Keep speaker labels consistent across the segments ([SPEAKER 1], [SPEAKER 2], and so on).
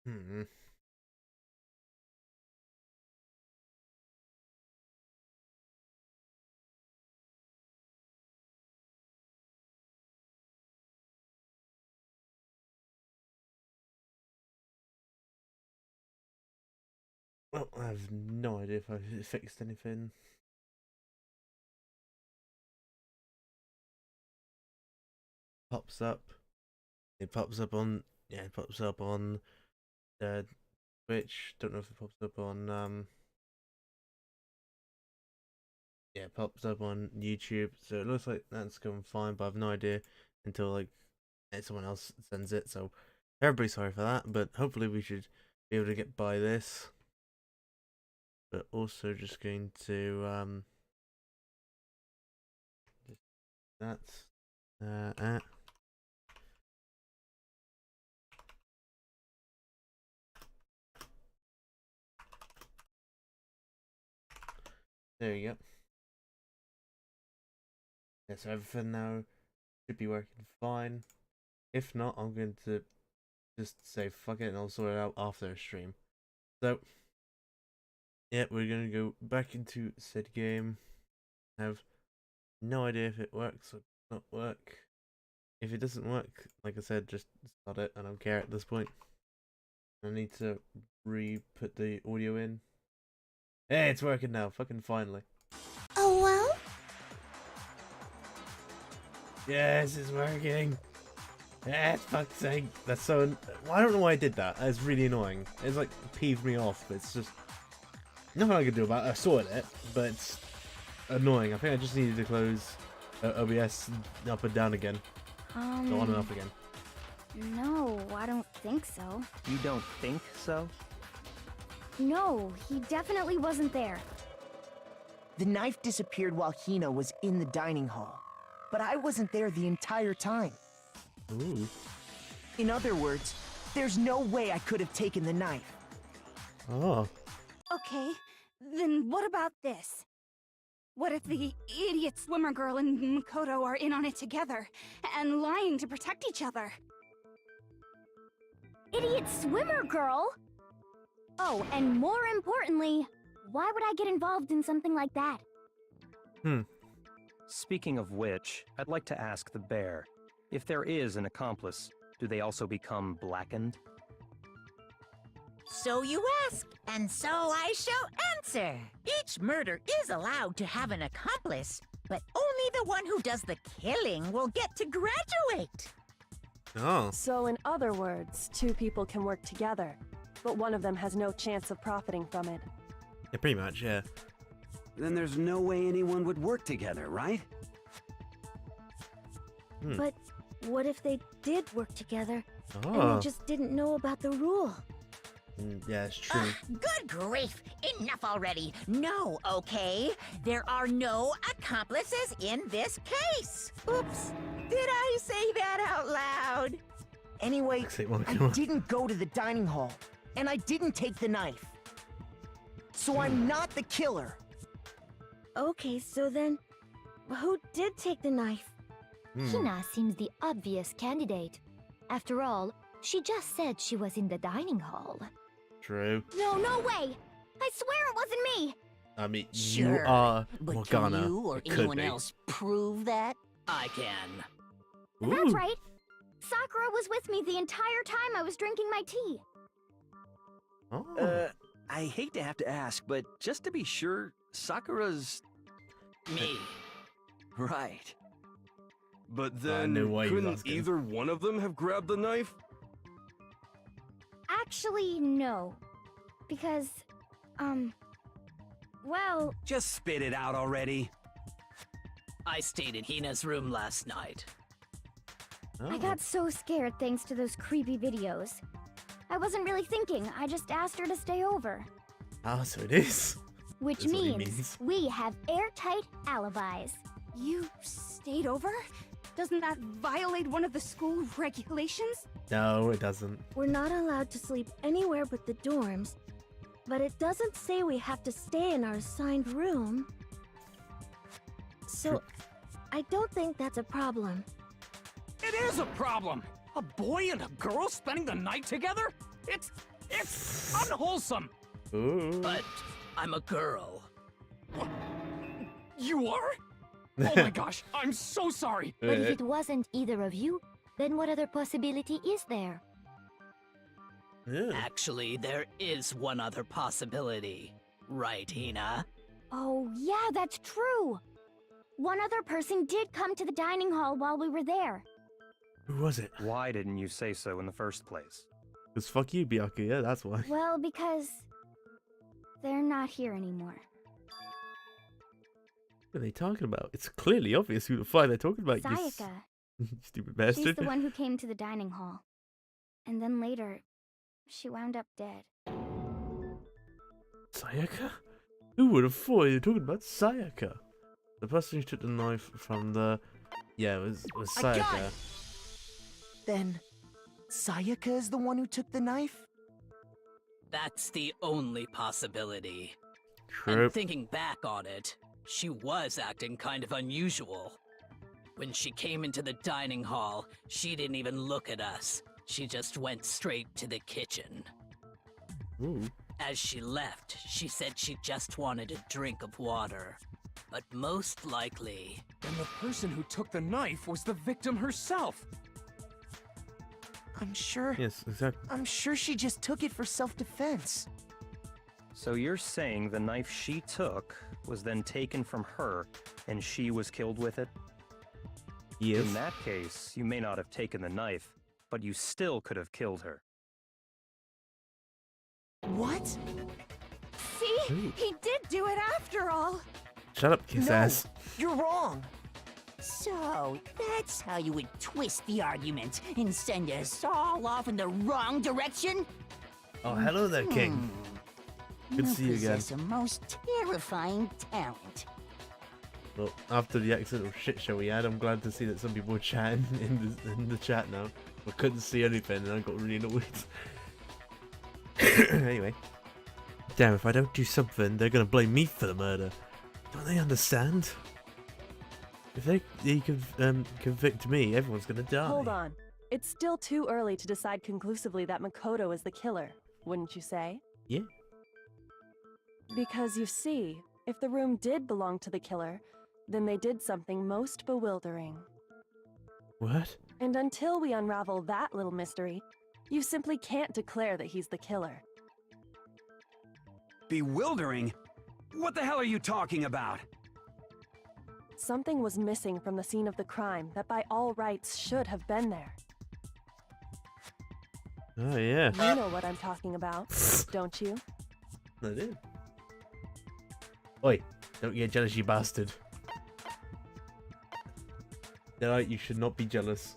[SPEAKER 1] Hmm. Well, I have no idea if I've fixed anything. Pops up. It pops up on. Yeah, it pops up on Twitch. Don't know if it pops up on yeah, it pops up on YouTube. So it looks like that's going fine, but I've no idea until like someone else sends it. So everybody's sorry for that, but hopefully we should be able to get by this. But also just going to that's there you go. Yeah, so everything now should be working fine. If not, I'm going to just say fuck it and I'll sort it out after the stream. So yeah, we're gonna go back into said game. I have no idea if it works or not work. If it doesn't work, like I said, just start it. I don't care at this point. I need to re-put the audio in. Hey, it's working now. Fucking finally.
[SPEAKER 2] Oh, well?
[SPEAKER 1] Yes, it's working. Yes, fuck's sake. That's so... I don't know why I did that. That's really annoying. It's like peeved me off, but it's just... nothing I can do about it. I sorted it, but it's annoying. I think I just needed to close OBS up and down again. Go on and up again.
[SPEAKER 2] No, I don't think so.
[SPEAKER 3] You don't think so?
[SPEAKER 2] No, he definitely wasn't there.
[SPEAKER 4] The knife disappeared while Hina was in the dining hall, but I wasn't there the entire time.
[SPEAKER 1] Ooh.
[SPEAKER 4] In other words, there's no way I could have taken the knife.
[SPEAKER 1] Oh.
[SPEAKER 2] Okay, then what about this? What if the idiot swimmer girl and Makoto are in on it together, and lying to protect each other? Idiot swimmer girl? Oh, and more importantly, why would I get involved in something like that?
[SPEAKER 3] Speaking of which, I'd like to ask the bear, if there is an accomplice, do they also become blackened?
[SPEAKER 5] So you ask, and so I shall answer. Each murder is allowed to have an accomplice, but only the one who does the killing will get to graduate.
[SPEAKER 1] Oh.
[SPEAKER 6] So in other words, two people can work together, but one of them has no chance of profiting from it.
[SPEAKER 1] Yeah, pretty much, yeah.
[SPEAKER 7] Then there's no way anyone would work together, right?
[SPEAKER 2] But what if they did work together, and
[SPEAKER 1] Oh.
[SPEAKER 2] they just didn't know about the rule?
[SPEAKER 1] Yeah, it's true.
[SPEAKER 5] Good grief! Enough already. No, okay? There are no accomplices in this case. Oops. Did I say that out loud?
[SPEAKER 4] Anyway,
[SPEAKER 1] Looks like one
[SPEAKER 4] I
[SPEAKER 1] killer.
[SPEAKER 4] didn't go to the dining hall, and I didn't take the knife. So I'm not the killer.
[SPEAKER 2] Okay, so then, who did take the knife?
[SPEAKER 8] Hina seems the obvious candidate. After all, she just said she was in the dining hall.
[SPEAKER 1] True.
[SPEAKER 2] No, no way! I swear it wasn't me!
[SPEAKER 1] I mean,
[SPEAKER 5] Sure,
[SPEAKER 1] you are
[SPEAKER 5] But
[SPEAKER 1] Morgana.
[SPEAKER 5] can you or
[SPEAKER 1] It could
[SPEAKER 5] anyone
[SPEAKER 1] be.
[SPEAKER 5] else prove that? I can.
[SPEAKER 2] That's
[SPEAKER 1] Ooh.
[SPEAKER 2] right! Sakura was with me the entire time I was drinking my tea.
[SPEAKER 1] Oh.
[SPEAKER 7] I hate to have to ask, but just to be sure, Sakura's...
[SPEAKER 5] Me.
[SPEAKER 7] right. But
[SPEAKER 1] I
[SPEAKER 7] then,
[SPEAKER 1] knew why you was
[SPEAKER 7] couldn't
[SPEAKER 1] asking.
[SPEAKER 7] either one of them have grabbed the knife?
[SPEAKER 2] Actually, no. Because, well,
[SPEAKER 7] Just spit it out already.
[SPEAKER 9] I stayed in Hina's room last night.
[SPEAKER 1] Oh.
[SPEAKER 2] I got so scared thanks to those creepy videos. I wasn't really thinking, I just asked her to stay over.
[SPEAKER 1] Ah, so it is.
[SPEAKER 2] Which
[SPEAKER 1] That's what he
[SPEAKER 2] means
[SPEAKER 1] means.
[SPEAKER 2] we have airtight alibis. You stayed over? Doesn't that violate one of the school regulations?
[SPEAKER 1] No, it doesn't.
[SPEAKER 2] We're not allowed to sleep anywhere but the dorms, but it doesn't say we have to stay in our assigned room. So, I don't think that's a problem.
[SPEAKER 9] It is a problem! A boy and a girl spending the night together? It's It's unwholesome.
[SPEAKER 1] Ooh.
[SPEAKER 9] But I'm a girl.
[SPEAKER 10] You are? Oh my gosh, I'm so sorry.
[SPEAKER 8] But if it wasn't either of you, then what other possibility is there?
[SPEAKER 1] Yeah.
[SPEAKER 9] Actually, there is one other possibility. Right, Hina?
[SPEAKER 8] Oh, yeah, that's true. One other person did come to the dining hall while we were there.
[SPEAKER 1] Who was it?
[SPEAKER 3] Why didn't you say so in the first place?
[SPEAKER 1] Because fuck you, Byakuya, yeah, that's why.
[SPEAKER 8] Well, because they're not here anymore.
[SPEAKER 1] What are they talking about? It's clearly obvious who the fuck they're talking about, you
[SPEAKER 8] Sayaka.
[SPEAKER 1] stupid bastard.
[SPEAKER 8] She's the one who came to the dining hall. And then later, she wound up dead.
[SPEAKER 1] Sayaka? Who would have thought you were talking about Sayaka? The person who took the knife from the... Yeah, it was
[SPEAKER 4] I got
[SPEAKER 1] Sayaka.
[SPEAKER 4] it! Then, Sayaka is the one who took the knife?
[SPEAKER 9] That's the only possibility.
[SPEAKER 1] True.
[SPEAKER 9] And thinking back on it, she was acting kind of unusual. When she came into the dining hall, she didn't even look at us. She just went straight to the kitchen.
[SPEAKER 1] Ooh.
[SPEAKER 9] As she left, she said she just wanted a drink of water. But most likely...
[SPEAKER 10] And the person who took the knife was the victim herself.
[SPEAKER 4] I'm sure.
[SPEAKER 1] Yes, exactly.
[SPEAKER 4] I'm sure she just took it for self-defense.
[SPEAKER 3] So you're saying the knife she took was then taken from her, and she was killed with it?
[SPEAKER 1] Yes.
[SPEAKER 3] In that case, you may not have taken the knife, but you still could have killed her.
[SPEAKER 4] What?
[SPEAKER 2] See?
[SPEAKER 1] Ooh.
[SPEAKER 2] He did do it after all.
[SPEAKER 1] Shut up, kiss
[SPEAKER 4] No,
[SPEAKER 1] ass.
[SPEAKER 4] you're wrong.
[SPEAKER 5] So, that's how you would twist the argument and send us all off in the wrong direction?
[SPEAKER 1] Oh, hello there, King. Good to see you again.
[SPEAKER 5] possess a most terrifying talent.
[SPEAKER 1] Well, after the accidental shit show we had, I'm glad to see that some people were chatting in the chat now. I couldn't see anything and I got really annoyed. Anyway. Damn, if I don't do something, they're gonna blame me for the murder. Don't they understand? If they convict me, everyone's gonna die.
[SPEAKER 6] Hold on. It's still too early to decide conclusively that Makoto is the killer, wouldn't you say?
[SPEAKER 1] Yeah.
[SPEAKER 6] Because you see, if the room did belong to the killer, then they did something most bewildering.
[SPEAKER 1] What?
[SPEAKER 6] And until we unravel that little mystery, you simply can't declare that he's the killer.
[SPEAKER 7] Bewildering? What the hell are you talking about?
[SPEAKER 6] Something was missing from the scene of the crime that by all rights should have been there.
[SPEAKER 1] Oh, yeah.
[SPEAKER 6] You know what I'm talking about, don't you?
[SPEAKER 1] I did. Oi, don't get jealous, you bastard. No, you should not be jealous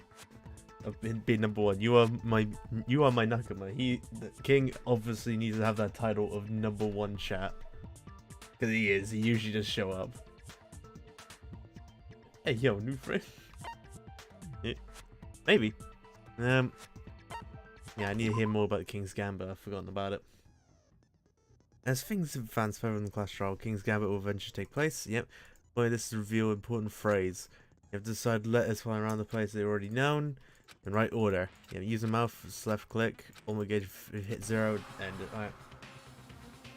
[SPEAKER 1] of being number one. You are my Nakama. The King obviously needs to have that title of number one chat. Because he is. He usually just show up. Hey, yo, new friend. Yeah, maybe. Yeah, I need to hear more about the King's Gambit. I've forgotten about it. As things advance further in the class trial, King's Gambit will eventually take place. Yep. Boy, this is a reveal important phrase. You have to decide letters flying around the place they're already known in right order. Use the mouse, left click, almost gauge hit 0, and alright.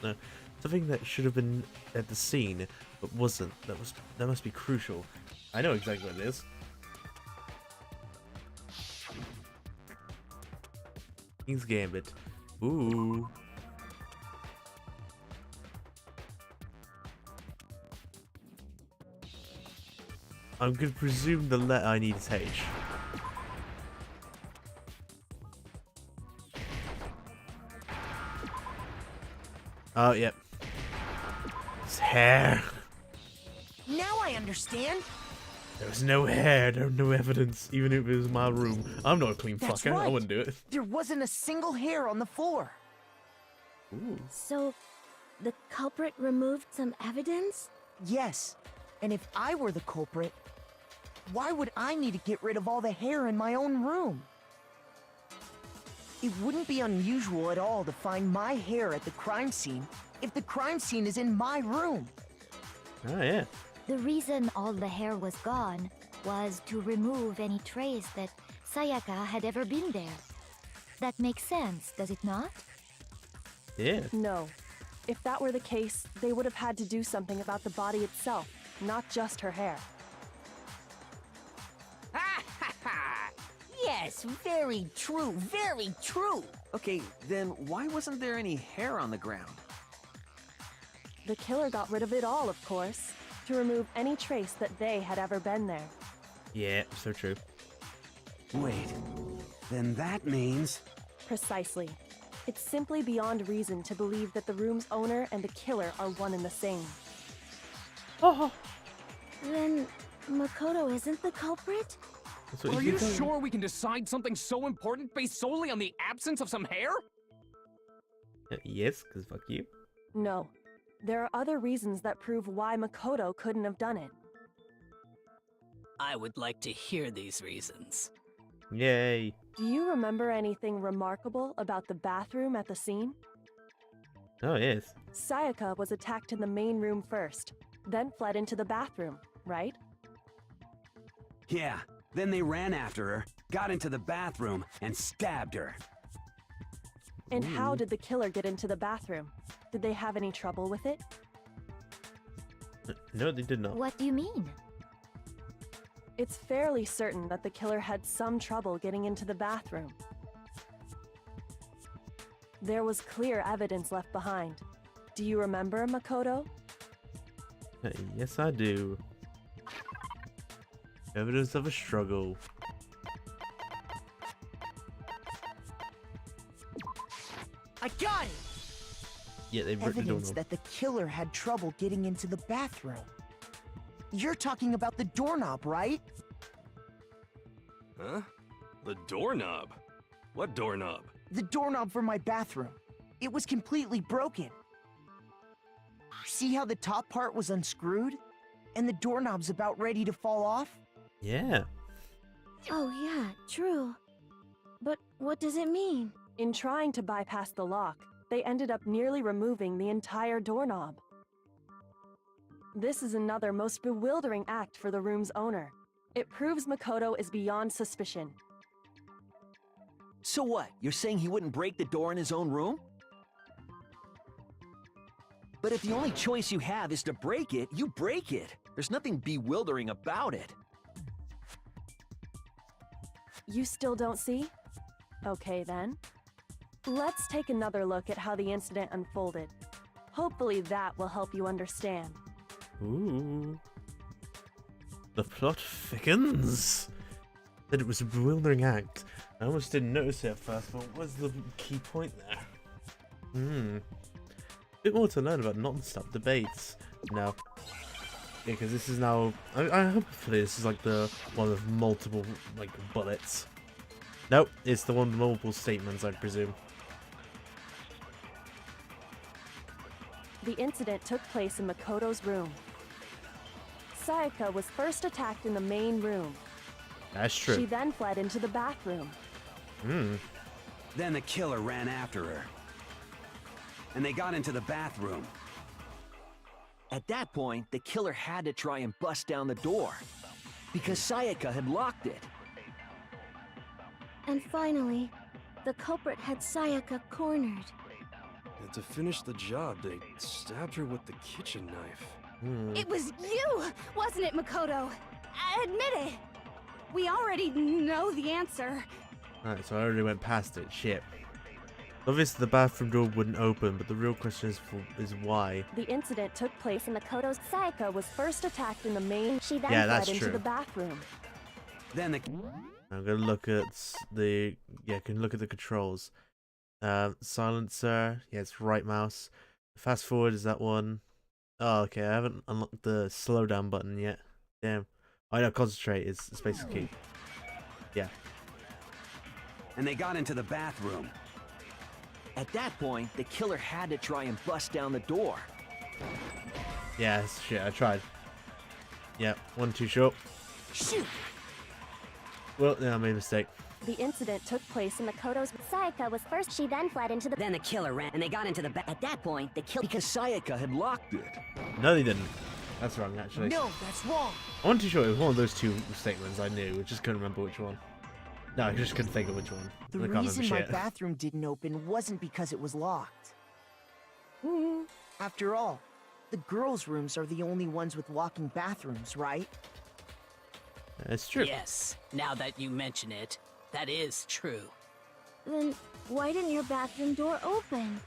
[SPEAKER 1] No. Something that should have been at the scene, but wasn't. That must be crucial. I know exactly what it is. King's Gambit. Ooh. I'm going to presume the letter I need is H. Oh, yep. It's hair.
[SPEAKER 4] Now I understand.
[SPEAKER 1] There was no hair, there was no evidence, even if it was my room. I'm not a clean
[SPEAKER 4] That's
[SPEAKER 1] fucker, I
[SPEAKER 4] right.
[SPEAKER 1] wouldn't do it.
[SPEAKER 4] There wasn't a single hair on the floor.
[SPEAKER 1] Ooh.
[SPEAKER 8] So, the culprit removed some evidence?
[SPEAKER 4] Yes. And if I were the culprit, why would I need to get rid of all the hair in my own room? It wouldn't be unusual at all to find my hair at the crime scene if the crime scene is in my room.
[SPEAKER 1] Oh, yeah.
[SPEAKER 8] The reason all the hair was gone was to remove any trace that Sayaka had ever been there. That makes sense, does it not?
[SPEAKER 1] Yeah.
[SPEAKER 6] No. If that were the case, they would have had to do something about the body itself, not just her hair.
[SPEAKER 5] Yes, very true, very true.
[SPEAKER 7] Okay, then why wasn't there any hair on the ground?
[SPEAKER 6] The killer got rid of it all, of course, to remove any trace that they had ever been there.
[SPEAKER 1] Yeah, so true.
[SPEAKER 11] Wait, then that means...
[SPEAKER 6] Precisely. It's simply beyond reason to believe that the room's owner and the killer are one and the same.
[SPEAKER 1] Oh.
[SPEAKER 8] Then Makoto isn't the culprit?
[SPEAKER 10] Are you sure we can decide something so important based solely on the absence of some hair?
[SPEAKER 1] Yes, because fuck you.
[SPEAKER 6] No. There are other reasons that prove why Makoto couldn't have done it.
[SPEAKER 9] I would like to hear these reasons.
[SPEAKER 1] Yay.
[SPEAKER 6] Do you remember anything remarkable about the bathroom at the scene?
[SPEAKER 1] Oh, yes.
[SPEAKER 6] Sayaka was attacked in the main room first, then fled into the bathroom, right?
[SPEAKER 11] Yeah, then they ran after her, got into the bathroom, and stabbed her.
[SPEAKER 6] And how did the killer get into the bathroom? Did they have any trouble with it?
[SPEAKER 1] No, they did not.
[SPEAKER 8] What do you mean?
[SPEAKER 6] It's fairly certain that the killer had some trouble getting into the bathroom. There was clear evidence left behind. Do you remember, Makoto?
[SPEAKER 1] Yes, I do. Evidence of a struggle.
[SPEAKER 4] I got it!
[SPEAKER 1] Yeah, they've written the
[SPEAKER 4] Evidence
[SPEAKER 1] doorknob.
[SPEAKER 4] that the killer had trouble getting into the bathroom. You're talking about the doorknob, right?
[SPEAKER 7] Huh? The doorknob? What doorknob?
[SPEAKER 4] The doorknob for my bathroom. It was completely broken. See how the top part was unscrewed? And the doorknob's about ready to fall off?
[SPEAKER 1] Yeah.
[SPEAKER 8] Oh yeah, true. But what does it mean?
[SPEAKER 6] In trying to bypass the lock, they ended up nearly removing the entire doorknob. This is another most bewildering act for the room's owner. It proves Makoto is beyond suspicion.
[SPEAKER 7] So what? You're saying he wouldn't break the door in his own room? But if the only choice you have is to break it, you break it. There's nothing bewildering about it.
[SPEAKER 6] You still don't see? Okay then. Let's take another look at how the incident unfolded. Hopefully that will help you understand.
[SPEAKER 1] Ooh. The plot thickens. That it was a bewildering act. I almost didn't notice it at first, but what was the key point there? Bit more to learn about non-stop debates. No. Yeah, because this is now... I hopefully this is like the one with multiple, like, bullets. Nope, it's the one with multiple statements, I presume.
[SPEAKER 6] The incident took place in Makoto's room. Sayaka was first attacked in the main room.
[SPEAKER 1] That's true.
[SPEAKER 6] She then fled into the bathroom.
[SPEAKER 11] Then the killer ran after her. And they got into the bathroom.
[SPEAKER 7] At that point, the killer had to try and bust down the door. Because Sayaka had locked it.
[SPEAKER 8] And finally, the culprit had Sayaka cornered.
[SPEAKER 12] And to finish the job, they stabbed her with the kitchen knife.
[SPEAKER 2] It was you, wasn't it, Makoto? Admit it. We already know the answer.
[SPEAKER 1] Alright, so I already went past it. Shit. Obviously the bathroom door wouldn't open, but the real question is why.
[SPEAKER 6] The incident took place in Makoto's. Sayaka was first attacked in the main. She then
[SPEAKER 1] that's
[SPEAKER 6] fled into
[SPEAKER 1] true.
[SPEAKER 6] the bathroom.
[SPEAKER 11] Then the...
[SPEAKER 1] I'm gonna look at the... Yeah, I can look at the controls. Silencer. Yeah, it's right mouse. Fast forward is that one. Oh, okay, I haven't unlocked the slow down button yet. Damn. I know, concentrate is space key. Yeah.
[SPEAKER 11] And they got into the bathroom.
[SPEAKER 7] At that point, the killer had to try and bust down the door.
[SPEAKER 1] Yeah, shit, I tried. Yeah, one too short.
[SPEAKER 5] Shoot!
[SPEAKER 1] Well, yeah, I made a mistake.
[SPEAKER 6] The incident took place in Makoto's.
[SPEAKER 8] Sayaka was first. She then fled into the.
[SPEAKER 5] Then the killer ran, and they got into the At that point, the killer...
[SPEAKER 7] Because Sayaka had locked it.
[SPEAKER 1] No, they didn't. That's wrong, actually.
[SPEAKER 4] No, that's wrong.
[SPEAKER 1] I wasn't too sure. It was one of those two statements I knew. I just couldn't remember which one. No, I just couldn't think of which one.
[SPEAKER 4] The
[SPEAKER 1] I can't remember
[SPEAKER 4] reason my
[SPEAKER 1] shit.
[SPEAKER 4] bathroom didn't open wasn't because it was locked. After all, the girls' rooms are the only ones with walking bathrooms, right?
[SPEAKER 1] That's true.
[SPEAKER 9] Yes, now that you mention it, that is true.
[SPEAKER 8] Then why didn't your bathroom door open?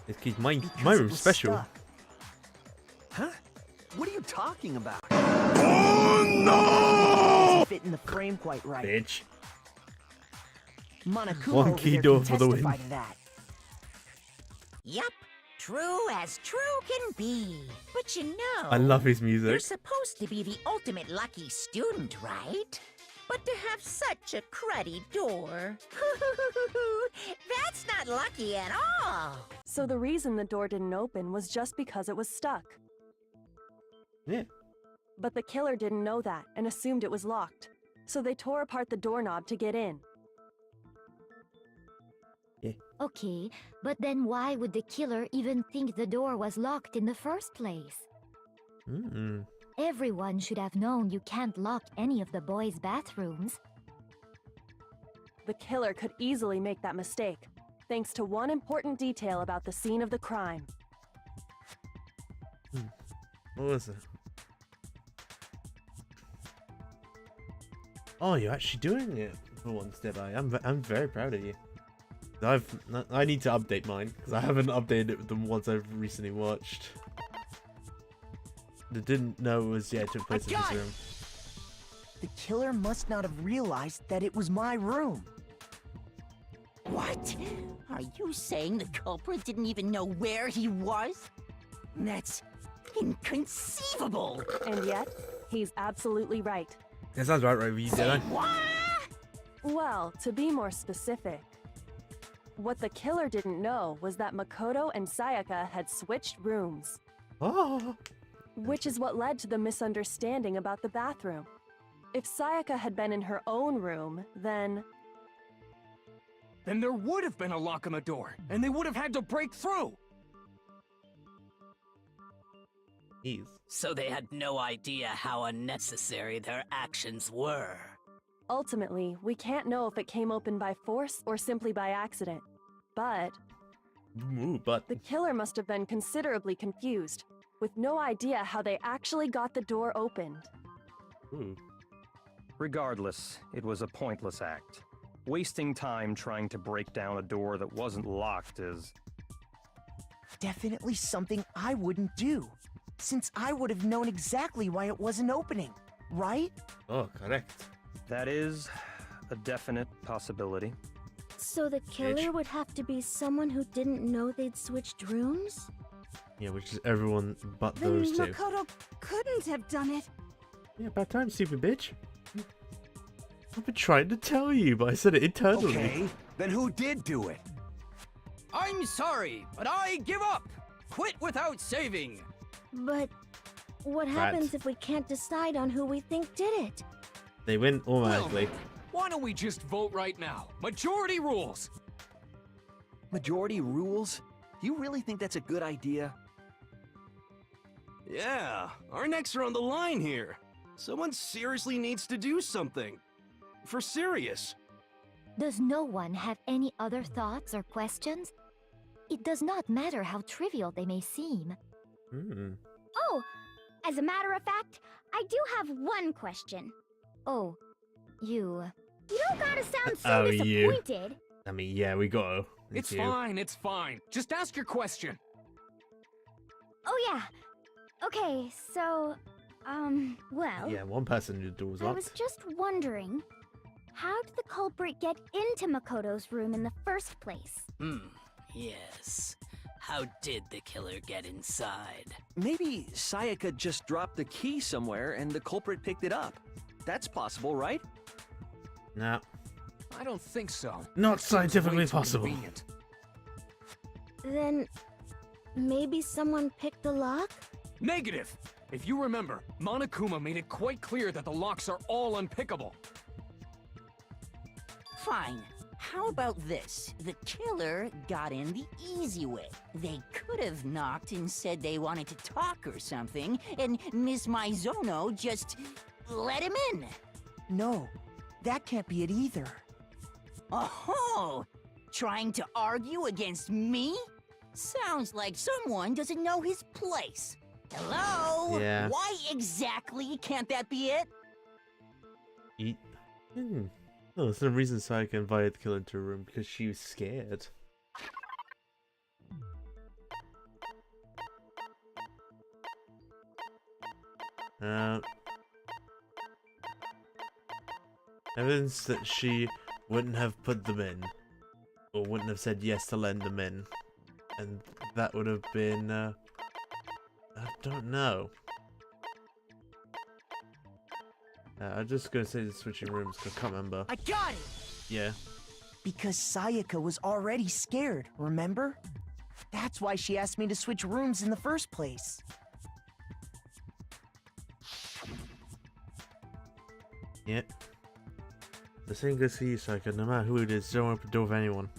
[SPEAKER 1] It's keep my
[SPEAKER 4] Because it
[SPEAKER 1] room's
[SPEAKER 4] was
[SPEAKER 1] special.
[SPEAKER 4] stuck.
[SPEAKER 7] Huh? What are you talking about?
[SPEAKER 4] Doesn't fit in the frame quite right.
[SPEAKER 1] Bitch.
[SPEAKER 4] Monokuma
[SPEAKER 1] One
[SPEAKER 4] over
[SPEAKER 1] key
[SPEAKER 4] there
[SPEAKER 1] door
[SPEAKER 4] can
[SPEAKER 1] for the win.
[SPEAKER 4] testify to that.
[SPEAKER 5] Yup, true as true can be. But you know,
[SPEAKER 1] I love his
[SPEAKER 5] you're
[SPEAKER 1] music.
[SPEAKER 5] supposed to be the ultimate lucky student, right? But to have such a cruddy door, that's not lucky at all.
[SPEAKER 6] So the reason the door didn't open was just because it was stuck.
[SPEAKER 1] Yeah.
[SPEAKER 6] But the killer didn't know that and assumed it was locked. So they tore apart the doorknob to get in.
[SPEAKER 8] Okay, but then why would the killer even think the door was locked in the first place? Everyone should have known you can't lock any of the boys' bathrooms.
[SPEAKER 6] The killer could easily make that mistake, thanks to one important detail about the scene of the crime.
[SPEAKER 1] What was it? Oh, you're actually doing it for once, did I? I'm very proud of you. I need to update mine because I haven't updated it with the ones I've recently watched. I didn't know it was took place in this room.
[SPEAKER 4] The killer must not have realized that it was my room.
[SPEAKER 5] What? Are you saying the culprit didn't even know where he was? That's inconceivable.
[SPEAKER 6] And yet, he's absolutely right.
[SPEAKER 1] That sounds right with you, did I?
[SPEAKER 6] Well, to be more specific, what the killer didn't know was that Makoto and Sayaka had switched rooms.
[SPEAKER 1] Oh.
[SPEAKER 6] Which is what led to the misunderstanding about the bathroom. If Sayaka had been in her own room, then
[SPEAKER 10] there would have been a lock on the door, and they would have had to break through.
[SPEAKER 1] Jeez.
[SPEAKER 9] So they had no idea how unnecessary their actions were.
[SPEAKER 6] ultimately, we can't know if it came open by force or simply by accident. But the killer must have been considerably confused, with no idea how they actually got the door opened.
[SPEAKER 3] Regardless, it was a pointless act. Wasting time trying to break down a door that wasn't locked is
[SPEAKER 4] definitely something I wouldn't do, since I would have known exactly why it wasn't opening, right?
[SPEAKER 1] Oh, correct.
[SPEAKER 3] That is a definite possibility.
[SPEAKER 8] So the killer would have to be someone who didn't know they'd switched rooms?
[SPEAKER 1] Yeah, which is everyone but
[SPEAKER 2] Then
[SPEAKER 1] those two.
[SPEAKER 2] Makoto couldn't have done it.
[SPEAKER 1] Yeah, about time, stupid bitch. I've been trying to tell you, but I said it internally.
[SPEAKER 7] Okay, then who did do it?
[SPEAKER 10] I'm sorry, but I give up! Quit without saving!
[SPEAKER 8] But what happens if we can't decide on who we think did it?
[SPEAKER 1] They win automatically.
[SPEAKER 10] Why don't we just vote right now? Majority rules!
[SPEAKER 7] Majority rules? Do you really think that's a good idea?
[SPEAKER 12] Yeah, our necks are on the line here. Someone seriously needs to do something. For serious.
[SPEAKER 8] Does no one have any other thoughts or questions? It does not matter how trivial they may seem.
[SPEAKER 13] Oh, as a matter of fact, I do have one question.
[SPEAKER 8] Oh, you
[SPEAKER 13] don't gotta sound so disappointed.
[SPEAKER 1] I mean, yeah, we gotta.
[SPEAKER 10] It's fine, it's fine. Just ask your question.
[SPEAKER 13] Oh yeah. Okay, so, well...
[SPEAKER 1] Yeah, one person who the door was
[SPEAKER 13] I
[SPEAKER 1] locked.
[SPEAKER 13] was just wondering, how did the culprit get into Makoto's room in the first place?
[SPEAKER 9] Yes. How did the killer get inside?
[SPEAKER 7] Maybe Sayaka just dropped the key somewhere and the culprit picked it up. That's possible, right?
[SPEAKER 1] No.
[SPEAKER 10] I don't think so.
[SPEAKER 1] Not scientifically possible.
[SPEAKER 10] Convenient.
[SPEAKER 8] Then maybe someone picked the lock?
[SPEAKER 10] Negative! If you remember, Monokuma made it quite clear that the locks are all unpickable.
[SPEAKER 5] Fine. How about this? The killer got in the easy way. They could have knocked and said they wanted to talk or something, and Miss Maizono just let him in.
[SPEAKER 4] No, that can't be it either.
[SPEAKER 5] Oh, trying to argue against me? Sounds like someone doesn't know his place. Hello?
[SPEAKER 1] Yeah.
[SPEAKER 5] Why exactly can't that be it?
[SPEAKER 1] Oh, there's no reason Sayaka invited the killer into her room because she was scared. Evidence that she wouldn't have put them in, or wouldn't have said yes to letting them in, and that would have been, I don't know. I'm just gonna say the switching rooms, because I can't remember.
[SPEAKER 4] I got it!
[SPEAKER 1] Yeah.
[SPEAKER 4] Because Sayaka was already scared, remember? That's why she asked me to switch rooms in the first place.
[SPEAKER 1] Yep. The same goes for you, Sayaka. No matter who it is, don't open the door with anyone.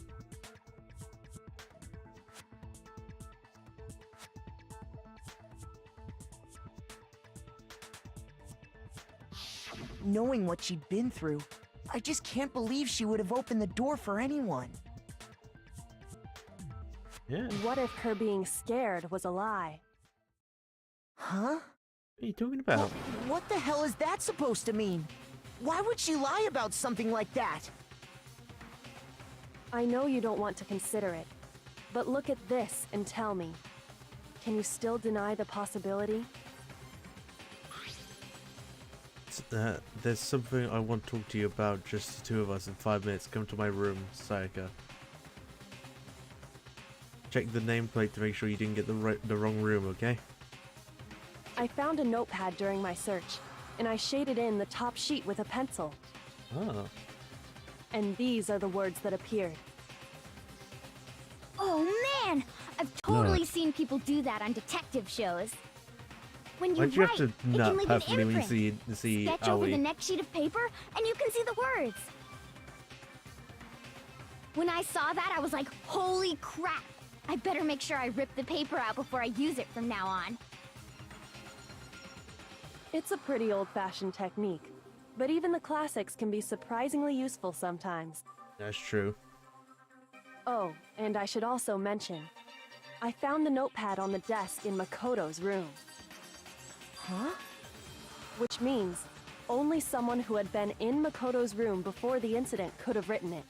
[SPEAKER 4] Knowing what she'd been through, I just can't believe she would have opened the door for anyone.
[SPEAKER 1] Yeah.
[SPEAKER 6] What if her being scared was a lie?
[SPEAKER 4] Huh?
[SPEAKER 1] What are you talking about?
[SPEAKER 4] What the hell is that supposed to mean? Why would she lie about something like that?
[SPEAKER 6] I know you don't want to consider it, but look at this and tell me. Can you still deny the possibility?
[SPEAKER 1] There's something I want to talk to you about, just the two of us in 5 minutes. Come to my room, Sayaka. Check the nameplate to make sure you didn't get the wrong room, okay?
[SPEAKER 6] I found a notepad during my search, and I shaded in the top sheet with a pencil.
[SPEAKER 1] Oh.
[SPEAKER 6] And these are the words that appeared.
[SPEAKER 13] Oh man! I've totally seen people do that on detective shows. When you
[SPEAKER 1] Why'd you
[SPEAKER 13] write,
[SPEAKER 1] have to
[SPEAKER 13] it can
[SPEAKER 1] nut
[SPEAKER 13] leave an
[SPEAKER 1] perfectly when you
[SPEAKER 13] imprint.
[SPEAKER 1] see
[SPEAKER 13] Sketch over
[SPEAKER 1] Aoi?
[SPEAKER 13] the next sheet of paper, and you can see the words. When I saw that, I was like, holy crap! I better make sure I rip the paper out before I use it from now on.
[SPEAKER 6] It's a pretty old-fashioned technique, but even the classics can be surprisingly useful sometimes.
[SPEAKER 1] That's true.
[SPEAKER 6] Oh, and I should also mention, I found the notepad on the desk in Makoto's room.
[SPEAKER 4] Huh?
[SPEAKER 6] Which means only someone who had been in Makoto's room before the incident could have written it.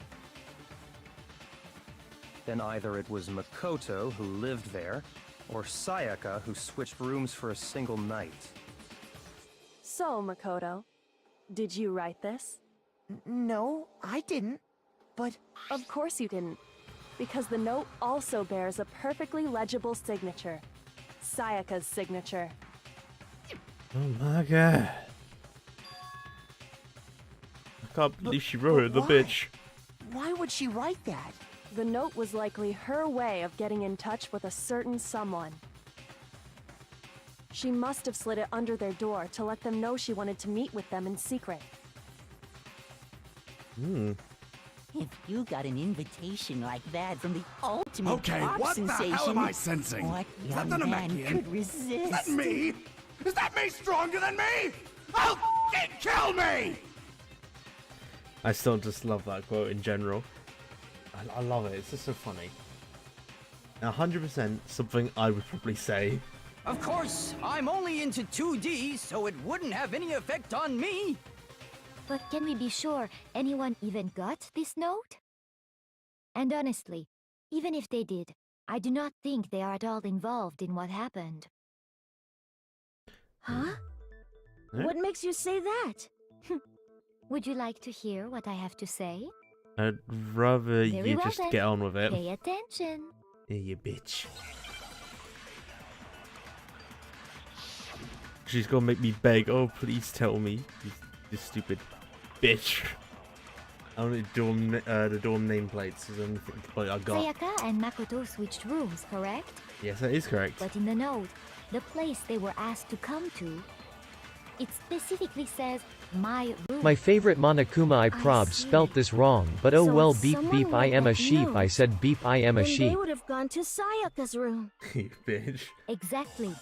[SPEAKER 3] Then either it was Makoto who lived there, or Sayaka who switched rooms for a single night.
[SPEAKER 6] So, Makoto, did you write this?
[SPEAKER 4] No, I didn't. But...
[SPEAKER 6] Of course you didn't. Because the note also bears a perfectly legible signature. Sayaka's signature.
[SPEAKER 1] Oh my god. I can't believe she wrote it, the bitch.
[SPEAKER 4] Why would she write that?
[SPEAKER 6] The note was likely her way of getting in touch with a certain someone. She must have slid it under their door to let them know she wanted to meet with them in secret.
[SPEAKER 5] If you got an invitation like that from the ultimate
[SPEAKER 11] Okay,
[SPEAKER 5] pop
[SPEAKER 11] what
[SPEAKER 5] sensation,
[SPEAKER 11] the hell am I sensing?
[SPEAKER 5] what
[SPEAKER 11] Is that
[SPEAKER 5] young
[SPEAKER 11] the
[SPEAKER 5] man
[SPEAKER 11] Namekian?
[SPEAKER 5] could resist?
[SPEAKER 11] Is that me? Is that me stronger than me? I'll f***ing kill me!
[SPEAKER 1] I still just love that quote in general. I love it. It's just so funny. 100% something I would probably say.
[SPEAKER 14] Of course, I'm only into 2D, so it wouldn't have any effect on me.
[SPEAKER 8] But can we be sure anyone even got this note? And honestly, even if they did, I do not think they are at all involved in what happened.
[SPEAKER 13] Huh?
[SPEAKER 1] Yeah.
[SPEAKER 13] What makes you say that?
[SPEAKER 8] Would you like to hear what I have to say?
[SPEAKER 1] I'd rather
[SPEAKER 8] Very
[SPEAKER 1] you
[SPEAKER 8] well
[SPEAKER 1] just
[SPEAKER 8] then.
[SPEAKER 1] get on with it.
[SPEAKER 8] Pay attention.
[SPEAKER 1] Yeah, you bitch. She's gonna make me beg. Oh, please tell me, you stupid bitch. I only the dorm nameplates is the only thing I got.
[SPEAKER 8] Sayaka and Makoto switched rooms, correct?
[SPEAKER 1] Yes, that is correct.
[SPEAKER 8] But in the note, the place they were asked to come to, it specifically says my room.
[SPEAKER 15] My favorite Monokuma I prob spelt this wrong, but oh
[SPEAKER 13] So
[SPEAKER 15] well
[SPEAKER 13] if
[SPEAKER 15] beep
[SPEAKER 13] someone
[SPEAKER 15] beep I
[SPEAKER 13] wrote
[SPEAKER 15] am a
[SPEAKER 13] that
[SPEAKER 15] sheep I
[SPEAKER 13] note,
[SPEAKER 15] said beep I am a
[SPEAKER 13] then
[SPEAKER 15] sheep.
[SPEAKER 13] they would have gone to Sayaka's room.
[SPEAKER 1] You bitch.
[SPEAKER 8] Exactly.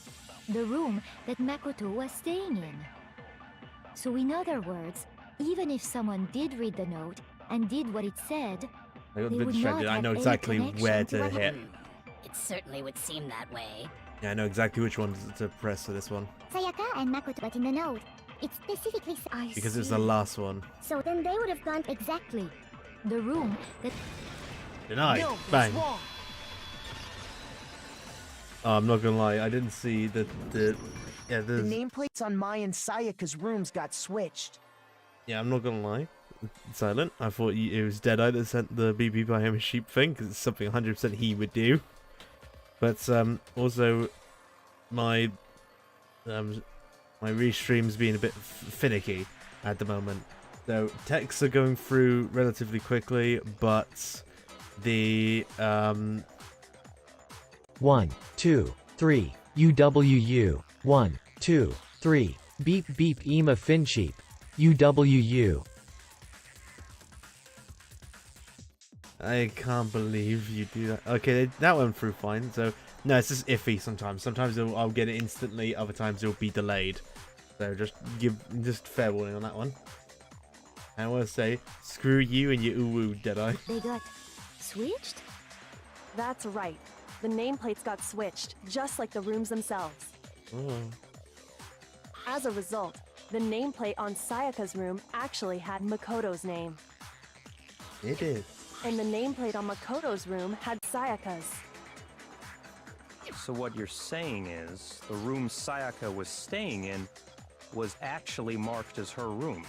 [SPEAKER 8] The room that Makoto was staying in. So in other words, even if someone did read the note and did what it said,
[SPEAKER 1] I got a
[SPEAKER 8] they
[SPEAKER 1] bit
[SPEAKER 8] would
[SPEAKER 1] distracted.
[SPEAKER 8] not
[SPEAKER 1] I
[SPEAKER 8] have
[SPEAKER 1] know
[SPEAKER 8] any
[SPEAKER 1] exactly
[SPEAKER 8] connection
[SPEAKER 1] where
[SPEAKER 8] to
[SPEAKER 1] to
[SPEAKER 8] what
[SPEAKER 1] hit.
[SPEAKER 8] happened.
[SPEAKER 16] It certainly would seem that way.
[SPEAKER 1] Yeah, I know exactly which one to press for this one.
[SPEAKER 13] Sayaka and Makoto got in the node. It specifically
[SPEAKER 1] Because it's the last one.
[SPEAKER 13] So then they would have gone exactly.
[SPEAKER 8] The room that...
[SPEAKER 1] Denied.
[SPEAKER 4] No,
[SPEAKER 1] Bang.
[SPEAKER 4] wrong.
[SPEAKER 1] Oh, I'm not gonna lie, I didn't see the
[SPEAKER 4] The
[SPEAKER 1] there's...
[SPEAKER 4] nameplates on Mai and Sayaka's rooms got switched.
[SPEAKER 1] Yeah, I'm not gonna lie. Silent. I thought it was Deadeye that sent the BB by him a sheep thing, because it's something 100% he would do. But also, my restream's being a bit finicky at the moment. So texts are going through relatively quickly, but the
[SPEAKER 15] 1, 2, 3, UWU. 1, 2, 3. Beep beep Ema Finsheep. UWU.
[SPEAKER 1] I can't believe you do that. Okay, that went through fine. So no, it's just iffy sometimes. Sometimes I'll get it instantly. Other times it'll be delayed. So just fair warning on that one. And I want to say, screw you and your uwu, Deadeye.
[SPEAKER 8] They got switched?
[SPEAKER 6] That's right. The nameplates got switched, just like the rooms themselves.
[SPEAKER 1] Oh.
[SPEAKER 6] As a result, the nameplate on Sayaka's room actually had Makoto's name.
[SPEAKER 1] It is.
[SPEAKER 6] And the nameplate on Makoto's room had Sayaka's.
[SPEAKER 3] So what you're saying is, the room Sayaka was staying in was actually marked as her room.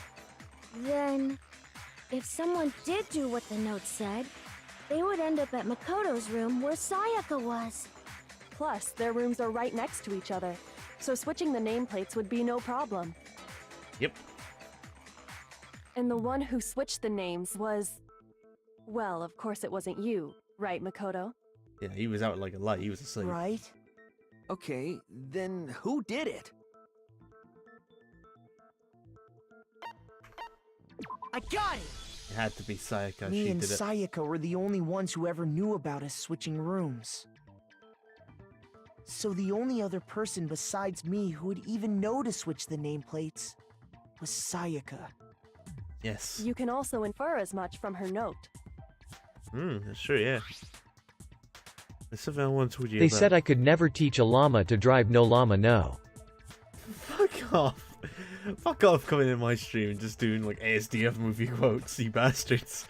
[SPEAKER 13] Then, if someone did do what the note said, they would end up at Makoto's room where Sayaka was.
[SPEAKER 6] Plus, their rooms are right next to each other, so switching the nameplates would be no problem.
[SPEAKER 1] Yep.
[SPEAKER 6] And the one who switched the names was... Well, of course it wasn't you, right, Makoto?
[SPEAKER 1] Yeah, he was out like a light. He was asleep.
[SPEAKER 7] Right? Okay, then who did it?
[SPEAKER 4] I got it!
[SPEAKER 1] It had to be Sayaka.
[SPEAKER 4] Me
[SPEAKER 1] She
[SPEAKER 4] and
[SPEAKER 1] did it.
[SPEAKER 4] Sayaka were the only ones who ever knew about us switching rooms. So the only other person besides me who would even know to switch the nameplates was Sayaka.
[SPEAKER 1] Yes.
[SPEAKER 6] You can also infer as much from her note.
[SPEAKER 1] That's true, yeah. There's something I want to talk to you
[SPEAKER 15] They
[SPEAKER 1] about.
[SPEAKER 15] said I could never teach a llama to drive. No llama, no.
[SPEAKER 1] Fuck off. Fuck off coming in my stream and just doing like ASDF movie quotes, you bastards.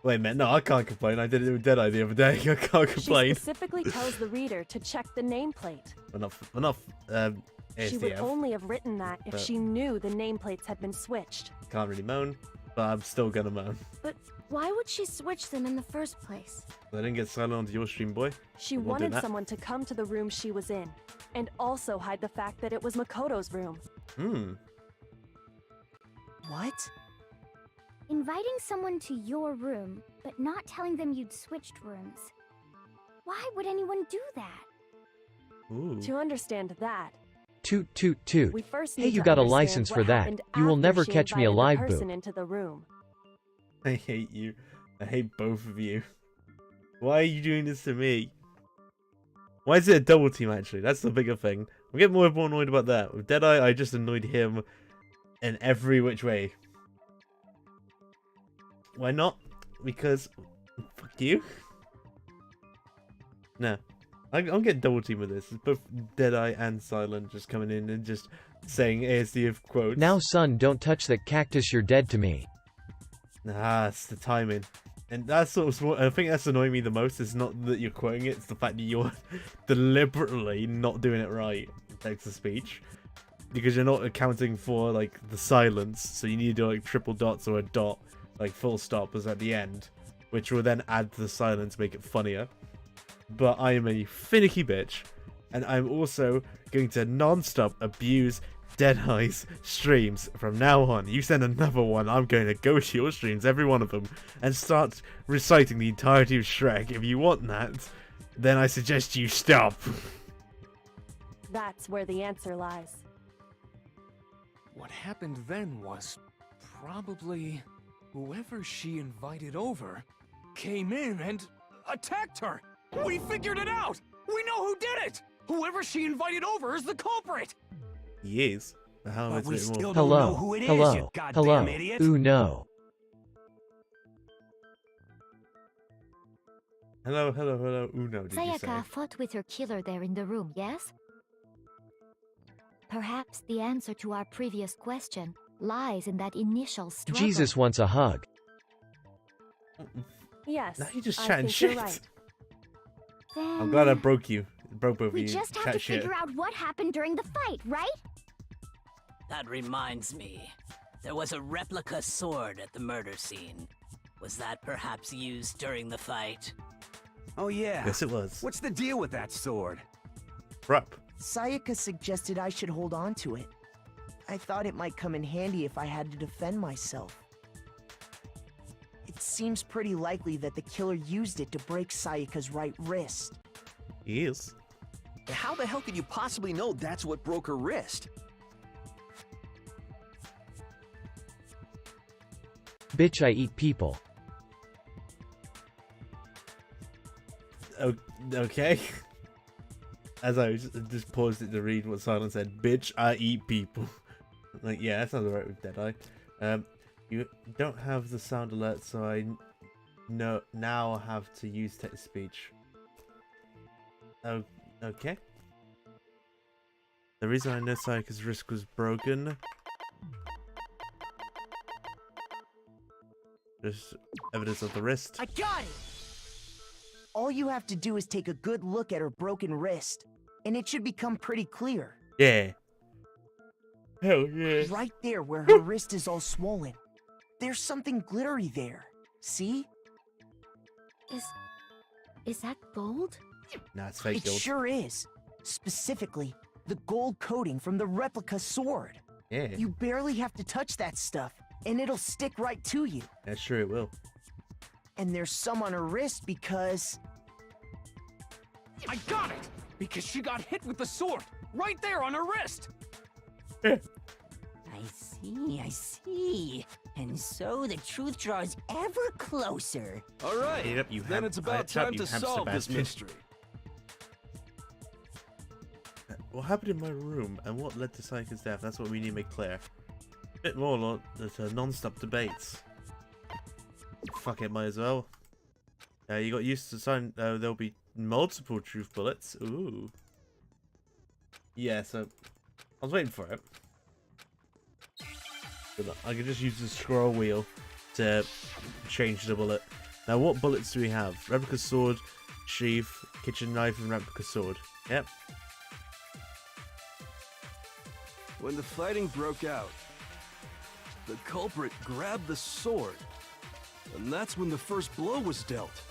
[SPEAKER 1] Wait a minute, no, I can't complain. I did it with Deadeye the other day. I can't complain.
[SPEAKER 6] She specifically tells the reader to check the nameplate.
[SPEAKER 1] Enough, ASDF.
[SPEAKER 6] She would only have written that if
[SPEAKER 1] But-
[SPEAKER 6] she knew the nameplates had been switched.
[SPEAKER 1] Can't really moan, but I'm still gonna moan.
[SPEAKER 13] But why would she switch them in the first place?
[SPEAKER 1] I didn't get silent onto your stream, boy.
[SPEAKER 6] She
[SPEAKER 1] I'm not doing
[SPEAKER 6] wanted
[SPEAKER 1] that.
[SPEAKER 6] someone to come to the room she was in, and also hide the fact that it was Makoto's room.
[SPEAKER 4] What?
[SPEAKER 13] Inviting someone to your room, but not telling them you'd switched rooms. Why would anyone do that?
[SPEAKER 1] Ooh.
[SPEAKER 6] To understand that,
[SPEAKER 15] Toot toot toot.
[SPEAKER 6] we first
[SPEAKER 15] Hey,
[SPEAKER 6] need
[SPEAKER 15] you
[SPEAKER 6] to
[SPEAKER 15] got a
[SPEAKER 6] understand
[SPEAKER 15] license
[SPEAKER 6] what
[SPEAKER 15] for that.
[SPEAKER 6] happened
[SPEAKER 15] You will
[SPEAKER 6] after
[SPEAKER 15] never
[SPEAKER 6] she
[SPEAKER 15] catch me
[SPEAKER 6] invited the
[SPEAKER 15] alive,
[SPEAKER 6] person
[SPEAKER 15] boo.
[SPEAKER 6] into the room.
[SPEAKER 1] I hate you. I hate both of you. Why are you doing this to me? Why is it a double team, actually? That's the bigger thing. I'm getting more and more annoyed about that. With Deadeye, I just annoyed him in every which way. Why not? Because... Fuck you. No. I'm getting double team with this. It's both Deadeye and Silent just coming in and just saying ASDF quotes.
[SPEAKER 15] Now, son, don't touch that cactus. You're dead to me.
[SPEAKER 1] Nah, it's the timing. And that's sort of what I think that's annoying me the most. Is not that you're quoting it, it's the fact that you're deliberately not doing it right in text-to-speech. Because you're not accounting for, like, the silence. So you need to do, like, triple dots or a dot, like, full stop as at the end. Which will then add to the silence, make it funnier. But I am a finicky bitch. And I'm also going to non-stop abuse Deadeye's streams from now on. You send another one, I'm going to go to your streams, every one of them, and start reciting the entirety of Shrek. If you want that, then I suggest you stop.
[SPEAKER 6] That's where the answer lies.
[SPEAKER 10] What happened then was probably whoever she invited over came in and attacked her. We figured it out. We know who did it. Whoever she invited over is the culprit.
[SPEAKER 1] He is. But how
[SPEAKER 11] But
[SPEAKER 1] is
[SPEAKER 11] we
[SPEAKER 1] it more?
[SPEAKER 11] still don't
[SPEAKER 15] Hello.
[SPEAKER 11] know who it is,
[SPEAKER 15] Hello.
[SPEAKER 11] you goddamn
[SPEAKER 15] Hello.
[SPEAKER 11] idiot.
[SPEAKER 15] Ooh, no.
[SPEAKER 1] Hello, Uno, did you say?
[SPEAKER 8] Sayaka fought with her killer there in the room, yes? Perhaps the answer to our previous question lies in that initial struggle.
[SPEAKER 15] Jesus wants a hug.
[SPEAKER 6] Yes.
[SPEAKER 1] Now you just
[SPEAKER 6] I
[SPEAKER 1] chatting
[SPEAKER 6] think
[SPEAKER 1] shit.
[SPEAKER 6] you're right.
[SPEAKER 1] I'm glad I broke you. Broke both of
[SPEAKER 13] We
[SPEAKER 1] you.
[SPEAKER 13] just have
[SPEAKER 1] Chat
[SPEAKER 13] to
[SPEAKER 1] shit.
[SPEAKER 13] figure out what happened during the fight, right?
[SPEAKER 9] That reminds me. There was a replica sword at the murder scene. Was that perhaps used during the fight?
[SPEAKER 11] Oh yeah.
[SPEAKER 1] Yes, it was.
[SPEAKER 11] What's the deal with that sword?
[SPEAKER 1] Rup.
[SPEAKER 4] Sayaka suggested I should hold on to it. I thought it might come in handy if I had to defend myself. It seems pretty likely that the killer used it to break Sayaka's right wrist.
[SPEAKER 1] He is.
[SPEAKER 7] How the hell could you possibly know that's what broke her wrist?
[SPEAKER 15] Bitch, I eat people.
[SPEAKER 1] Okay. As I just paused it to read what Silent said, bitch, I eat people. Like, yeah, that sounds alright with Deadeye. You don't have the sound alert, so I now have to use text speech. Oh, okay. The reason I know Sayaka's wrist was broken. There's evidence of the wrist.
[SPEAKER 4] I got it! All you have to do is take a good look at her broken wrist, and it should become pretty clear.
[SPEAKER 1] Yeah. Hell yeah.
[SPEAKER 4] Right there where her wrist is all swollen. There's something glittery there. See?
[SPEAKER 8] Is that gold?
[SPEAKER 1] Nah, it's fake
[SPEAKER 4] It
[SPEAKER 1] gold.
[SPEAKER 4] sure is. Specifically, the gold coating from the replica sword.
[SPEAKER 1] Yeah.
[SPEAKER 4] You barely have to touch that stuff, and it'll stick right to you.
[SPEAKER 1] Yeah, sure it will.
[SPEAKER 4] And there's some on her wrist because...
[SPEAKER 10] I got it! Because she got hit with the sword, right there on her wrist!
[SPEAKER 5] I see. And so the truth draws ever closer.
[SPEAKER 12] All right,
[SPEAKER 1] Yep, you
[SPEAKER 12] then it's about time to solve this mystery.
[SPEAKER 1] What happened in my room and what led to Sayaka's death? That's what we need to make clear. A bit more non-stop debates. Fuck it, might as well. You got used to sign. There'll be multiple truth bullets. Ooh. Yeah, so I was waiting for it. But I can just use the scroll wheel to change the bullet. Now, what bullets do we have? Replica sword, sheath, kitchen knife, and replica sword. Yep.
[SPEAKER 12] When the fighting broke out, the culprit grabbed the sword, and that's when the first blow was dealt.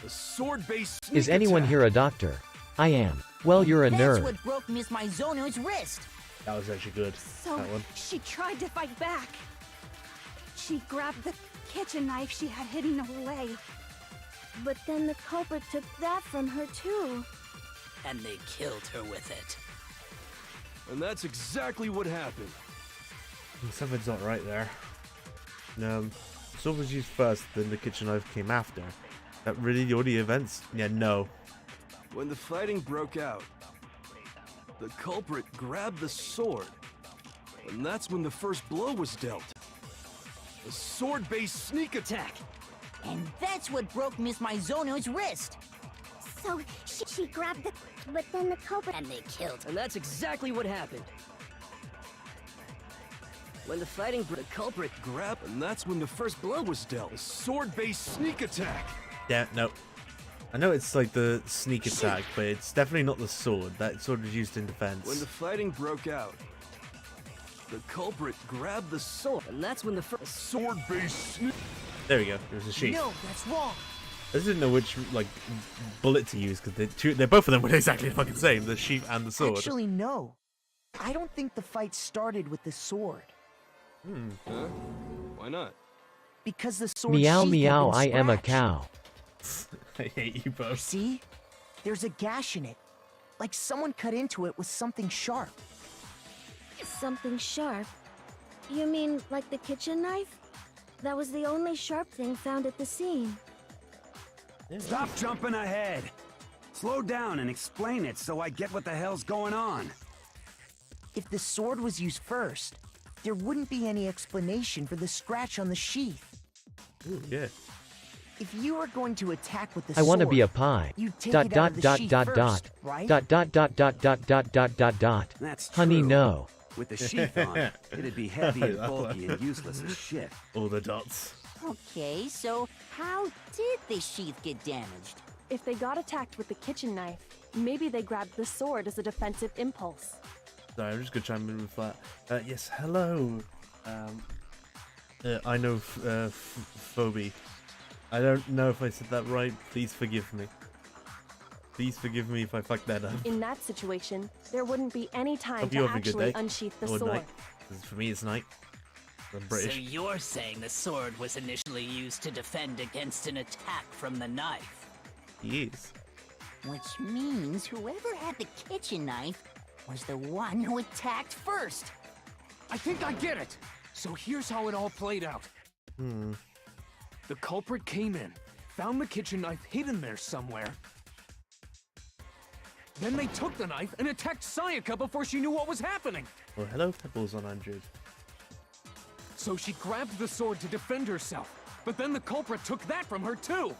[SPEAKER 12] A sword-based sneak
[SPEAKER 15] Is anyone
[SPEAKER 12] attack.
[SPEAKER 15] here a doctor? I am. Well, you're a
[SPEAKER 5] That's
[SPEAKER 15] nerd.
[SPEAKER 5] what broke Miss Maizono's wrist.
[SPEAKER 1] That was actually good.
[SPEAKER 2] So
[SPEAKER 1] that one.
[SPEAKER 2] she tried to fight back. She grabbed the kitchen knife she had hidden away.
[SPEAKER 13] But then the culprit took that from her too.
[SPEAKER 9] And they killed her with it.
[SPEAKER 12] And that's exactly what happened.
[SPEAKER 1] Something's not right there. Sword was used first, then the kitchen knife came after. That really the only events? Yeah, no.
[SPEAKER 12] When the fighting broke out, the culprit grabbed the sword, and that's when the first blow was dealt. A sword-based sneak attack.
[SPEAKER 5] And that's what broke Miss Maizono's wrist.
[SPEAKER 13] So she grabbed the... But then the culprit...
[SPEAKER 16] And they killed her.
[SPEAKER 14] And that's exactly what happened. When the fighting the culprit
[SPEAKER 12] Grabbed, and that's when the first blow was dealt. A sword-based sneak attack.
[SPEAKER 1] Yeah, no. I know it's like the sneak attack, but it's definitely not the sword. That sword was used in defense.
[SPEAKER 12] When the fighting broke out, the culprit grabbed the sword,
[SPEAKER 14] and that's when the first
[SPEAKER 12] sword-based sneak.
[SPEAKER 1] There we go. It was a sheath.
[SPEAKER 4] No, that's wrong.
[SPEAKER 1] I just didn't know which like bullet to use because they're both of them were exactly the fucking same. The sheath and the sword.
[SPEAKER 4] Actually, no. I don't think the fight started with the sword.
[SPEAKER 12] Huh? Why not?
[SPEAKER 4] Because the sword
[SPEAKER 15] Meow
[SPEAKER 4] sheath had
[SPEAKER 15] meow,
[SPEAKER 4] been
[SPEAKER 15] I am a
[SPEAKER 4] scratched.
[SPEAKER 15] cow.
[SPEAKER 1] I hate you both.
[SPEAKER 4] See? There's a gash in it. Like someone cut into it with something sharp.
[SPEAKER 13] Something sharp? You mean like the kitchen knife? That was the only sharp thing found at the scene.
[SPEAKER 11] Stop jumping ahead. Slow down and explain it so I get what the hell's going on.
[SPEAKER 4] If the sword was used first, there wouldn't be any explanation for the scratch on the sheath.
[SPEAKER 1] Ooh, yeah.
[SPEAKER 4] If you were going to attack with the
[SPEAKER 15] I want to
[SPEAKER 4] sword,
[SPEAKER 15] be a pie.
[SPEAKER 4] you'd take
[SPEAKER 15] Dot
[SPEAKER 4] it out
[SPEAKER 15] dot
[SPEAKER 4] of the
[SPEAKER 15] dot
[SPEAKER 4] sheath
[SPEAKER 15] dot
[SPEAKER 4] first,
[SPEAKER 15] dot.
[SPEAKER 4] right?
[SPEAKER 15] Dot dot dot dot dot dot dot dot dot.
[SPEAKER 11] That's
[SPEAKER 15] Honey,
[SPEAKER 11] true.
[SPEAKER 15] no.
[SPEAKER 11] With the sheath on, it'd be heavy and bulky and useless as shit.
[SPEAKER 1] All the dots.
[SPEAKER 5] Okay, so how did the sheath get damaged?
[SPEAKER 6] If they got attacked with the kitchen knife, maybe they grabbed the sword as a defensive impulse.
[SPEAKER 1] Sorry, I'm just gonna chime in with that. Yes, hello. I know Phoebe. I don't know if I said that right. Please forgive me. Please forgive me if I fucked that up.
[SPEAKER 6] In that situation, there wouldn't be any time
[SPEAKER 1] Hope
[SPEAKER 6] to
[SPEAKER 1] you're having a good
[SPEAKER 6] actually
[SPEAKER 1] day.
[SPEAKER 6] unsheath the
[SPEAKER 1] Or
[SPEAKER 6] sword.
[SPEAKER 1] night. 'Cause for me, it's night. I'm British.
[SPEAKER 9] So you're saying the sword was initially used to defend against an attack from the knife?
[SPEAKER 1] Yes.
[SPEAKER 5] Which means whoever had the kitchen knife was the one who attacked first.
[SPEAKER 10] I think I get it. So here's how it all played out. The culprit came in, found the kitchen knife hidden there somewhere. Then they took the knife and attacked Sayaka before she knew what was happening.
[SPEAKER 1] Well, hello, Pebbles on 100.
[SPEAKER 10] So she grabbed the sword to defend herself, but then the culprit took that from her too.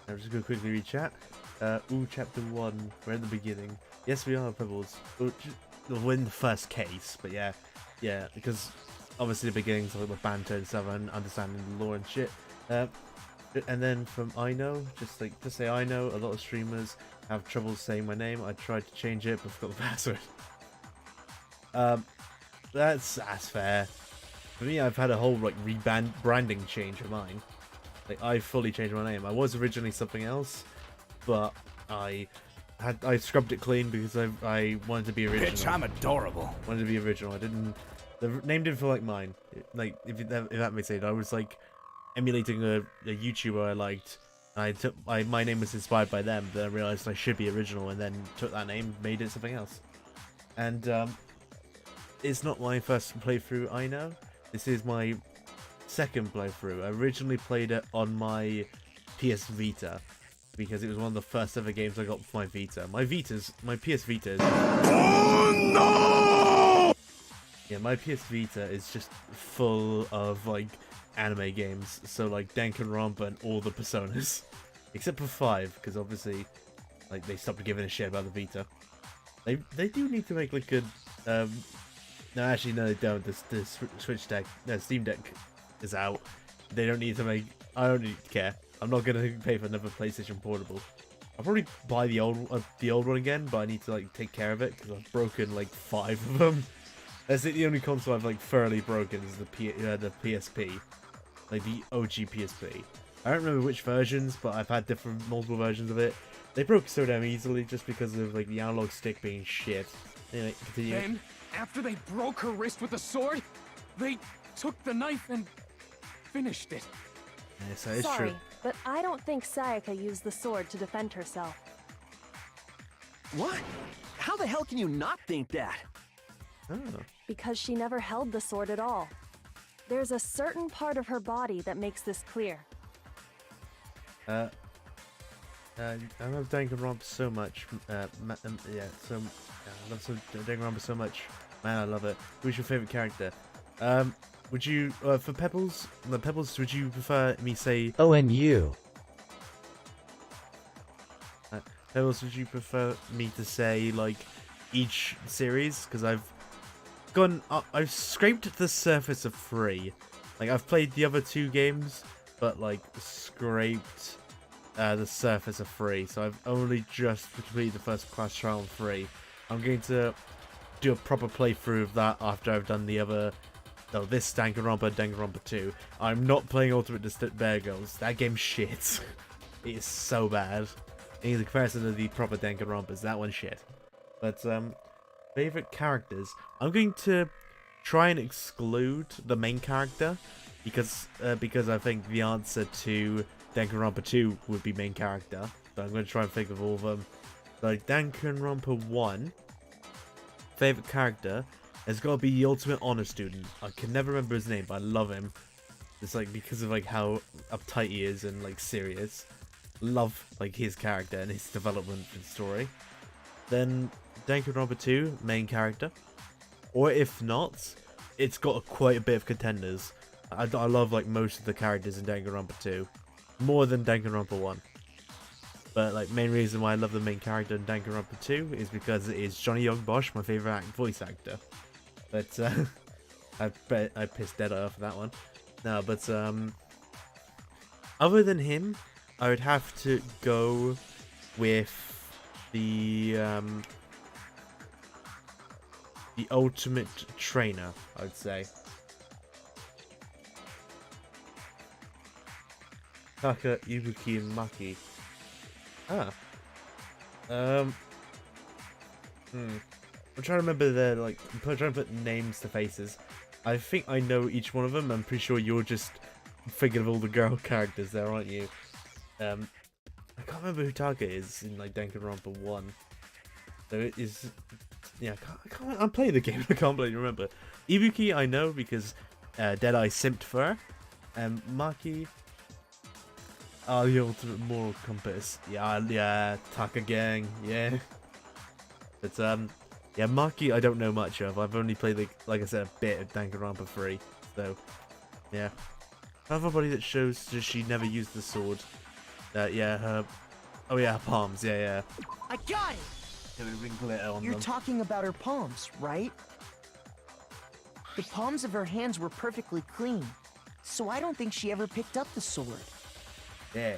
[SPEAKER 1] I'm just gonna quickly read chat. Chapter 1. We're at the beginning. Yes, we are, Pebbles. We're in the first case, but yeah, because obviously the beginning's like with banter and stuff and understanding the lore and shit. And then from I know, just say I know, a lot of streamers have trouble saying my name. I tried to change it, but forgot the password. That's fair. For me, I've had a whole like branding change of mine. Like I fully changed my name. I was originally something else, but I scrubbed it clean because I wanted to be original.
[SPEAKER 11] Bitch, I'm adorable.
[SPEAKER 1] Wanted to be original. The name didn't feel like mine. Like if that makes sense. I was like emulating a YouTuber I liked. And my name was inspired by them, but I realized I should be original, and then took that name, made it something else. And it's not my first playthrough. I know. This is my second playthrough. I originally played it on my PS Vita because it was one of the first ever games I got for my Vita. My PS Vita is... Oh no! Yeah, my PS Vita is just full of like anime games. So like Danganronpa and all the Personas, except for 5, because obviously like they stopped giving a shit about the Vita. They do need to make like a no, actually, no, they don't. The Switch deck, no, Steam Deck is out. They don't need to make. I don't need to care. I'm not gonna pay for another PlayStation Portable. I'll probably buy the old one again, but I need to like take care of it because I've broken like 5 of them. That's the only console I've like thoroughly broken is the PSP, like the OG PSP. I don't remember which versions, but I've had multiple versions of it. They broke so damn easily just because of like the analog stick being shit. Anyway, continue.
[SPEAKER 10] Then, after they broke her wrist with a sword, they took the knife and finished it.
[SPEAKER 1] Yes, that is
[SPEAKER 6] Sorry,
[SPEAKER 1] true.
[SPEAKER 6] but I don't think Sayaka used the sword to defend herself.
[SPEAKER 7] What? How the hell can you not think that?
[SPEAKER 1] Oh.
[SPEAKER 6] Because she never held the sword at all. There's a certain part of her body that makes this clear.
[SPEAKER 1] I love Danganronpa so much. I love Danganronpa so much. Man, I love it. Who's your favorite character? Would you, for Pebbles, would you prefer me say...
[SPEAKER 15] ONU.
[SPEAKER 1] Pebbles, would you prefer me to say, like, each series? Because I've scraped the surface of 3. Like, I've played the other 2 games, but, like, scraped the surface of 3. So I've only just completed the first class trial on 3. I'm going to do a proper playthrough of that after I've done the other... No, this Danganronpa 2. I'm not playing Ultimate Despair Girls. That game's shit. It is so bad. In comparison to the proper Danganronpas, that one's shit. But, favorite characters. I'm going to try and exclude the main character because I think the answer to Danganronpa 2 would be main character. So I'm going to try and think of all of them. Like Danganronpa 1, favorite character has got to be the ultimate honor student. I can never remember his name, but I love him. It's like because of like how uptight he is and like serious. Love like his character and his development and story. Then Danganronpa 2, main character. Or if not, it's got quite a bit of contenders. I love like most of the characters in Danganronpa 2. more than Danganronpa 1. But like main reason why I love the main character in Danganronpa 2 is because it is Johnny Young Bosch, my favorite voice actor. But I pissed Dead off that one. No, but other than him, I would have to go with the ultimate trainer, I'd say. Taka, Ibuki, and Maki. I'm trying to remember their, like, I'm trying to put names to faces. I think I know each one of them. I'm pretty sure you're just thinking of all the girl characters there, aren't you? I can't remember who Taka is in, like, Danganronpa 1. So it is, yeah, I'm playing the game, I can't bloody remember. Ibuki I know because Deadeye simped for her. Maki... Oh, the ultimate moral compass. Yeah, Taka gang, yeah. But, yeah, Maki I don't know much of. I've only played, like I said, a bit of Danganronpa 3. So, yeah. Everybody that shows that she never used the sword. Yeah, her... Oh yeah, her palms, yeah.
[SPEAKER 4] I got it!
[SPEAKER 1] There would have been glitter on
[SPEAKER 4] You're
[SPEAKER 1] them.
[SPEAKER 4] talking about her palms, right? The palms of her hands were perfectly clean, so I don't think she ever picked up the sword.
[SPEAKER 1] Yeah.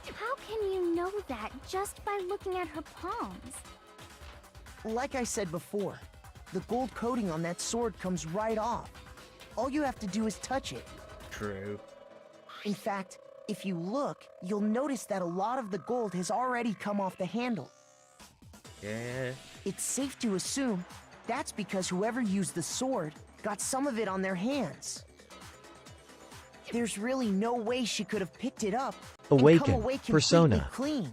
[SPEAKER 13] How can you know that just by looking at her palms?
[SPEAKER 4] Like I said before, the gold coating on that sword comes right off. All you have to do is touch it.
[SPEAKER 1] True.
[SPEAKER 4] In fact, if you look, you'll notice that a lot of the gold has already come off the handle.
[SPEAKER 1] Yeah.
[SPEAKER 4] It's safe to assume that's because whoever used the sword got some of it on their hands. There's really no way she could have picked it up and come
[SPEAKER 15] Awaken.
[SPEAKER 4] away completely
[SPEAKER 15] Persona.
[SPEAKER 4] clean.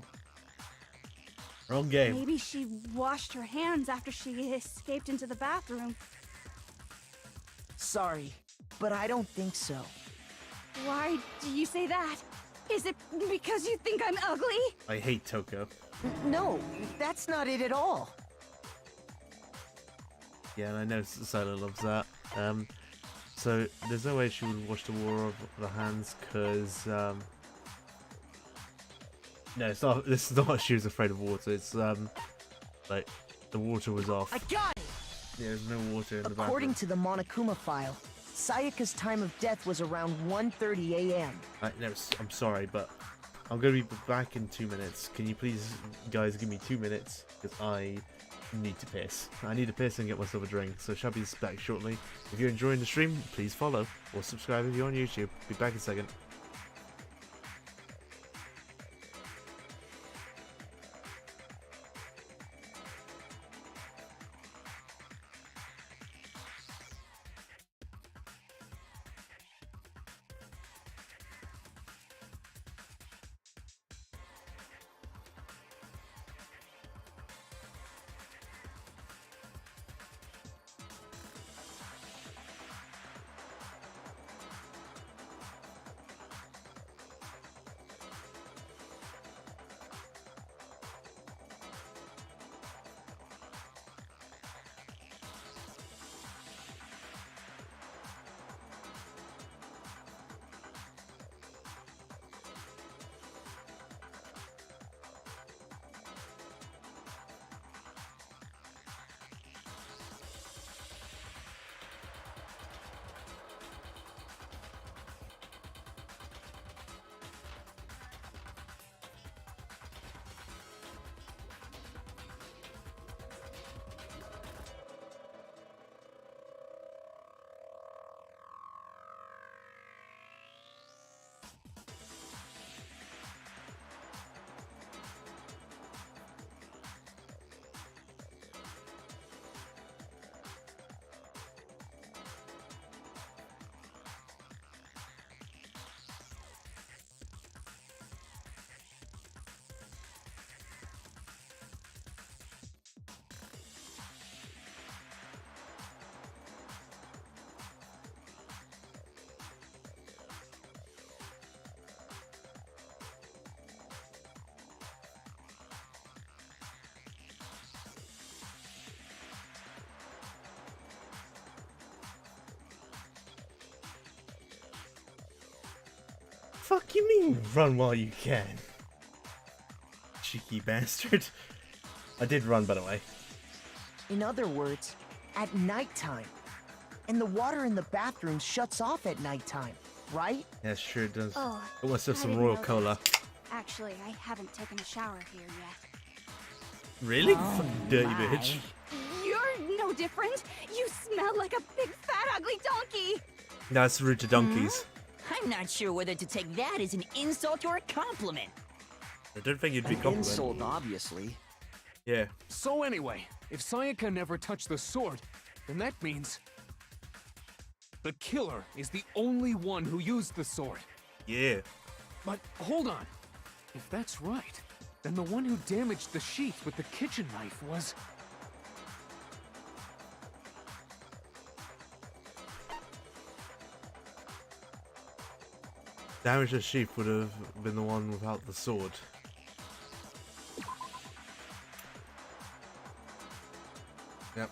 [SPEAKER 1] Wrong game.
[SPEAKER 2] Maybe she washed her hands after she escaped into the bathroom.
[SPEAKER 4] Sorry, but I don't think so.
[SPEAKER 2] Why do you say that? Is it because you think I'm ugly?
[SPEAKER 1] I hate Toko.
[SPEAKER 4] No, that's not it at all.
[SPEAKER 1] Yeah, and I know Silo loves that. So there's no way she would wash the water off her hands because no, it's not. This is not. She was afraid of water. It's like the water was off.
[SPEAKER 4] I got it.
[SPEAKER 1] Yeah, there's no water in the bathroom.
[SPEAKER 4] According to the Monokuma file, Sayaka's time of death was around 1:30 a.m.
[SPEAKER 1] No, I'm sorry, but I'm gonna be back in 2 minutes. Can you please, guys, give me 2 minutes because I need to piss. I need to piss and get myself a drink. So shall be back shortly. If you're enjoying the stream, please follow or subscribe if you're on YouTube. Be back in a second. fuck you mean, run while you can? Cheeky bastard. I did run, by the way.
[SPEAKER 4] In other words, at nighttime. And the water in the bathroom shuts off at nighttime, right?
[SPEAKER 1] Yeah, sure does.
[SPEAKER 2] Oh,
[SPEAKER 1] I want some
[SPEAKER 2] didn't
[SPEAKER 1] Royal
[SPEAKER 2] know
[SPEAKER 1] Cola.
[SPEAKER 2] that. Actually, I haven't taken a shower here yet.
[SPEAKER 1] Really?
[SPEAKER 5] Oh,
[SPEAKER 1] Fucking dirty
[SPEAKER 5] my.
[SPEAKER 1] bitch.
[SPEAKER 2] You're no different. You smell like a big fat ugly donkey.
[SPEAKER 1] That's rude to donkeys.
[SPEAKER 5] I'm not sure whether to take that as an insult or a compliment.
[SPEAKER 1] I don't think you'd be
[SPEAKER 7] An
[SPEAKER 1] complimenting.
[SPEAKER 7] insult, obviously.
[SPEAKER 1] Yeah.
[SPEAKER 10] So anyway, if Sayaka never touched the sword, then that means the killer is the only one who used the sword.
[SPEAKER 1] Yeah.
[SPEAKER 10] But hold on. If that's right, then the one who damaged the sheath with the kitchen knife was...
[SPEAKER 1] Damage the sheep would have been the one without the sword. Yep.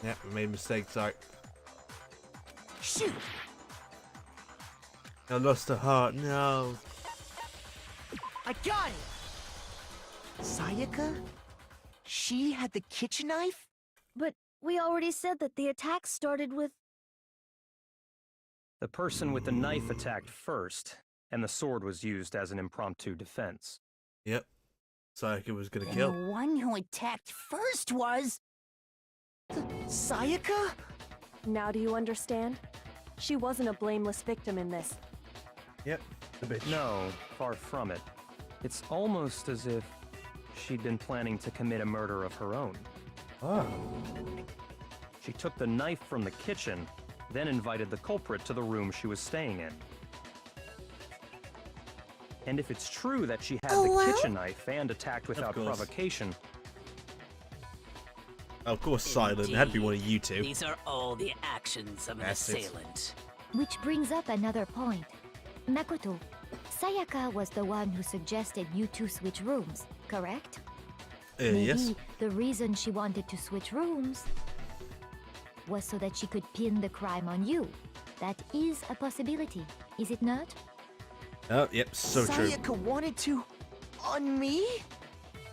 [SPEAKER 1] Yep, we made mistakes, sorry.
[SPEAKER 4] Shoot!
[SPEAKER 1] I lost a heart, no.
[SPEAKER 4] I got it! Sayaka? She had the kitchen knife?
[SPEAKER 6] But we already said that the attack started with...
[SPEAKER 3] The person with the knife attacked first, and the sword was used as an impromptu defense.
[SPEAKER 1] Yep. Sayaka was gonna
[SPEAKER 5] And
[SPEAKER 1] kill.
[SPEAKER 5] the one who attacked first was...
[SPEAKER 4] Sayaka?
[SPEAKER 6] Now do you understand? She wasn't a blameless victim in this.
[SPEAKER 1] Yep, the bitch.
[SPEAKER 3] No, far from it. It's almost as if she'd been planning to commit a murder of her own.
[SPEAKER 1] Oh.
[SPEAKER 3] She took the knife from the kitchen, then invited the culprit to the room she was staying in. And if it's true that she had the kitchen knife and attacked without
[SPEAKER 1] course.
[SPEAKER 3] provocation...
[SPEAKER 1] Of course, Silent. It had to be one of you two.
[SPEAKER 9] These are all the actions of an
[SPEAKER 1] Bastards.
[SPEAKER 9] assailant.
[SPEAKER 8] Which brings up another point. Makoto, Sayaka was the one who suggested you two switch rooms, correct? Maybe
[SPEAKER 1] Yes.
[SPEAKER 8] the reason she wanted to switch rooms was so that she could pin the crime on you. That is a possibility, is it not?
[SPEAKER 1] Oh, yep, so true.
[SPEAKER 4] Sayaka wanted to... on me?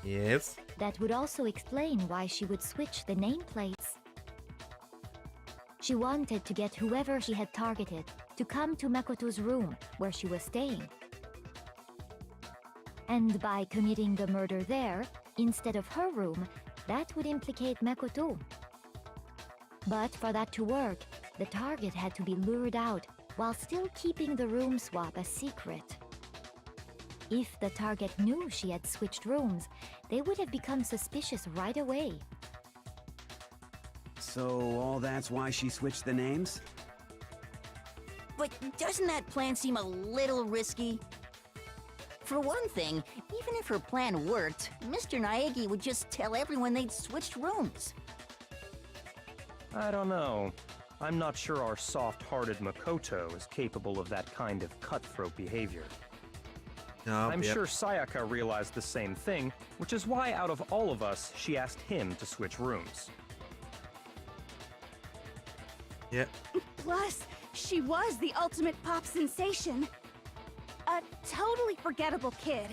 [SPEAKER 1] Yes.
[SPEAKER 8] That would also explain why she would switch the nameplates. She wanted to get whoever she had targeted to come to Makoto's room where she was staying. And by committing the murder there, instead of her room, that would implicate Makoto. But for that to work, the target had to be lured out while still keeping the room swap a secret. If the target knew she had switched rooms, they would have become suspicious right away.
[SPEAKER 11] So all that's why she switched the names?
[SPEAKER 5] But doesn't that plan seem a little risky? For one thing, even if her plan worked, Mr. Naegi would just tell everyone they'd switched rooms.
[SPEAKER 3] I don't know. I'm not sure our soft-hearted Makoto is capable of that kind of cutthroat behavior.
[SPEAKER 1] No,
[SPEAKER 3] I'm
[SPEAKER 1] yep.
[SPEAKER 3] sure Sayaka realized the same thing, which is why out of all of us, she asked him to switch rooms.
[SPEAKER 1] Yep.
[SPEAKER 2] Plus, she was the ultimate pop sensation. A totally forgettable kid.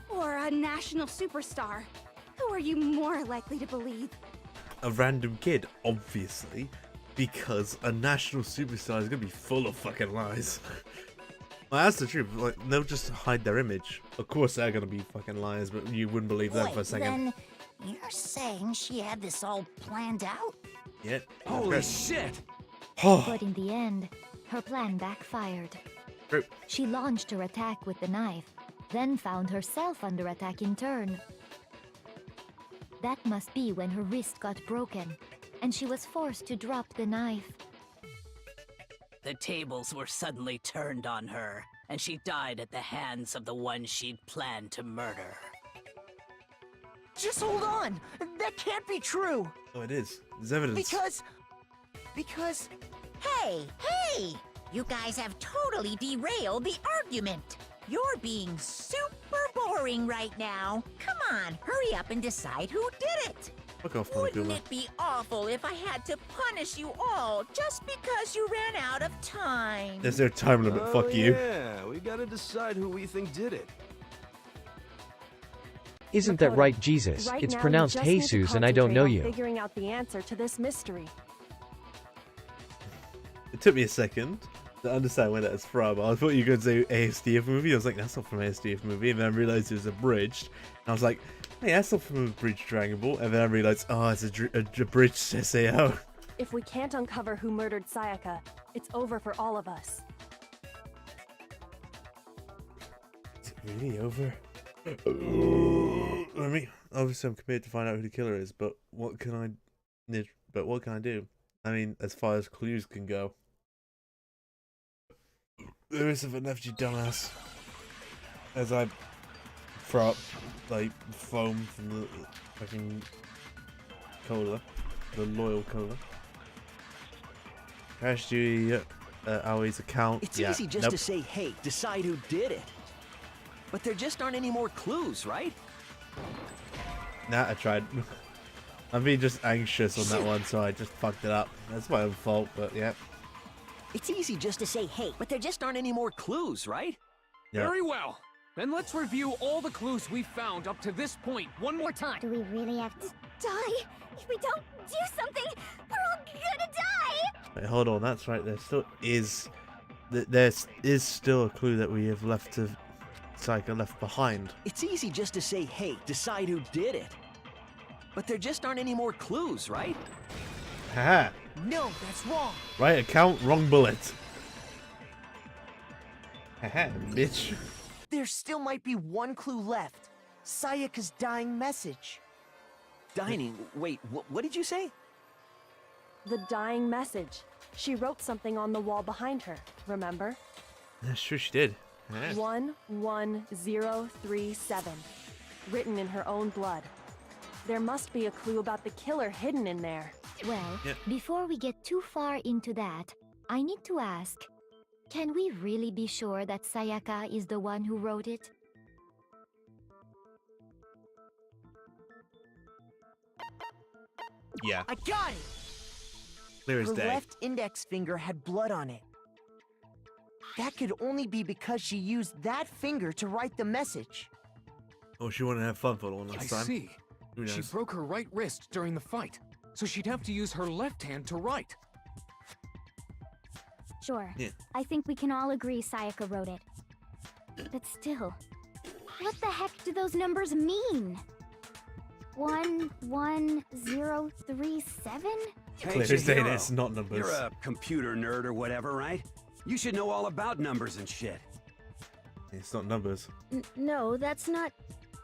[SPEAKER 2] Or a national superstar. Who are you more likely to believe?
[SPEAKER 1] A random kid, obviously, because a national superstar is gonna be full of fucking lies. Well, that's the truth. Like, they'll just hide their image. Of course, they're gonna be fucking liars, but you wouldn't believe them for a second.
[SPEAKER 5] Then you're saying she had this all planned out?
[SPEAKER 1] Yep.
[SPEAKER 12] Holy shit!
[SPEAKER 8] But in the end, her plan backfired.
[SPEAKER 1] True.
[SPEAKER 8] She launched her attack with the knife, then found herself under attack in turn. That must be when her wrist got broken, and she was forced to drop the knife.
[SPEAKER 9] The tables were suddenly turned on her, and she died at the hands of the one she'd planned to murder.
[SPEAKER 4] Just hold on! That can't be true!
[SPEAKER 1] Oh, it is. There's evidence.
[SPEAKER 4] Because...
[SPEAKER 5] Hey! You guys have totally derailed the argument! You're being super boring right now. Come on, hurry up and decide who did it!
[SPEAKER 1] Fuck off,
[SPEAKER 5] Wouldn't
[SPEAKER 1] Monokuma.
[SPEAKER 5] it be awful if I had to punish you all just because you ran out of time?
[SPEAKER 1] There's no time limit,
[SPEAKER 12] Oh,
[SPEAKER 1] fuck you.
[SPEAKER 12] Yeah, we gotta decide who we think did it.
[SPEAKER 15] Isn't that right, Jesus?
[SPEAKER 6] Right
[SPEAKER 15] It's
[SPEAKER 6] now,
[SPEAKER 15] pronounced
[SPEAKER 6] you just need to
[SPEAKER 15] Jesus and I don't know
[SPEAKER 6] concentrate on
[SPEAKER 15] you.
[SPEAKER 6] Figuring out the answer to this mystery.
[SPEAKER 1] It took me a second to understand where that's from. I thought you were going to say ASDF movie. I was like, that's not from ASDF movie. And then I realized it was abridged. And I was like, hey, that's not from a bridged Dragon Ball. And then I realized, oh, it's a abridged SAO.
[SPEAKER 6] If we can't uncover who murdered Sayaka, it's over for all of us.
[SPEAKER 1] Is it really over? I mean, obviously I'm committed to find out who the killer is, but what can I do? I mean, as far as clues can go. There isn't enough, you dumbass. As I throw up, like, foam from the fucking cola. The loyal cola. Crash Duty, Aoi's account.
[SPEAKER 7] It's
[SPEAKER 1] yeah,
[SPEAKER 7] easy just
[SPEAKER 1] nope.
[SPEAKER 7] to say, hey, decide who did it. But there just aren't any more clues, right?
[SPEAKER 1] Nah, I tried. I'm being just anxious on that one, so I just fucked it up. That's my own fault, but yeah.
[SPEAKER 7] It's easy just to say, hey, but there just aren't any more clues, right?
[SPEAKER 1] Yeah.
[SPEAKER 10] Very well. Then let's review all the clues we've found up to this point one more time.
[SPEAKER 13] Do we really have to
[SPEAKER 2] Die! If we don't do something, we're all gonna die!
[SPEAKER 1] Wait, hold on, that's right. There still is, there is still a clue that we have left to Sayaka left behind.
[SPEAKER 7] It's easy just to say, hey, decide who did it. But there just aren't any more clues, right?
[SPEAKER 1] Haha.
[SPEAKER 4] No, that's wrong.
[SPEAKER 1] Right account, wrong bullet. Haha, bitch.
[SPEAKER 4] There still might be one clue left. Sayaka's dying message.
[SPEAKER 7] Dining? Wait, what did you say?
[SPEAKER 6] The dying message. She wrote something on the wall behind her, remember?
[SPEAKER 1] That's true, she did.
[SPEAKER 6] 11037. Written in her own blood. There must be a clue about the killer hidden in there.
[SPEAKER 8] Well,
[SPEAKER 1] Yep.
[SPEAKER 8] before we get too far into that, I need to ask, can we really be sure that Sayaka is the one who wrote it?
[SPEAKER 1] Yeah,
[SPEAKER 4] I got it!
[SPEAKER 1] clear as
[SPEAKER 4] Her
[SPEAKER 1] day.
[SPEAKER 4] left index finger had blood on it. That could only be because she used that finger to write the message.
[SPEAKER 1] Oh, she wanted to have fun for the one
[SPEAKER 10] I
[SPEAKER 1] last time.
[SPEAKER 10] see.
[SPEAKER 1] Who
[SPEAKER 10] She
[SPEAKER 1] knows?
[SPEAKER 10] broke her right wrist during the fight, so she'd have to use her left hand to write.
[SPEAKER 13] Sure.
[SPEAKER 1] Yeah.
[SPEAKER 13] I think we can all agree Sayaka wrote it. But still, what the heck do those numbers mean? 11037?
[SPEAKER 1] Clear as day, it's not numbers.
[SPEAKER 11] You're a computer nerd or whatever, right? You should know all about numbers and shit.
[SPEAKER 1] It's not numbers.
[SPEAKER 17] No, that's not...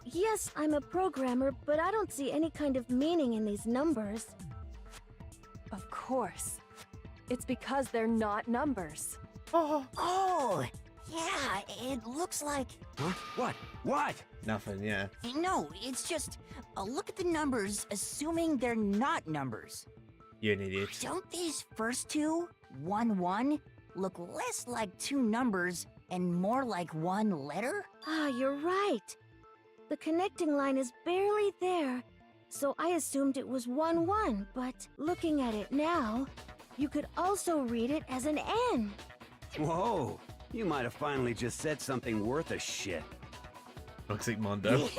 [SPEAKER 17] Yes, I'm a programmer, but I don't see any kind of meaning in these numbers.
[SPEAKER 6] Of course. It's because they're not numbers.
[SPEAKER 5] Oh, yeah, it looks like...
[SPEAKER 11] Huh? What? What?
[SPEAKER 1] Nothing, yeah.
[SPEAKER 5] No, it's just... look at the numbers, assuming they're not numbers.
[SPEAKER 1] You're an idiot.
[SPEAKER 5] Don't these first two, 1-1, look less like two numbers and more like one letter?
[SPEAKER 17] Ah, you're right. The connecting line is barely there, so I assumed it was 1-1, but looking at it now, you could also read it as an N.
[SPEAKER 11] Whoa, you might have finally just said something worth a shit.
[SPEAKER 1] Toxic Mondo.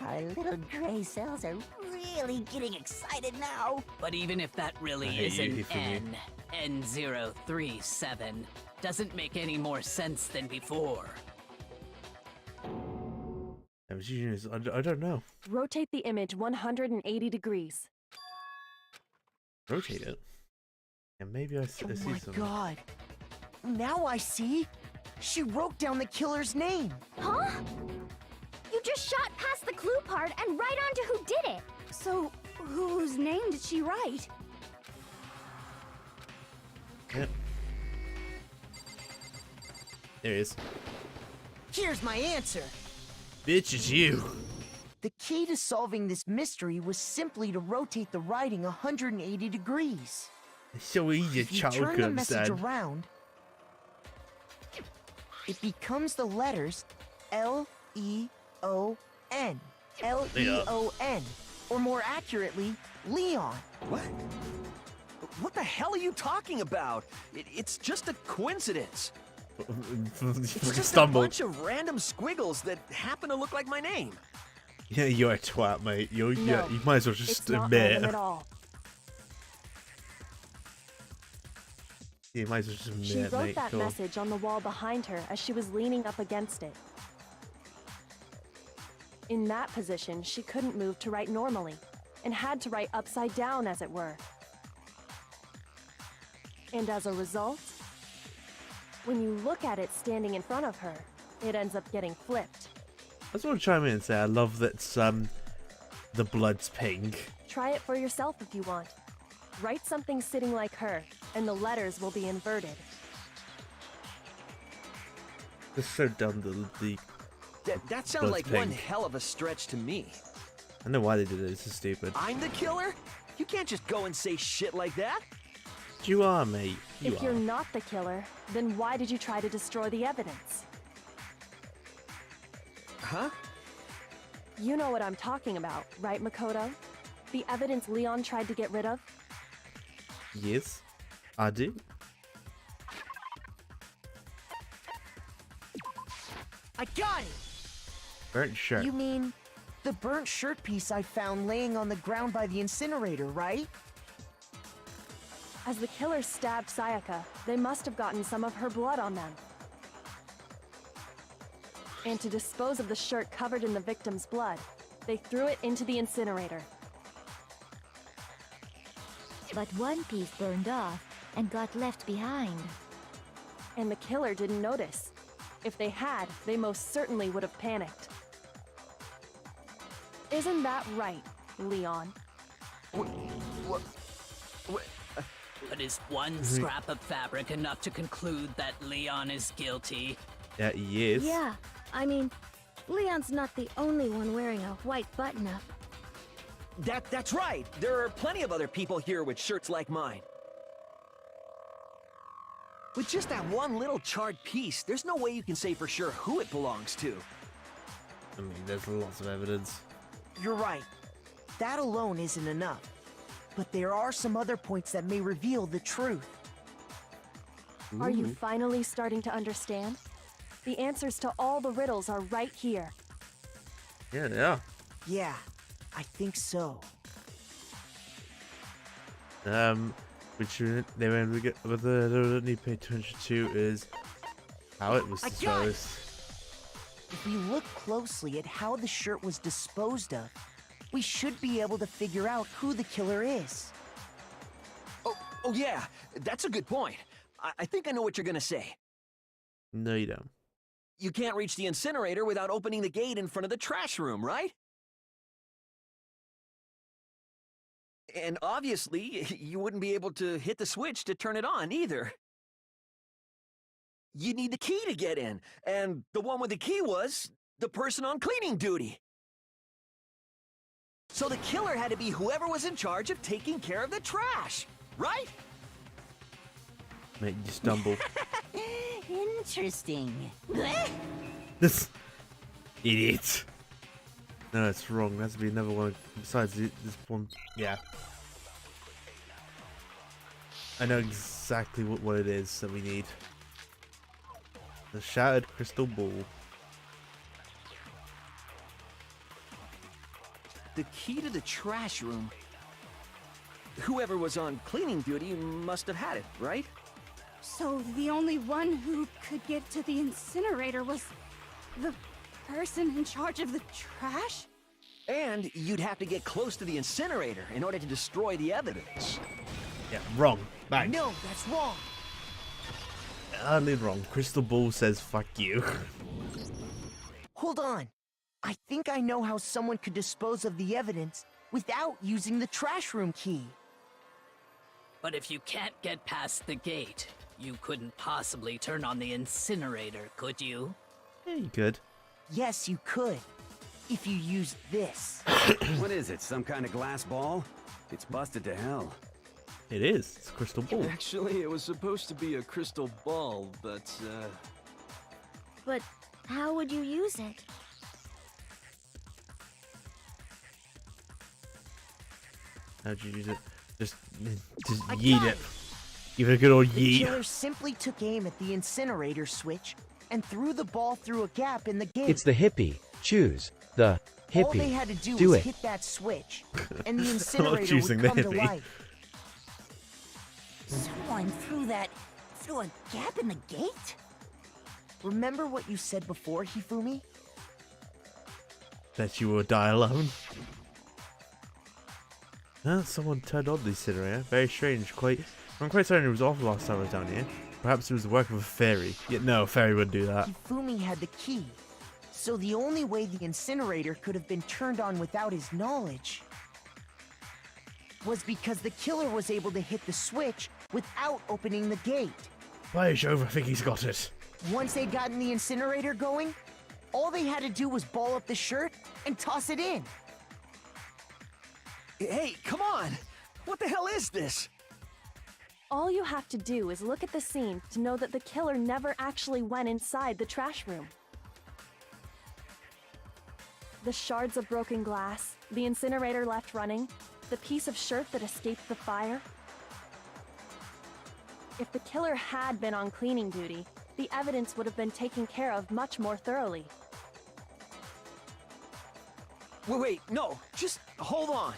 [SPEAKER 5] Our little gray cells are really getting excited now.
[SPEAKER 9] But even if that really
[SPEAKER 1] I hate
[SPEAKER 9] is
[SPEAKER 1] you,
[SPEAKER 9] an
[SPEAKER 1] Hifumi.
[SPEAKER 9] N037, doesn't make any more sense than before.
[SPEAKER 1] I don't know.
[SPEAKER 6] Rotate the image 180 degrees.
[SPEAKER 1] Rotate it. And maybe I see
[SPEAKER 4] Oh my
[SPEAKER 1] something.
[SPEAKER 4] god. Now I see. She wrote down the killer's name.
[SPEAKER 13] Huh? You just shot past the clue part and right on to who did it.
[SPEAKER 2] So, whose name did she write?
[SPEAKER 1] Yep. There it is.
[SPEAKER 4] Here's my answer.
[SPEAKER 1] Bitch, it's you.
[SPEAKER 4] The key to solving this mystery was simply to rotate the writing 180 degrees.
[SPEAKER 1] It's so easy,
[SPEAKER 4] If you turn the message around, it becomes the letters L-E-O-N. L-E-O-N. Or more accurately, Leon.
[SPEAKER 7] What? What the hell are you talking about? It's just a coincidence. It's just a bunch of random squiggles that happen to look like my name.
[SPEAKER 1] Yeah, you're a twat, mate.
[SPEAKER 6] No,
[SPEAKER 1] you might as well just
[SPEAKER 6] it's not
[SPEAKER 1] admit.
[SPEAKER 6] random at all.
[SPEAKER 1] You might as well just admit,
[SPEAKER 6] She wrote
[SPEAKER 1] mate.
[SPEAKER 6] that
[SPEAKER 1] Cool.
[SPEAKER 6] message on the wall behind her as she was leaning up against it. In that position, she couldn't move to write normally, and had to write upside down, as it were. And as a result, when you look at it standing in front of her, it ends up getting flipped.
[SPEAKER 1] I just want to chime in and say I love that the blood's pink.
[SPEAKER 6] Try it for yourself if you want. Write something sitting like her, and the letters will be inverted.
[SPEAKER 1] It's so dumb, the
[SPEAKER 7] That sounds
[SPEAKER 1] blood's
[SPEAKER 7] like
[SPEAKER 1] pink.
[SPEAKER 7] one hell of a stretch to me.
[SPEAKER 1] I know why they did it, this is stupid.
[SPEAKER 7] I'm the killer? You can't just go and say shit like that.
[SPEAKER 1] You are, mate.
[SPEAKER 6] If you're not the killer, then why did you try to destroy the evidence?
[SPEAKER 7] Huh?
[SPEAKER 6] You know what I'm talking about, right, Makoto? The evidence Leon tried to get rid of?
[SPEAKER 1] Yes, I do.
[SPEAKER 4] I got it!
[SPEAKER 1] Burnt shirt.
[SPEAKER 4] You mean the burnt shirt piece I found laying on the ground by the incinerator, right?
[SPEAKER 6] As the killer stabbed Sayaka, they must have gotten some of her blood on them. And to dispose of the shirt covered in the victim's blood, they threw it into the incinerator.
[SPEAKER 8] But one piece burned off and got left behind.
[SPEAKER 6] And the killer didn't notice. If they had, they most certainly would have panicked. Isn't that right, Leon?
[SPEAKER 9] But is one scrap of fabric enough to conclude that Leon is guilty?
[SPEAKER 1] Yeah, he is.
[SPEAKER 17] Yeah, I mean, Leon's not the only one wearing a white button-up.
[SPEAKER 7] That's right. There are plenty of other people here with shirts like mine. With just that one little charred piece, there's no way you can say for sure who it belongs to.
[SPEAKER 1] I mean, there's lots of evidence.
[SPEAKER 4] You're right. That alone isn't enough. But there are some other points that may reveal the truth.
[SPEAKER 6] Are you finally starting to understand? The answers to all the riddles are right here.
[SPEAKER 1] Yeah, they are.
[SPEAKER 4] Yeah, I think so.
[SPEAKER 1] Which they what they don't need to pay attention to is how it was disposed.
[SPEAKER 4] If we look closely at how the shirt was disposed of, we should be able to figure out who the killer is.
[SPEAKER 7] Oh yeah, that's a good point. I think I know what you're gonna say.
[SPEAKER 1] No, you don't.
[SPEAKER 7] You can't reach the incinerator without opening the gate in front of the trash room, right? And obviously, you wouldn't be able to hit the switch to turn it on either. You need the key to get in, and the one with the key was the person on cleaning duty. So the killer had to be whoever was in charge of taking care of the trash, right?
[SPEAKER 1] Mate, you stumble.
[SPEAKER 5] Interesting.
[SPEAKER 1] This idiot. No, it's wrong. There has to be another one besides this one. Yeah. I know exactly what it is that we need. The shattered crystal ball.
[SPEAKER 7] The key to the trash room. Whoever was on cleaning duty must have had it, right?
[SPEAKER 2] So the only one who could get to the incinerator was the person in charge of the trash?
[SPEAKER 7] And you'd have to get close to the incinerator in order to destroy the evidence.
[SPEAKER 1] Yeah, wrong. Bang.
[SPEAKER 4] No, that's wrong.
[SPEAKER 1] Utterly wrong. Crystal ball says fuck you.
[SPEAKER 4] Hold on. I think I know how someone could dispose of the evidence without using the trash room key.
[SPEAKER 9] But if you can't get past the gate, you couldn't possibly turn on the incinerator, could you?
[SPEAKER 1] Yeah, you could.
[SPEAKER 4] Yes, you could. If you used this.
[SPEAKER 11] What is it, some kind of glass ball? It's busted to hell.
[SPEAKER 1] It is. It's a crystal ball.
[SPEAKER 12] Actually, it was supposed to be a crystal ball, but,
[SPEAKER 17] But how would you use it?
[SPEAKER 1] How'd you use it? Just yeet it. Give it a good old
[SPEAKER 4] The
[SPEAKER 1] yeet.
[SPEAKER 4] killer simply took aim at the incinerator switch and threw the ball through a gap in the gate.
[SPEAKER 15] It's the hippie. Choose the hippie.
[SPEAKER 4] All they had to do
[SPEAKER 15] Do
[SPEAKER 4] was
[SPEAKER 15] it.
[SPEAKER 4] hit that switch, and the incinerator
[SPEAKER 1] choosing
[SPEAKER 4] would
[SPEAKER 1] the
[SPEAKER 4] come to
[SPEAKER 1] hippie.
[SPEAKER 4] life.
[SPEAKER 5] Someone threw a gap in the gate?
[SPEAKER 4] Remember what you said before, Hifumi?
[SPEAKER 1] Bet you will die alone. Someone turned on the incinerator. Very strange. I'm quite certain it was off last time I was down here. Perhaps it was the work of a fairy. Yet no, a fairy wouldn't do that.
[SPEAKER 4] Hifumi had the key, so the only way the incinerator could have been turned on without his knowledge was because the killer was able to hit the switch without opening the gate.
[SPEAKER 1] Why is over? I think he's got it.
[SPEAKER 4] Once they'd gotten the incinerator going, all they had to do was ball up the shirt and toss it in.
[SPEAKER 7] Hey, come on! What the hell is this?
[SPEAKER 6] All you have to do is look at the scene to know that the killer never actually went inside the trash room. The shards of broken glass, the incinerator left running, the piece of shirt that escaped the fire. If the killer had been on cleaning duty, the evidence would have been taken care of much more thoroughly.
[SPEAKER 7] Wait, no, just hold on.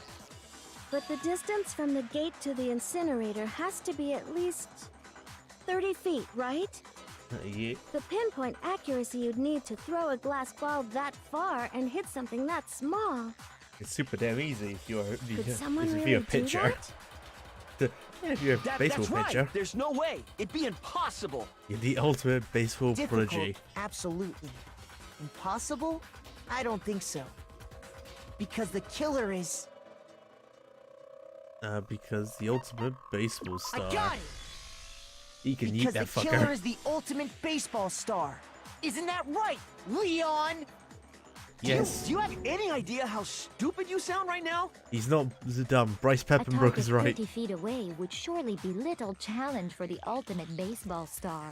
[SPEAKER 17] But the distance from the gate to the incinerator has to be at least 30 feet, right?
[SPEAKER 1] Yeah.
[SPEAKER 17] The pinpoint accuracy you'd need to throw a glass ball that far and hit something that small.
[SPEAKER 1] It's super damn easy if you're
[SPEAKER 17] Could someone
[SPEAKER 1] if
[SPEAKER 17] really
[SPEAKER 1] you're a
[SPEAKER 17] do
[SPEAKER 1] pitcher.
[SPEAKER 17] that?
[SPEAKER 1] Yeah, if you're a baseball
[SPEAKER 7] That's
[SPEAKER 1] pitcher.
[SPEAKER 7] right. There's no way. It'd be impossible.
[SPEAKER 1] You're the ultimate baseball
[SPEAKER 4] Difficult,
[SPEAKER 1] prodigy.
[SPEAKER 4] absolutely. Impossible? I don't think so. Because the killer is...
[SPEAKER 1] Because the ultimate baseball star.
[SPEAKER 4] I got it!
[SPEAKER 1] He can
[SPEAKER 4] Because
[SPEAKER 1] eat that
[SPEAKER 4] the
[SPEAKER 1] fucker.
[SPEAKER 4] killer is the ultimate baseball star. Isn't that right, Leon?
[SPEAKER 1] Yes.
[SPEAKER 7] Do you have any idea how stupid you sound right now?
[SPEAKER 1] He's not dumb. Bryce
[SPEAKER 8] A
[SPEAKER 1] Peppenbrook
[SPEAKER 8] target
[SPEAKER 1] is right.
[SPEAKER 8] 30 feet away would surely be little challenge for the ultimate baseball star.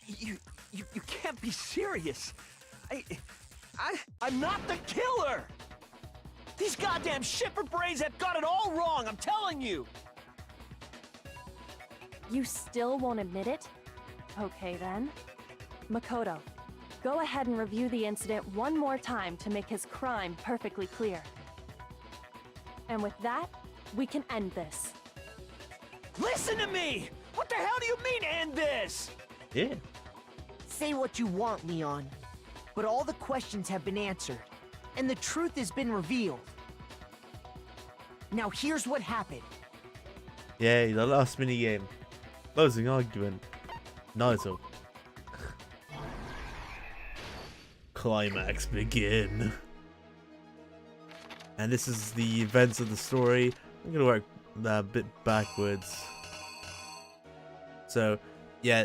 [SPEAKER 7] You can't be serious. I'm not the killer! These goddamn shipper brains have got it all wrong, I'm telling you!
[SPEAKER 6] You still won't admit it? Okay then. Makoto, go ahead and review the incident one more time to make his crime perfectly clear. And with that, we can end this.
[SPEAKER 7] Listen to me! What the hell do you mean, end this?
[SPEAKER 1] Yeah.
[SPEAKER 4] Say what you want, Leon. But all the questions have been answered, and the truth has been revealed. Now here's what happened.
[SPEAKER 1] Yay, the last mini game. Closing argument. Naruto. Climax begin. And this is the events of the story. I'm gonna work that a bit backwards. So, yeah,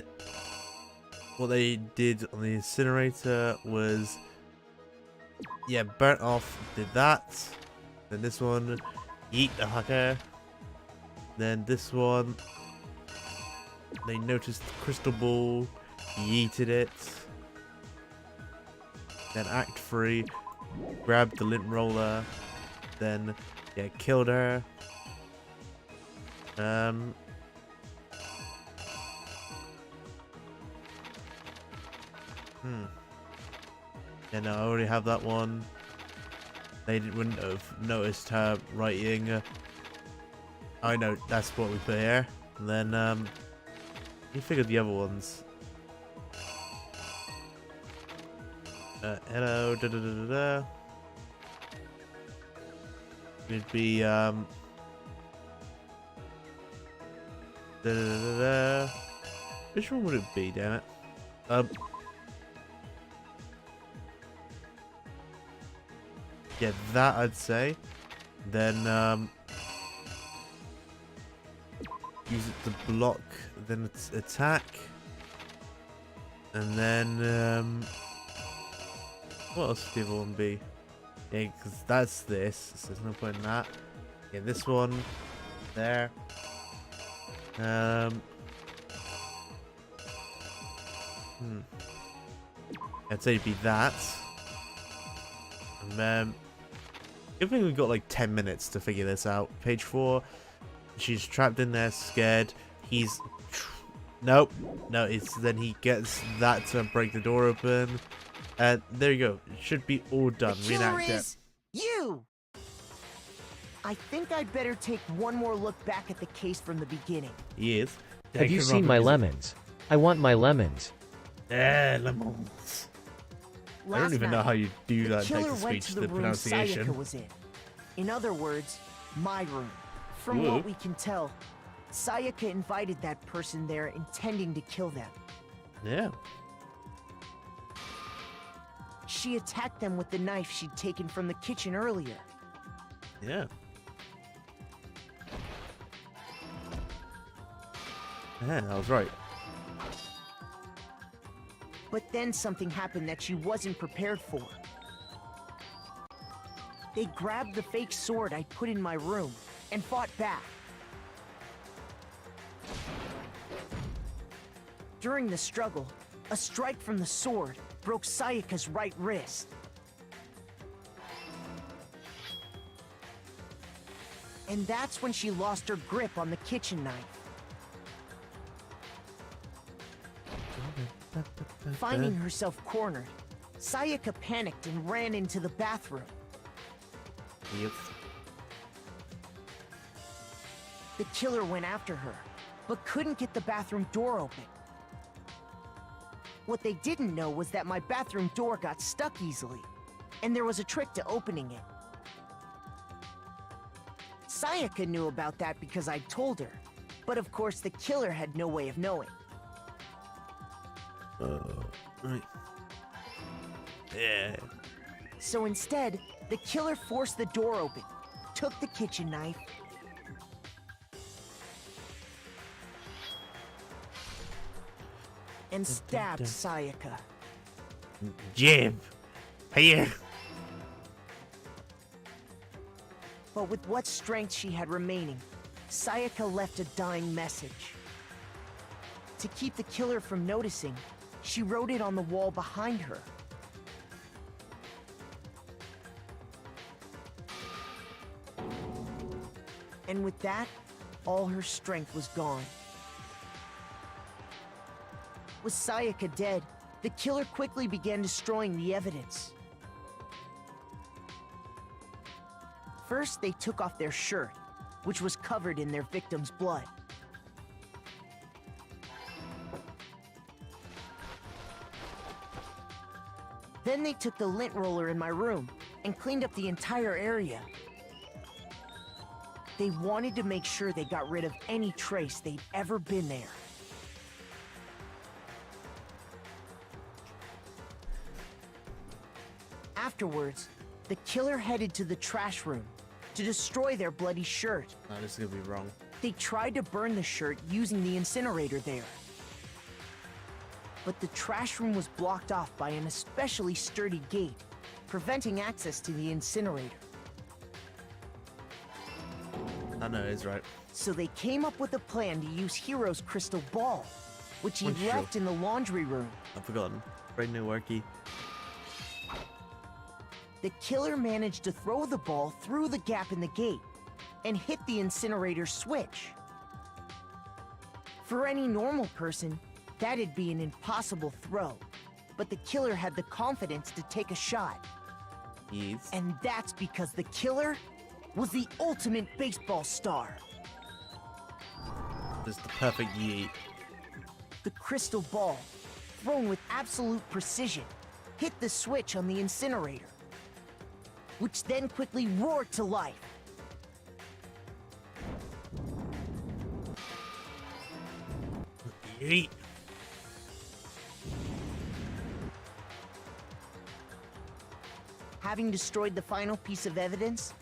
[SPEAKER 1] what they did on the incinerator was, yeah, burnt off, did that. Then this one, eat the hacker. Then this one, they noticed the crystal ball, yeeted it. Then Act 3, grabbed the lint roller. Then, yeah, killed her. Yeah, no, I already have that one. They wouldn't have noticed her writing. I know, that's what we put here. And then, you figured the other ones. Hello, da da da da da. It'd be, da da da da da. Which one would it be, damn it? Yeah, that I'd say. Then, use it to block, then it's attack. And then, what else would the other one be? Yeah, because that's this, so there's no point in that. Yeah, this one, there. I'd say it'd be that. And then, I think we've got like 10 minutes to figure this out. Page 4. She's trapped in there, scared. He's... Nope. No, then he gets that to break the door open. And there you go. It should be all done.
[SPEAKER 4] The killer
[SPEAKER 1] Reenact it.
[SPEAKER 4] is you! I think I'd better take one more look back at the case from the beginning.
[SPEAKER 1] Yes.
[SPEAKER 15] Have you seen my lemons? I want my lemons.
[SPEAKER 1] Lemons. I don't even know how you do that text to speech, the pronunciation.
[SPEAKER 4] Sayaka was in other words, my room. From what we can tell, Sayaka invited that person there intending to kill them.
[SPEAKER 1] Yeah.
[SPEAKER 4] She attacked them with the knife she'd taken from the kitchen earlier.
[SPEAKER 1] Yeah. Yeah, I was right.
[SPEAKER 4] But then something happened that she wasn't prepared for. They grabbed the fake sword I put in my room and fought back. During the struggle, a strike from the sword broke Sayaka's right wrist. And that's when she lost her grip on the kitchen knife. Finding herself cornered, Sayaka panicked and ran into the bathroom.
[SPEAKER 1] Yep.
[SPEAKER 4] The killer went after her, but couldn't get the bathroom door open. What they didn't know was that my bathroom door got stuck easily, and there was a trick to opening it. Sayaka knew about that because I'd told her, but of course the killer had no way of knowing.
[SPEAKER 1] Right. Yeah.
[SPEAKER 4] So instead, the killer forced the door open, took the kitchen knife, and stabbed Sayaka.
[SPEAKER 1] Jib! Here!
[SPEAKER 4] But with what strength she had remaining, Sayaka left a dying message. To keep the killer from noticing, she wrote it on the wall behind her. And with that, all her strength was gone. With Sayaka dead, the killer quickly began destroying the evidence. First, they took off their shirt, which was covered in their victim's blood. Then they took the lint roller in my room and cleaned up the entire area. They wanted to make sure they got rid of any trace they'd ever been there. Afterwards, the killer headed to the trash room to destroy their bloody shirt.
[SPEAKER 1] Oh, this is gonna be wrong.
[SPEAKER 4] They tried to burn the shirt using the incinerator there. But the trash room was blocked off by an especially sturdy gate, preventing access to the incinerator.
[SPEAKER 1] I know, it's right.
[SPEAKER 4] So they came up with a plan to use Hero's crystal ball, which he'd
[SPEAKER 1] True.
[SPEAKER 4] left in the laundry room.
[SPEAKER 1] I've forgotten. Brand new worky.
[SPEAKER 4] The killer managed to throw the ball through the gap in the gate and hit the incinerator switch. For any normal person, that'd be an impossible throw, but the killer had the confidence to take a shot.
[SPEAKER 1] Yes.
[SPEAKER 4] And that's because the killer was the ultimate baseball star.
[SPEAKER 1] Just the perfect yeet.
[SPEAKER 4] The crystal ball, thrown with absolute precision, hit the switch on the incinerator, which then quickly roared to life.
[SPEAKER 1] Yeet.
[SPEAKER 4] Having destroyed the final piece of evidence,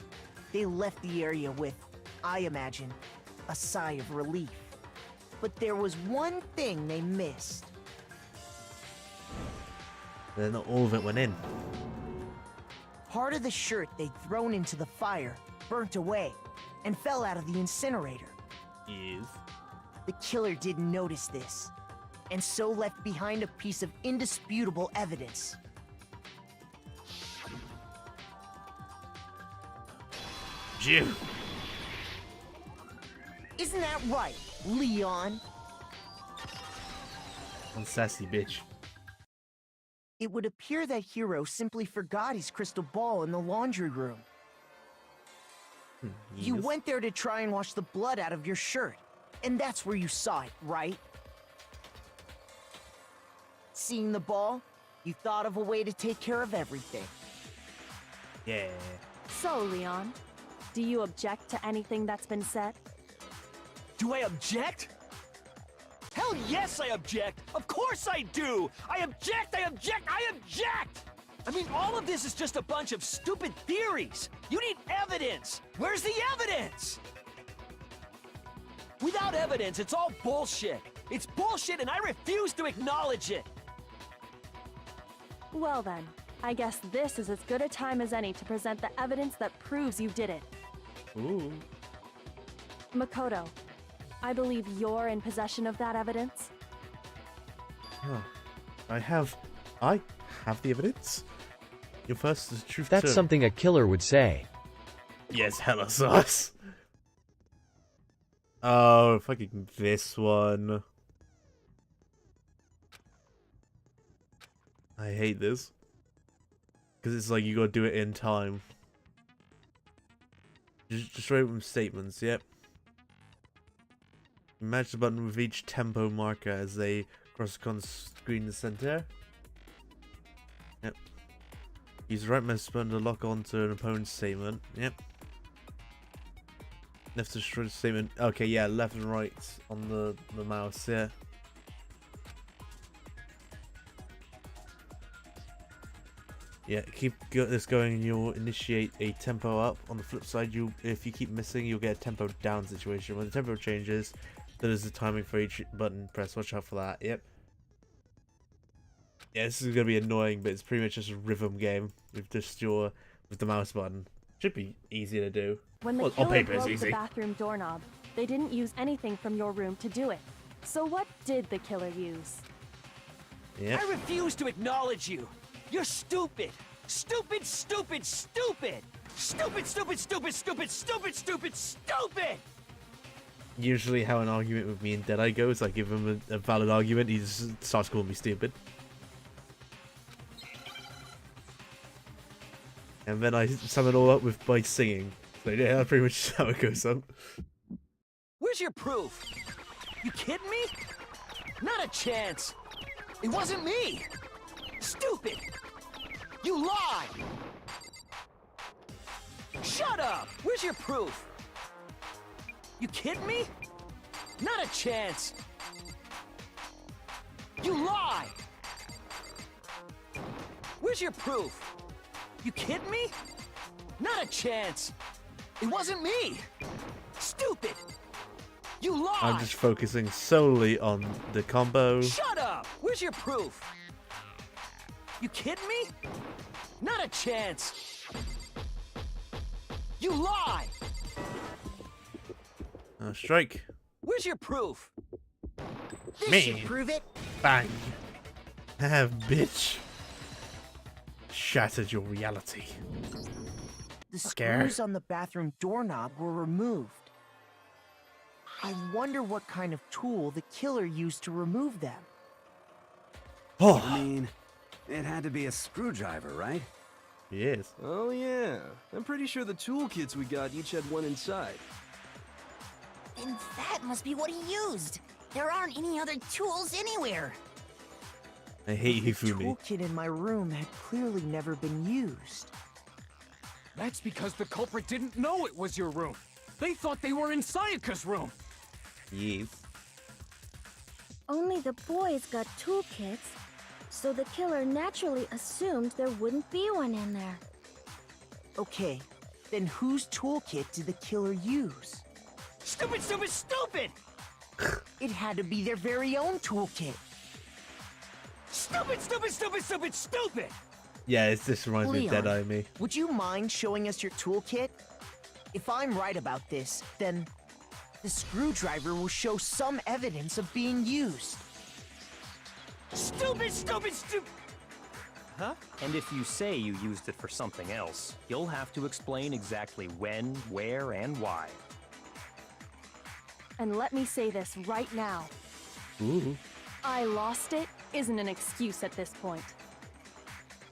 [SPEAKER 4] they left the area with, I imagine, a sigh of relief. But there was one thing they missed.
[SPEAKER 1] Then all of it went in.
[SPEAKER 4] Part of the shirt they'd thrown into the fire burnt away and fell out of the incinerator.
[SPEAKER 1] Yes.
[SPEAKER 4] The killer didn't notice this, and so left behind a piece of indisputable evidence.
[SPEAKER 1] Jim.
[SPEAKER 4] Isn't that right, Leon?
[SPEAKER 1] I'm sassy bitch.
[SPEAKER 4] It would appear that Hiro simply forgot his crystal ball in the laundry room. You
[SPEAKER 1] Yes.
[SPEAKER 4] went there to try and wash the blood out of your shirt, and that's where you saw it, right? Seeing the ball, you thought of a way to take care of everything.
[SPEAKER 1] Yeah.
[SPEAKER 6] So, Leon, do you object to anything that's been said?
[SPEAKER 7] Do I object? Hell yes, I object! Of course I do! I object! I object! I object! I mean, all of this is just a bunch of stupid theories! You need evidence! Where's the evidence? Without evidence, it's all bullshit! It's bullshit and I refuse to acknowledge it!
[SPEAKER 6] Well then, I guess this is as good a time as any to present the evidence that proves you did it.
[SPEAKER 1] Ooh.
[SPEAKER 6] Makoto, I believe you're in possession of that evidence.
[SPEAKER 1] Huh. I have the evidence. Your first is truth.
[SPEAKER 15] That's something a killer would say.
[SPEAKER 1] Yes, hella sauce. Oh, fucking this one. I hate this. Because it's like you gotta do it in time. Just write with statements, yep. Match the button with each tempo marker as they cross the screen in the center. Yep. Use the right mouse button to lock onto an opponent's statement. Yep. Left to destroy the statement. Okay, yeah, left and right on the mouse, yeah. Yeah, keep this going and you'll initiate a tempo up. On the flip side, if you keep missing, you'll get a tempo down situation. When the tempo changes, there is the timing for each button press. Watch out for that. Yep. Yeah, this is gonna be annoying, but it's pretty much just a rhythm game with just with the mouse button. Should be easy to do.
[SPEAKER 6] When the
[SPEAKER 1] On
[SPEAKER 6] killer
[SPEAKER 1] paper, it's
[SPEAKER 6] broke
[SPEAKER 1] easy.
[SPEAKER 6] the bathroom doorknob, they didn't use anything from your room to do it. So what did the killer use?
[SPEAKER 1] Yeah.
[SPEAKER 7] I refuse to acknowledge you! You're stupid! Stupid, stupid, stupid! Stupid, stupid, stupid, stupid, stupid, stupid, stupid!
[SPEAKER 1] Usually how an argument with me and Deadeye goes, I give him a valid argument, he just starts calling me stupid. And then I sum it all up by singing. So yeah, that's pretty much how it goes up.
[SPEAKER 7] Where's your proof? You kidding me? Not a chance! It wasn't me! Stupid! You lie! Shut up! Where's your proof? You kidding me? Not a chance! You lie! Where's your proof? You kidding me? Not a chance! It wasn't me! Stupid! You lie!
[SPEAKER 1] I'm just focusing solely on the combo.
[SPEAKER 7] Shut up! Where's your proof? You kidding me? Not a chance! You lie!
[SPEAKER 1] Strike.
[SPEAKER 7] Where's your proof?
[SPEAKER 4] This
[SPEAKER 1] Man.
[SPEAKER 4] should prove it.
[SPEAKER 1] Bang. Have bitch. Shattered your reality.
[SPEAKER 4] The
[SPEAKER 1] Scare.
[SPEAKER 4] screws on the bathroom doorknob were removed. I wonder what kind of tool the killer used to remove them.
[SPEAKER 1] Oh.
[SPEAKER 11] I mean, it had to be a screwdriver, right?
[SPEAKER 1] Yes.
[SPEAKER 12] Oh yeah, I'm pretty sure the toolkits we got each had one inside.
[SPEAKER 5] And that must be what he used. There aren't any other tools anywhere.
[SPEAKER 1] I hate
[SPEAKER 4] The
[SPEAKER 1] Hifumi.
[SPEAKER 4] toolkit in my room had clearly never been used.
[SPEAKER 10] That's because the culprit didn't know it was your room. They thought they were in Sayaka's room.
[SPEAKER 1] Yes.
[SPEAKER 17] Only the boys got toolkits, so the killer naturally assumed there wouldn't be one in there.
[SPEAKER 4] Okay, then whose toolkit did the killer use?
[SPEAKER 7] Stupid, stupid, stupid!
[SPEAKER 4] It had to be their very own toolkit.
[SPEAKER 7] Stupid, stupid, stupid, stupid, stupid!
[SPEAKER 1] Yeah, this reminds me of
[SPEAKER 4] Leon,
[SPEAKER 1] Deadeye and me.
[SPEAKER 4] would you mind showing us your toolkit? If I'm right about this, then the screwdriver will show some evidence of being used.
[SPEAKER 7] Stupid, stupid, stupid!
[SPEAKER 3] Huh? And if you say you used it for something else, you'll have to explain exactly when, where, and why.
[SPEAKER 6] And let me say this right now.
[SPEAKER 1] Ooh.
[SPEAKER 6] I lost it isn't an excuse at this point.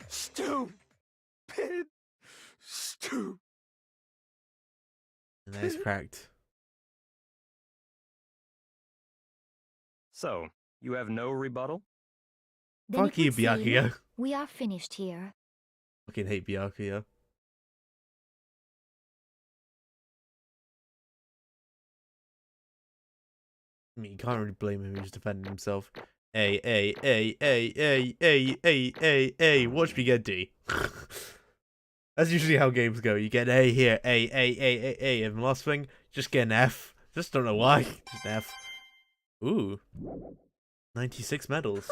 [SPEAKER 12] Stupid. Stupid.
[SPEAKER 1] Nice cracked.
[SPEAKER 3] So, you have no rebuttal?
[SPEAKER 8] Then
[SPEAKER 1] Fuck
[SPEAKER 8] it
[SPEAKER 1] you,
[SPEAKER 8] would seem
[SPEAKER 1] Byakuya.
[SPEAKER 8] we are finished here.
[SPEAKER 1] Fucking hate Byakuya. I mean, you can't really blame him, he's defending himself. A, watch me get D. That's usually how games go. You get an A here, A, and the last thing, just get an F. Just don't know why. Just an F. Ooh. 96 medals.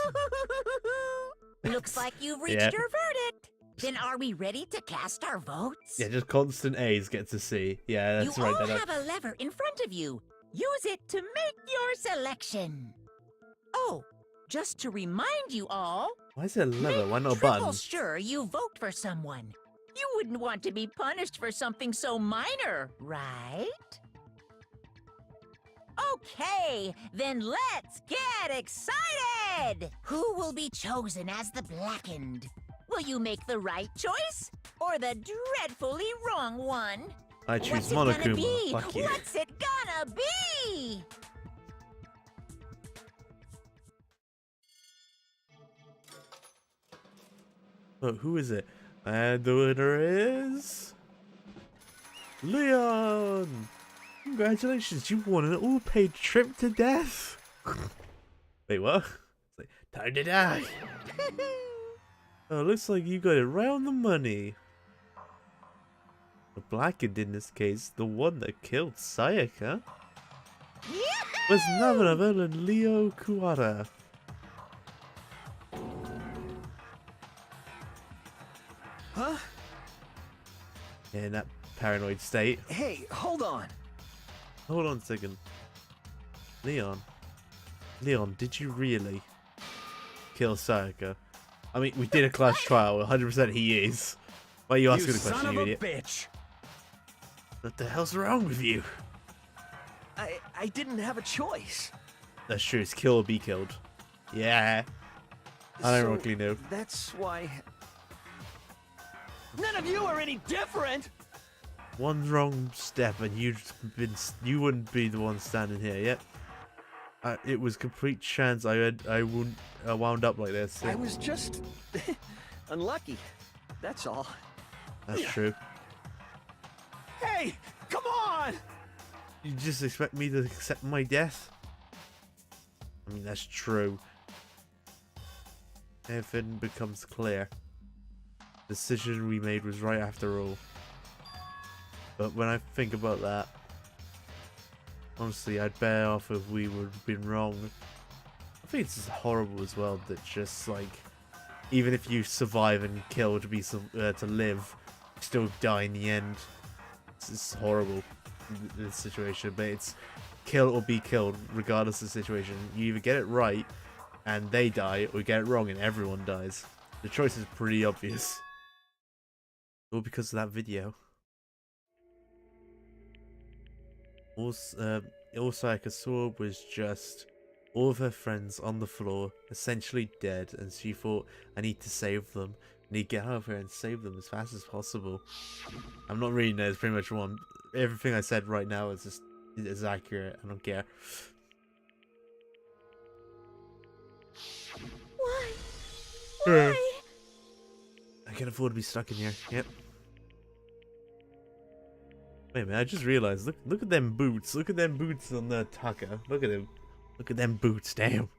[SPEAKER 5] Looks like you've reached
[SPEAKER 1] Yeah.
[SPEAKER 5] your verdict. Then are we ready to cast our votes?
[SPEAKER 1] Yeah, just constant A's get to C. Yeah, that's
[SPEAKER 5] you
[SPEAKER 1] right.
[SPEAKER 5] all have a lever in front of you. Use it to make your selection. Oh, just to remind you all,
[SPEAKER 1] Why is it a lever? Why not a
[SPEAKER 5] triple
[SPEAKER 1] button?
[SPEAKER 5] sure you vote for someone. You wouldn't want to be punished for something so minor, right? Okay, then let's get excited! Who will be chosen as the Blackened? Will you make the right choice or the dreadfully wrong one?
[SPEAKER 1] I choose
[SPEAKER 5] What's it gonna
[SPEAKER 1] Monokuma.
[SPEAKER 5] be?
[SPEAKER 1] Fuck you.
[SPEAKER 5] What's it gonna be?
[SPEAKER 1] But who is it? And the winner is... Leon! Congratulations, you won an all-paid trip to death! Wait, what? It's like, time to die! Oh, looks like you got it right on the money. The Blackened in this case, the one that killed Sayaka, was none other than Leo Kuwata.
[SPEAKER 7] Huh?
[SPEAKER 1] In that paranoid state.
[SPEAKER 7] Hey, hold on.
[SPEAKER 1] Hold on a second. Leon, did you really kill Sayaka? I mean, we did a class trial. 100% he is. Why are you asking the question, you idiot?
[SPEAKER 7] Bitch.
[SPEAKER 1] What the hell's wrong with you?
[SPEAKER 7] I didn't have a choice.
[SPEAKER 1] That's true. It's kill or be killed. Yeah. I don't really know.
[SPEAKER 7] That's why... None of you are any different!
[SPEAKER 1] One wrong step and you wouldn't be the one standing here yet. It was complete chance I wouldn't wound up like this.
[SPEAKER 7] I was just unlucky. That's all.
[SPEAKER 1] That's true.
[SPEAKER 7] Hey, come on!
[SPEAKER 1] You just expect me to accept my death? I mean, that's true. Everything becomes clear. The decision we made was right after all. But when I think about that, honestly, I'd bear off if we would have been wrong. I think it's just horrible as well that just like, even if you survive and kill to be to live, you still die in the end. It's just horrible, this situation. But it's kill or be killed, regardless of the situation. You either get it right and they die, or you get it wrong and everyone dies. The choice is pretty obvious. All because of that video. All Sayaka saw was just all of her friends on the floor, essentially dead, and she thought, I need to save them. I need to get out of here and save them as fast as possible. I'm not reading it, it's pretty much one. Everything I said right now is accurate. I don't care.
[SPEAKER 17] Why?
[SPEAKER 1] Why?
[SPEAKER 17] Why?
[SPEAKER 1] I can't afford to be stuck in here. Yep. Wait a minute, I just realized, look at them boots. Look at them boots on the Taka. Look at them. Look at them boots, damn.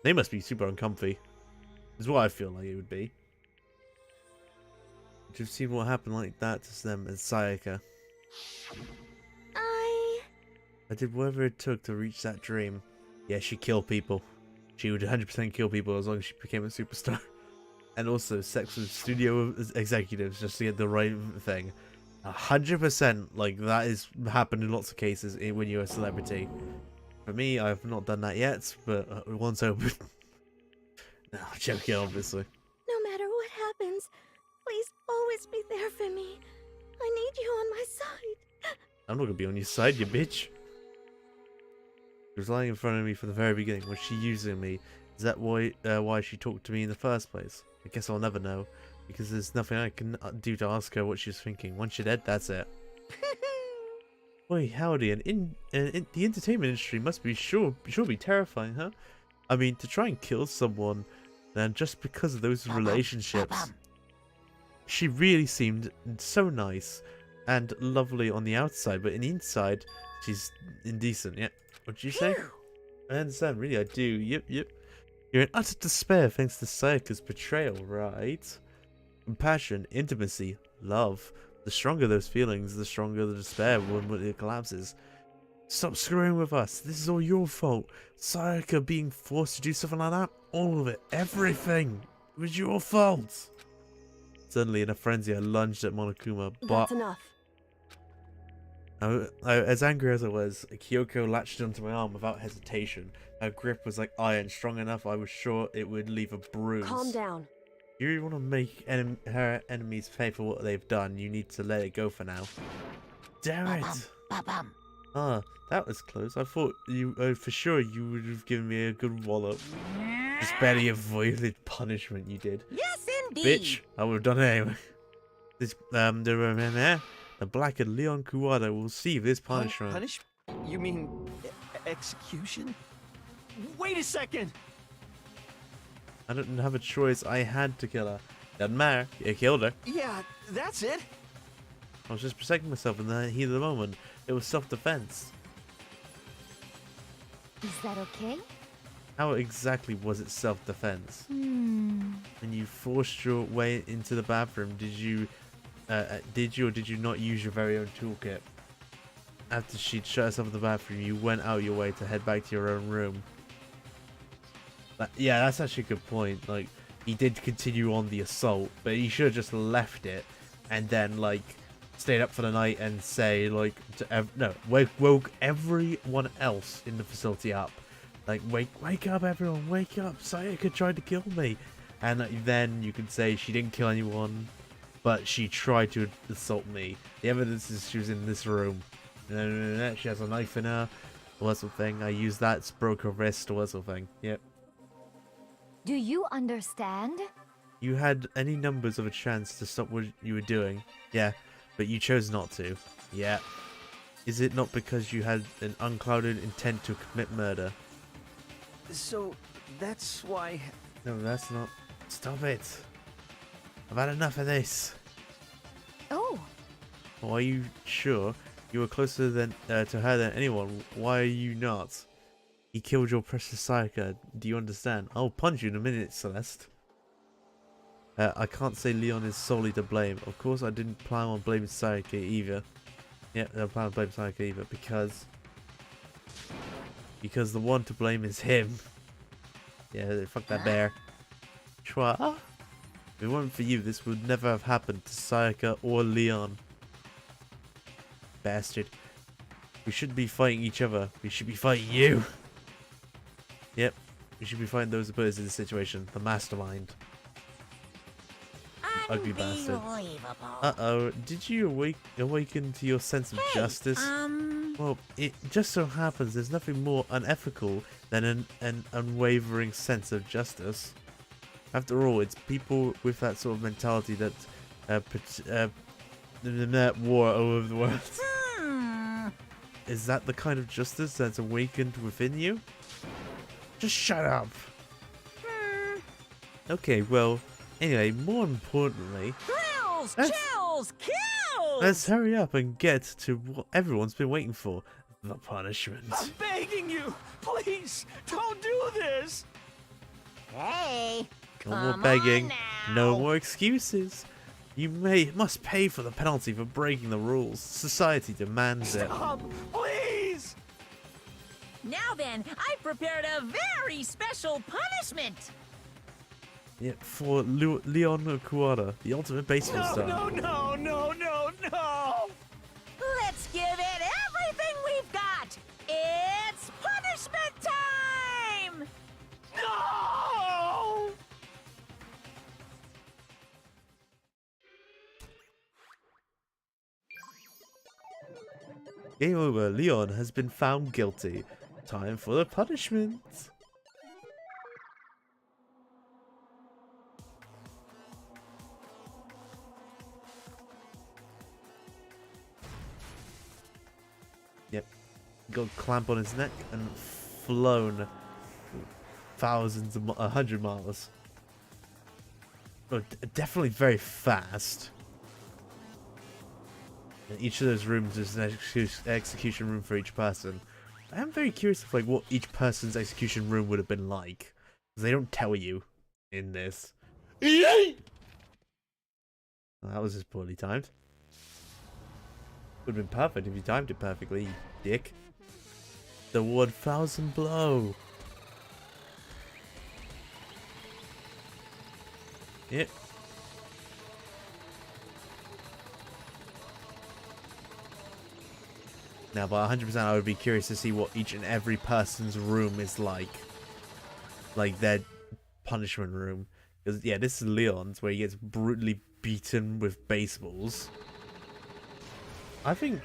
[SPEAKER 1] They must be super uncomfy. Is what I feel like it would be. You've seen what happened like that to them and Sayaka. I did whatever it took to reach that dream. Yeah, she killed people. She would 100% kill people as long as she became a superstar. And also sex with studio executives just to get the right thing. 100%, like, that is happened in lots of cases when you're a celebrity. For me, I've not done that yet, but once open. No, I'm joking, obviously.
[SPEAKER 17] No matter what for me. I need you on my side.
[SPEAKER 1] I'm not gonna be on your side, you bitch. She was lying in front of me from the very beginning. Was she using me? Is that why she talked to me in the first place? I guess I'll never know, because there's nothing I can do to ask her what she's thinking. Once you're dead, that's it. Boy, howdy, and the entertainment industry must be sure be terrifying, huh? I mean, to try and kill someone, and just because of those relationships. She really seemed so nice and lovely on the outside, but in the inside, she's indecent. Yeah. What'd you say? I understand, really, I do. Yep. You're in utter despair thanks to Sayaka's betrayal, right? Compassion, intimacy, love. The stronger those feelings, the stronger the despair when it collapses. Stop screwing with us. This is all your fault. Sayaka being forced to do something like that. All of it. Everything. It was your fault. Suddenly, in a frenzy, I lunged at Monokuma, but...
[SPEAKER 6] That's enough.
[SPEAKER 1] As angry as I was, Kyoko latched onto my arm without hesitation. Her grip was like iron, strong enough I was sure it would leave a bruise.
[SPEAKER 6] Calm down.
[SPEAKER 1] If you want to make her enemies pay for what they've done, you need to let it go for now. Damn it! Ah, that was close. I thought you, for sure you would have given me a good wallop. Just barely avoided punishment you did.
[SPEAKER 5] Yes, indeed.
[SPEAKER 1] Bitch, I would have done it anyway. This, the blackened Leon Kuwada will receive this punishment.
[SPEAKER 7] Punishment? You mean execution? Wait a second!
[SPEAKER 1] I didn't have a choice. I had to kill her. Doesn't matter. You killed her.
[SPEAKER 7] Yeah, that's it.
[SPEAKER 1] I was just protecting myself in the heat of the moment. It was self-defense.
[SPEAKER 8] Is that okay?
[SPEAKER 1] How exactly was it self-defense?
[SPEAKER 8] Hmm.
[SPEAKER 1] When you forced your way into the bathroom, did you or did you not use your very own toolkit? After she'd shut herself in the bathroom, you went out your way to head back to your own room. Yeah, that's actually a good point. Like, he did continue on the assault, but he should have just left it and then, like, stayed up for the night and say, like, woke everyone else in the facility up. Like, wake up, everyone, wake up! Sayaka tried to kill me, and then you could say she didn't kill anyone, but she tried to assault me. The evidence is she was in this room. She has a knife in her, all that sort of thing. I used that, broke her wrist, all that sort of thing. Yep.
[SPEAKER 8] Do you understand?
[SPEAKER 1] You had any numbers of a chance to stop what you were doing. Yeah, but you chose not to. Yeah. Is it not because you had an unclouded intent to commit murder?
[SPEAKER 7] So, that's why...
[SPEAKER 1] No, that's not... Stop it. I've had enough of this.
[SPEAKER 8] Oh.
[SPEAKER 1] Well, are you sure? You were closer to her than anyone. Why are you not? He killed your precious Sayaka. Do you understand? I'll punch you in a minute, Celeste. I can't say Leon is solely to blame. Of course, I didn't plan on blaming Sayaka either. Yeah, I don't plan on blaming Sayaka either because the one to blame is him. Yeah, fuck that bear. Chua. If it weren't for you, this would never have happened to Sayaka or Leon. Bastard. We shouldn't be fighting each other. We should be fighting you. Yep. We should be fighting those that put us in this situation. The mastermind. Ugly bastard. Uh-oh. Did you awaken to your sense of justice? Well, it just so happens there's nothing more unethical than an unwavering sense of justice. After all, it's people with that sort of mentality that war over the world. Is that the kind of justice that's awakened within you? Just shut up. Okay, well, anyway, more importantly...
[SPEAKER 5] Thrills, chills, kills!
[SPEAKER 1] Let's hurry up and get to what everyone's been waiting for. The punishment.
[SPEAKER 7] I'm begging you! Please, don't do this!
[SPEAKER 5] Hey,
[SPEAKER 1] No more begging. No more excuses. You must pay for the penalty for breaking the rules. Society demands it.
[SPEAKER 7] Stop, please!
[SPEAKER 5] Now then, I prepared a very special punishment!
[SPEAKER 1] Yeah, for Leon Kuwada, the ultimate baseball star.
[SPEAKER 7] No!
[SPEAKER 5] Let's give it everything we've got! It's punishment time!
[SPEAKER 7] No!
[SPEAKER 1] Game over. Leon has been found guilty. Time for the punishment. Yep. Got a clamp on his neck and flown thousands of 100 miles. Oh, definitely very fast. And each of those rooms is an execution room for each person. I am very curious of like what each person's execution room would have been like, because they don't tell you in this. Well, that was just poorly timed. Would have been perfect if you timed it perfectly, you dick. The 1000 blow. Yep. Now, by 100%, I would be curious to see what each and every person's room is like. Like their punishment room. Because, yeah, this is Leon's, where he gets brutally beaten with baseballs. I think...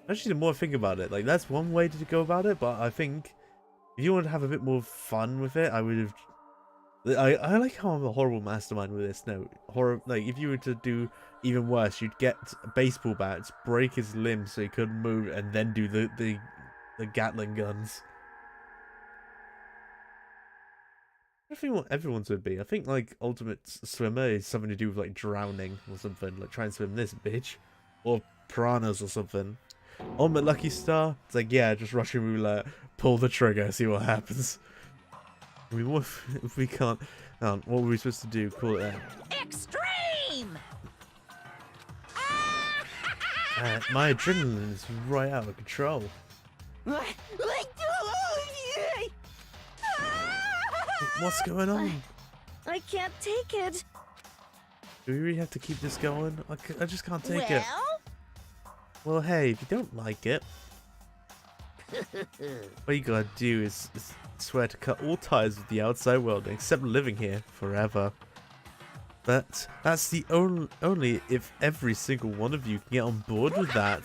[SPEAKER 1] Actually, the more I think about it, like, that's one way to go about it, but I think if you want to have a bit more fun with it, I would have... I like how I'm a horrible mastermind with this. No, like, if you were to do even worse, you'd get baseball bats, break his limbs so he couldn't move, and then do the Gatling guns. I think what everyone's would be. I think, like, Ultimate Swimmer is something to do with, like, drowning or something. Like, try and swim this bitch. Or piranhas or something. Ultimate Lucky Star, it's like, yeah, just Russian roulette, pull the trigger, see what happens. I mean, what if we can't... what were we supposed to do? Call it
[SPEAKER 5] Extreme!
[SPEAKER 1] my adrenaline is right out of control. What's going on?
[SPEAKER 17] I can't take it.
[SPEAKER 1] Do we really have to keep this going? I just can't take it. Well, hey, if you don't like it, what you gotta do is swear to cut all ties with the outside world except living here forever. But that's the only if every single one of you can get on board with that.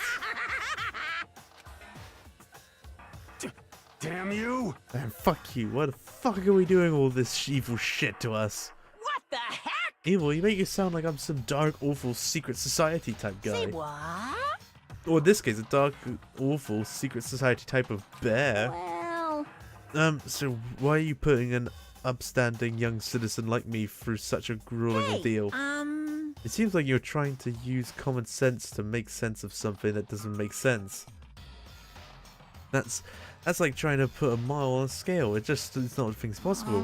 [SPEAKER 11] Damn you!
[SPEAKER 1] And fuck you, why the fuck are we doing all this evil shit to us?
[SPEAKER 5] What the heck?
[SPEAKER 1] Evil, you make it sound like I'm some dark, awful, secret society type guy.
[SPEAKER 5] Say what?
[SPEAKER 1] Or in this case, a dark, awful, secret society type of bear.
[SPEAKER 17] Well...
[SPEAKER 1] So why are you putting an upstanding young citizen like me through such a grueling ordeal? It seems like you're trying to use common sense to make sense of something that doesn't make sense. That's like trying to put a mile on a scale. It's not a thing's possible.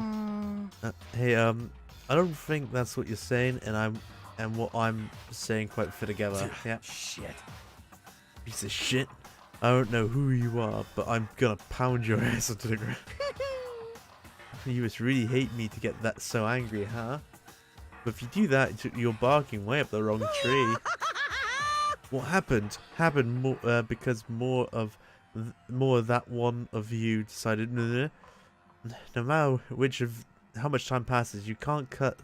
[SPEAKER 1] Hey, I don't think that's what you're saying, and what I'm saying quite fit together. Yeah.
[SPEAKER 11] Shit.
[SPEAKER 1] Piece of shit. I don't know who you are, but I'm gonna pound your ass onto the ground. You must really hate me to get that so angry, huh? But if you do that, you're barking way up the wrong tree. What happened? Happened more because more of that one of you decided. No matter how much time passes, you can't cut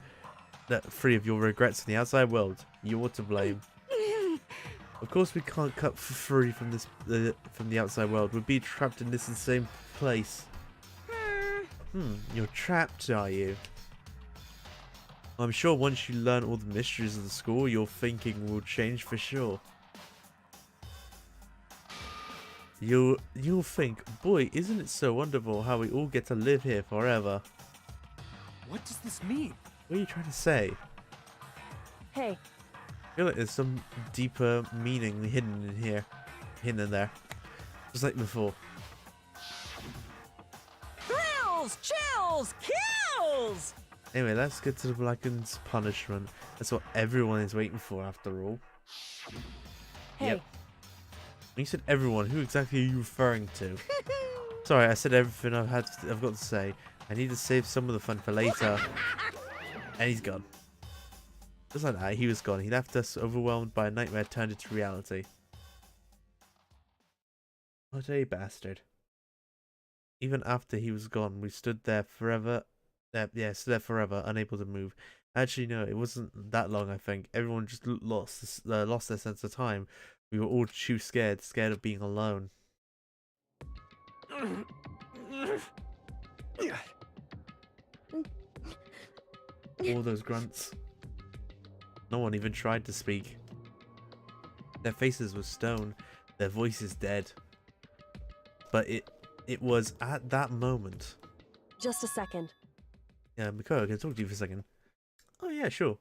[SPEAKER 1] that free of your regrets in the outside world. You're to blame. Of course, we can't cut free from the outside world. We'd be trapped in this same place. You're trapped, are you? I'm sure once you learn all the mysteries of the school, your thinking will change for sure. You'll think, boy, isn't it so wonderful how we all get to live here forever?
[SPEAKER 10] What does this mean?
[SPEAKER 1] What are you trying to say?
[SPEAKER 6] Hey.
[SPEAKER 1] I feel like there's some deeper meaning hidden in here. Hidden in there. Just like before.
[SPEAKER 5] Thrills, chills, kills!
[SPEAKER 1] Anyway, let's get to the Blackened's punishment. That's what everyone is waiting for after all.
[SPEAKER 6] Hey.
[SPEAKER 1] Yep. When you said everyone, who exactly are you referring to? Sorry, I said everything I've got to say. I need to save some of the fun for later. And he's gone. Just like that, he was gone. He left us overwhelmed by a nightmare turned into reality. What a bastard. Even after he was gone, we stood there forever. Stood there forever, unable to move. Actually, no, it wasn't that long, I think. Everyone just lost their sense of time. We were all too scared of being alone. All those grunts. No one even tried to speak. Their faces were stone, their voices dead. But it was at that moment.
[SPEAKER 6] Just a second.
[SPEAKER 1] Yeah, Makoto, can I talk to you for a second? Oh yeah, sure.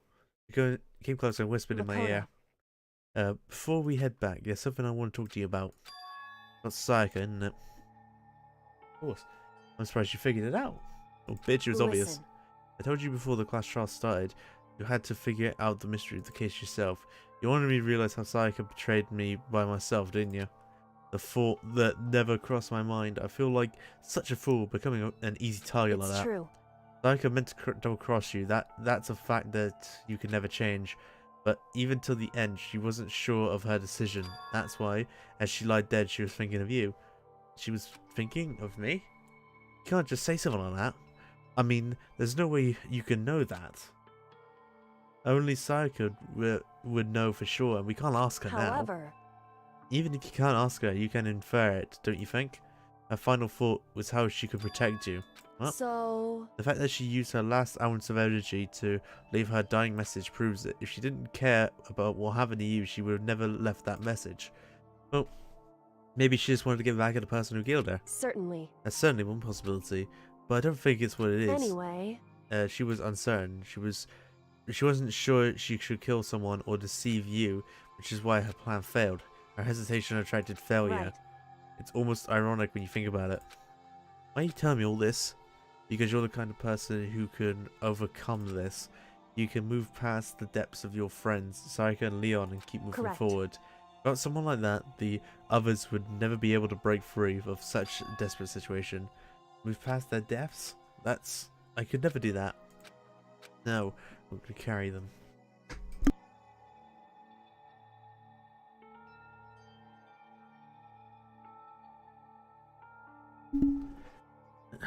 [SPEAKER 1] Makoto came closer and whispered in my ear. Before we head back, there's something I want to talk to you about. About Sayaka, isn't it? Of course. I'm surprised you figured it out. Oh, bitch, it was obvious. I told you before the class trial started, you had to figure out the mystery of the case yourself. You wanted me to realize how Sayaka betrayed me by myself, didn't you? The thought that never crossed my mind. I feel like such a fool becoming an easy target like that.
[SPEAKER 6] It's true.
[SPEAKER 1] Sayaka meant to double cross you. That's a fact that you can never change. But even till the end, she wasn't sure of her decision. That's why, as she lied dead, she was thinking of you. She was thinking of me? You can't just say something like that. I mean, there's no way you can know that. Only Sayaka would know for sure, and we can't ask her now.
[SPEAKER 6] However,
[SPEAKER 1] even if you can't ask her, you can infer it, don't you think? Her final thought was how she could protect you. What?
[SPEAKER 6] So...
[SPEAKER 1] The fact that she used her last ounce of energy to leave her dying message proves it. If she didn't care about what happened to you, she would have never left that message. Well, maybe she just wanted to get back at the person who killed her.
[SPEAKER 6] Certainly.
[SPEAKER 1] That's certainly one possibility, but I don't think it's what it is.
[SPEAKER 6] Anyway...
[SPEAKER 1] she was uncertain. She wasn't sure she should kill someone or deceive you, which is why her plan failed. Her hesitation attracted failure.
[SPEAKER 6] Right.
[SPEAKER 1] It's almost ironic when you think about it. Why are you telling me all this? Because you're the kind of person who can overcome this. You can move past the depths of your friends, Sayaka and Leon, and keep moving forward. Without someone like that, the others would never be able to break free of such a desperate situation. Move past their depths? I could never do that. No, I'm going to carry them.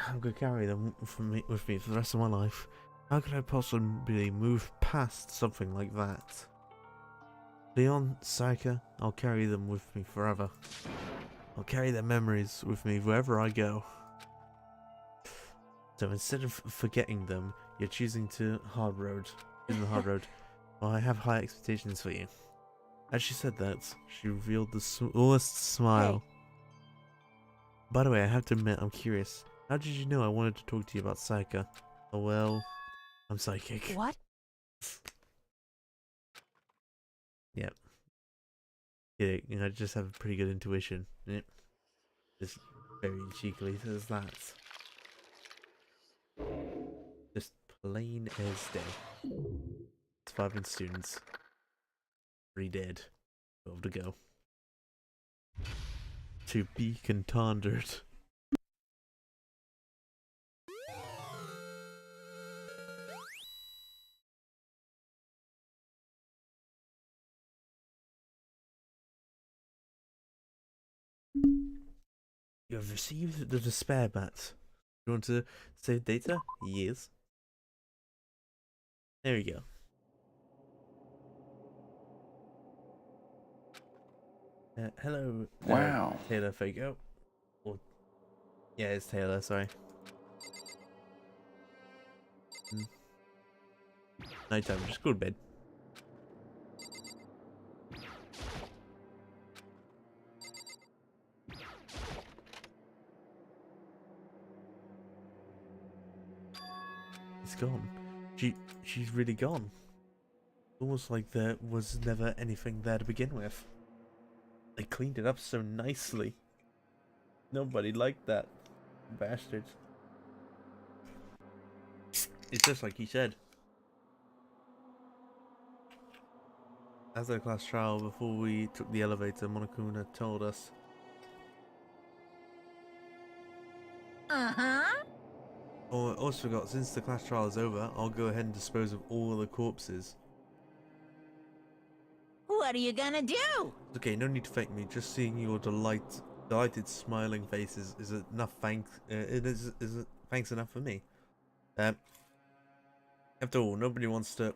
[SPEAKER 1] I'm going to carry them with me for the rest of my life. How could I possibly move past something like that? Leon, Sayaka, I'll carry them with me forever. I'll carry their memories with me wherever I go. So instead of forgetting them, you're choosing the hard road. Well, I have high expectations for you. As she said that, she revealed the smallest smile. Hey. By the way, I have to admit, I'm curious. How did you know I wanted to talk to you about Sayaka? Oh well, I'm psychic.
[SPEAKER 6] What?
[SPEAKER 1] Yep. Yeah, I just have a pretty good intuition. Yep. Just very cheekily says that. Just plain as day. Surviving students. 3 dead. 12 to go. To be contended. You have received the despair bat. You want to save data? Yes. There we go. Hello.
[SPEAKER 18] Wow.
[SPEAKER 1] Taylor Fago. Or, yeah, it's Taylor, sorry. Nighttime, just go to bed. It's gone. She's really gone. Almost like there was never anything there to begin with. They cleaned it up so nicely. Nobody liked that. Bastards. It's just like he said. After the class trial, before we took the elevator, Monokuma told us. Oh, I also forgot, since the class trial is over, I'll go ahead and dispose of all the corpses.
[SPEAKER 5] What are you gonna do?
[SPEAKER 1] Okay, no need to thank me. Just seeing your delighted, smiling faces is enough. Thanks. Is thanks enough for me. After all, nobody wants to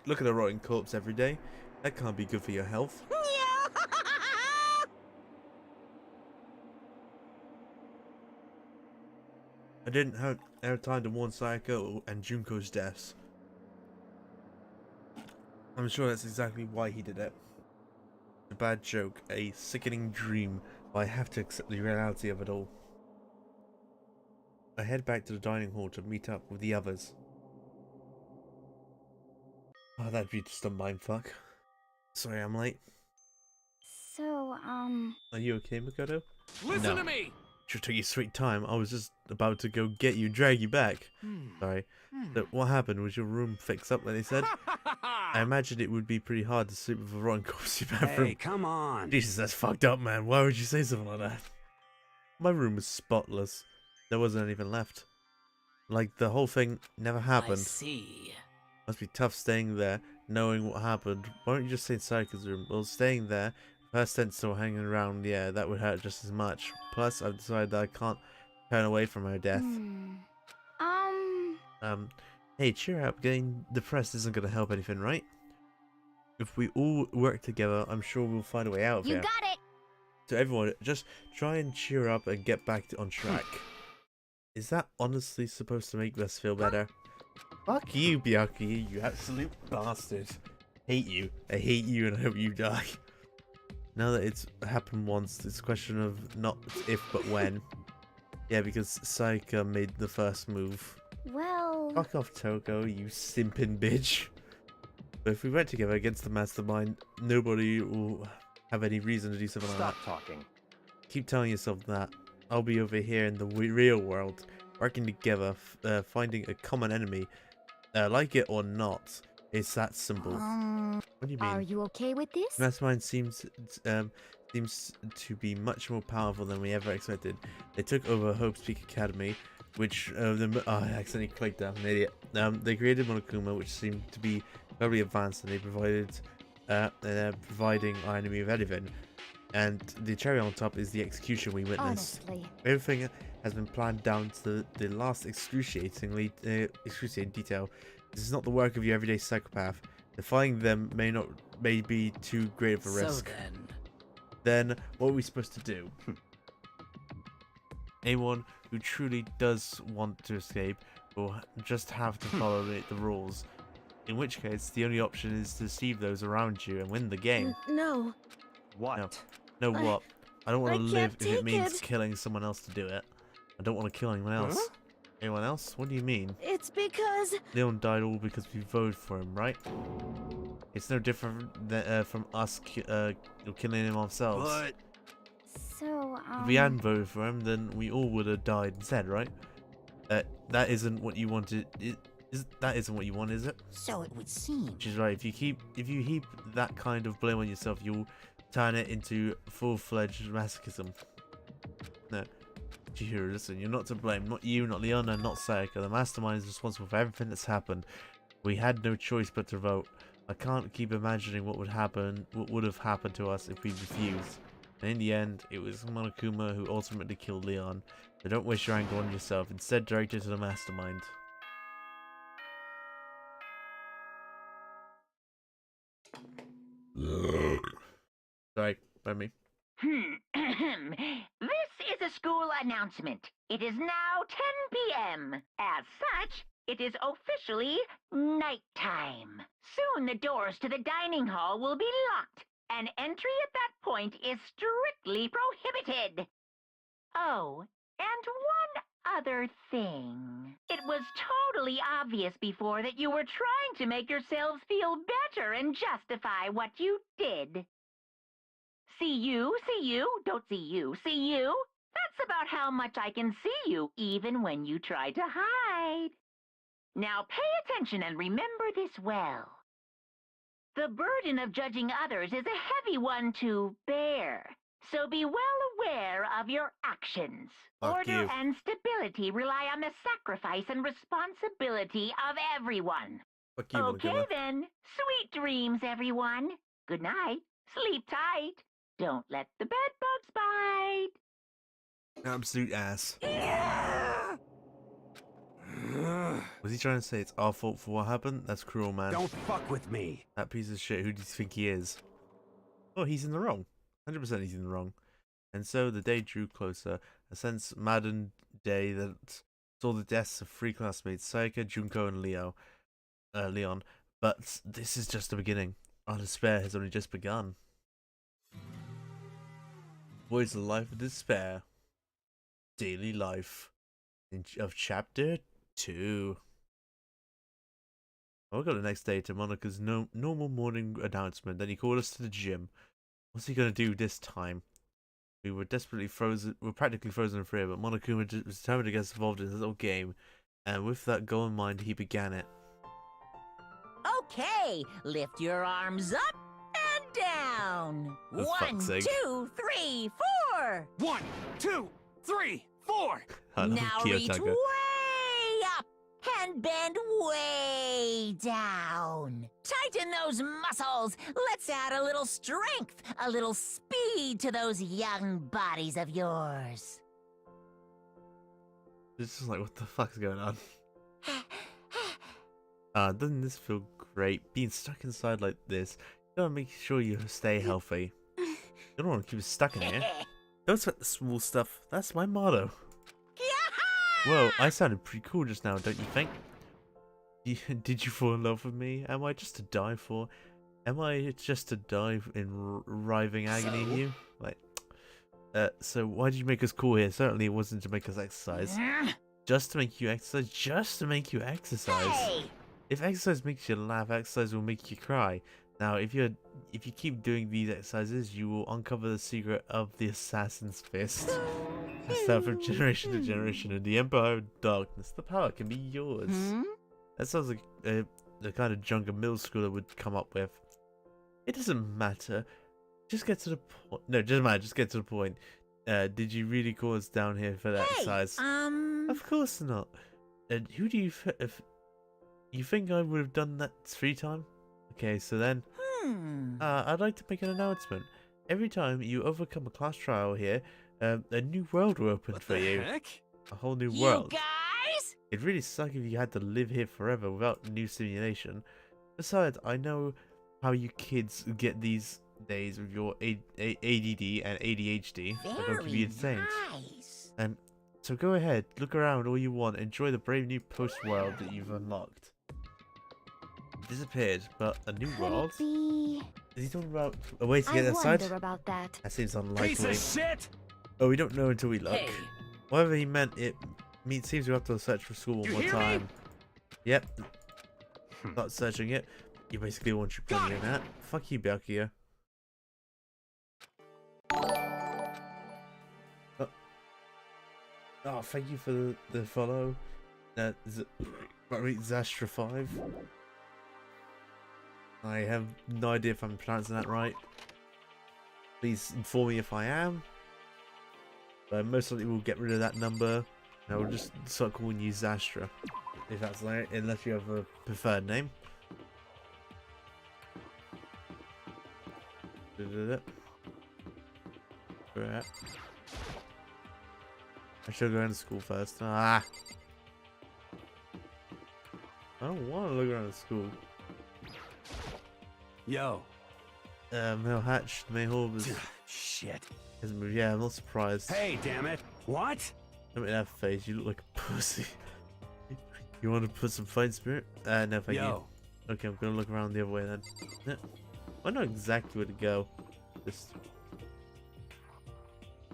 [SPEAKER 1] look at a rotting corpse every day. That can't be good for your health. I didn't have time to warn Sayako and Junko's deaths. I'm sure that's exactly why he did it. A bad joke, a sickening dream, but I have to accept the reality of it all. I head back to the dining hall to meet up with the others. Oh, that'd be just a mindfuck. Sorry I'm late.
[SPEAKER 13] So,
[SPEAKER 1] Are you okay, Makoto?
[SPEAKER 10] Listen to me!
[SPEAKER 1] Should take your sweet time. I was just about to go get you, drag you back. Sorry. So what happened? Was your room fixed up like they said? I imagined it would be pretty hard to sleep with a rotten corpse in your bathroom.
[SPEAKER 11] Hey, come on.
[SPEAKER 1] Jesus, that's fucked up, man. Why would you say something like that? My room was spotless. There wasn't anything left. Like, the whole thing never happened.
[SPEAKER 9] I see.
[SPEAKER 1] Must be tough staying there, knowing what happened. Why don't you just stay in Sayaka's room? Well, staying there, if her scent's still hanging around, yeah, that would hurt just as much. Plus, I've decided that I can't turn away from her death. Hey, cheer up. Getting depressed isn't going to help anything, right? If we all work together, I'm sure we'll find a way out of here.
[SPEAKER 13] you got it!
[SPEAKER 1] So everyone, just try and cheer up and get back on track. Is that honestly supposed to make us feel better? Fuck you, Byakuya, you absolute bastard. Hate you. I hate you and I hope you die. Now that it's happened once, it's a question of not if but when. Yeah, because Sayaka made the first move.
[SPEAKER 13] Well...
[SPEAKER 1] Fuck off, Toko, you simping bitch. But if we went together against the mastermind, nobody will have any reason to do something like that.
[SPEAKER 3] Stop talking.
[SPEAKER 1] Keep telling yourself that. I'll be over here in the real world, working together, finding a common enemy. Like it or not, it's that simple. What do you mean?
[SPEAKER 13] Are you okay with this?
[SPEAKER 1] Mastermind seems to be much more powerful than we ever expected. They took over Hope's Peak Academy, which I accidentally clicked that, I'm an idiot. They created Monokuma, which seemed to be very advanced, and they provided providing our enemy with everything. And the cherry on top is the execution we witnessed.
[SPEAKER 13] Honestly.
[SPEAKER 1] Everything has been planned down to the last excruciating detail. This is not the work of your everyday psychopath. Defying them may be too great of a risk.
[SPEAKER 9] So
[SPEAKER 1] then what are we supposed to do? Anyone who truly does want to escape will just have to follow the rules. In which case, the only option is to deceive those around you and win the game.
[SPEAKER 17] No.
[SPEAKER 3] What?
[SPEAKER 1] No, what? I don't want to live if it
[SPEAKER 17] take
[SPEAKER 1] means
[SPEAKER 17] it.
[SPEAKER 1] killing someone else to do it. I don't want to kill anyone else.
[SPEAKER 3] Huh?
[SPEAKER 1] Anyone else? What do you mean?
[SPEAKER 17] It's because...
[SPEAKER 1] Leon died all because we voted for him, right? It's no different than, from us killing him ourselves.
[SPEAKER 12] But...
[SPEAKER 13] So,
[SPEAKER 1] If we hadn't voted for him, then we all would have died instead, right? That isn't what you wanted. That isn't what you want, is it?
[SPEAKER 5] So it would seem.
[SPEAKER 1] Which is right. If you heap that kind of blame on yourself, you'll turn it into full-fledged masochism. No. Chihiro, listen, you're not to blame. Not you, not Leona, not Sayaka. The mastermind is responsible for everything that's happened. We had no choice but to vote. I can't keep imagining what would have happened to us if we refused. And in the end, it was Monokuma who ultimately killed Leon. So don't waste your anger on yourself. Instead, direct it to the mastermind. Sorry, by me.
[SPEAKER 18] This is a school announcement. It is now 10 p.m. As such, it is officially nighttime. Soon the doors to the dining hall will be locked, and entry at that point is strictly prohibited. Oh, and one other thing. It was totally obvious before that you were trying to make yourselves feel better and justify what you did. See you, don't see you, see you. That's about how much I can see you, even when you try to hide. Now pay attention and remember this well. The burden of judging others is a heavy one to bear, so be well aware of your actions.
[SPEAKER 1] Fuck
[SPEAKER 18] Order
[SPEAKER 1] you.
[SPEAKER 18] and stability rely on the sacrifice and responsibility of everyone.
[SPEAKER 1] Fuck you,
[SPEAKER 18] Okay
[SPEAKER 1] Monokuma.
[SPEAKER 18] then, sweet dreams, everyone. Good night, sleep tight. Don't let the bedbugs bite.
[SPEAKER 1] Absolute ass. Was he trying to say it's our fault for what happened? That's cruel, man.
[SPEAKER 11] Don't fuck with me.
[SPEAKER 1] That piece of shit, who do you think he is? Oh, he's in the wrong. 100% he's in the wrong. And so the day drew closer, a sense maddened day that saw the deaths of 3 classmates, Sayaka, Junko, and Leon. But this is just the beginning. Our despair has only just begun. Voice of Life of Despair. Daily Life of Chapter 2. I woke up the next day to Monika's normal morning announcement. Then he called us to the gym. What's he gonna do this time? We were desperately frozen. We were practically frozen in fear, but Monokuma was determined to get us involved in this little game. And with that goal in mind, he began it.
[SPEAKER 5] Okay, lift your arms up and down.
[SPEAKER 1] For
[SPEAKER 5] 1,
[SPEAKER 1] fuck's sake.
[SPEAKER 5] 2, 3, 4.
[SPEAKER 10] 1, 2, 3, 4.
[SPEAKER 1] I love
[SPEAKER 5] Now reach
[SPEAKER 1] Kiyotaka.
[SPEAKER 5] way up and bend way down. Tighten those muscles. Let's add a little strength, a little speed to those young bodies of yours.
[SPEAKER 1] It's just like, what the fuck's going on? Doesn't this feel great? Being stuck inside like this, you gotta make sure you stay healthy. You don't want to keep us stuck in here. Don't sweat the small stuff. That's my motto. Whoa, I sounded pretty cool just now, don't you think? Did you fall in love with me? Am I just to die for? Am I just to die in writhing agony in you? Like, so why did you make us cool here? Certainly it wasn't to make us exercise. Just to make you exercise? Just to make you exercise?
[SPEAKER 5] Hey!
[SPEAKER 1] If exercise makes you laugh, exercise will make you cry. Now, if you keep doing these exercises, you will uncover the secret of the Assassin's Fist. Passed from generation to generation in the Empire of Darkness. The power can be yours. That sounds like the kind of junk a middle schooler would come up with. It doesn't matter. Just get to the point. No, it doesn't matter. Just get to the point. Did you really call us down here for that exercise? Of course not. And who do you if you think I would have done that 3 times? Okay, so then, I'd like to make an announcement. Every time you overcome a class trial here, a new world will open for you.
[SPEAKER 10] Heck?
[SPEAKER 1] A whole new world.
[SPEAKER 5] You guys?
[SPEAKER 1] It'd really suck if you had to live here forever without new stimulation. Besides, I know how you kids get these days with your ADD and ADHD. They're going to be insane.
[SPEAKER 5] Nice.
[SPEAKER 1] And so go ahead, look around all you want, enjoy the brave new post-world that you've unlocked. Disappeared, but a new world?
[SPEAKER 13] Be...
[SPEAKER 1] Is he talking about a way to get
[SPEAKER 13] I
[SPEAKER 1] outside?
[SPEAKER 13] wonder about that.
[SPEAKER 1] That seems unlikely.
[SPEAKER 10] Piece of shit!
[SPEAKER 1] Oh, we don't know until we look.
[SPEAKER 9] Hey.
[SPEAKER 1] Whatever he meant, it seems we have to search for school one more time. Yep. Not searching it. You basically want your opinion on that. Fuck you, Byakuya. Oh, thank you for the follow. Zastra 5. I have no idea if I'm pronouncing that right. Please inform me if I am. But most likely we'll get rid of that number. And we'll just start calling you Zastra. If that's right, unless you have a preferred name. Right. I should go into school first. Ah! I don't want to look around the school.
[SPEAKER 11] Yo.
[SPEAKER 1] Male hatch, May Hall was.
[SPEAKER 11] Shit.
[SPEAKER 1] Hasn't moved. Yeah, I'm not surprised.
[SPEAKER 11] Hey, damn it. What?
[SPEAKER 1] Look at that face. You look like a pussy. You want to put some fight spirit? No, thank you. Okay, I'm gonna look around the other way then. Yeah. I know exactly where to go. Just.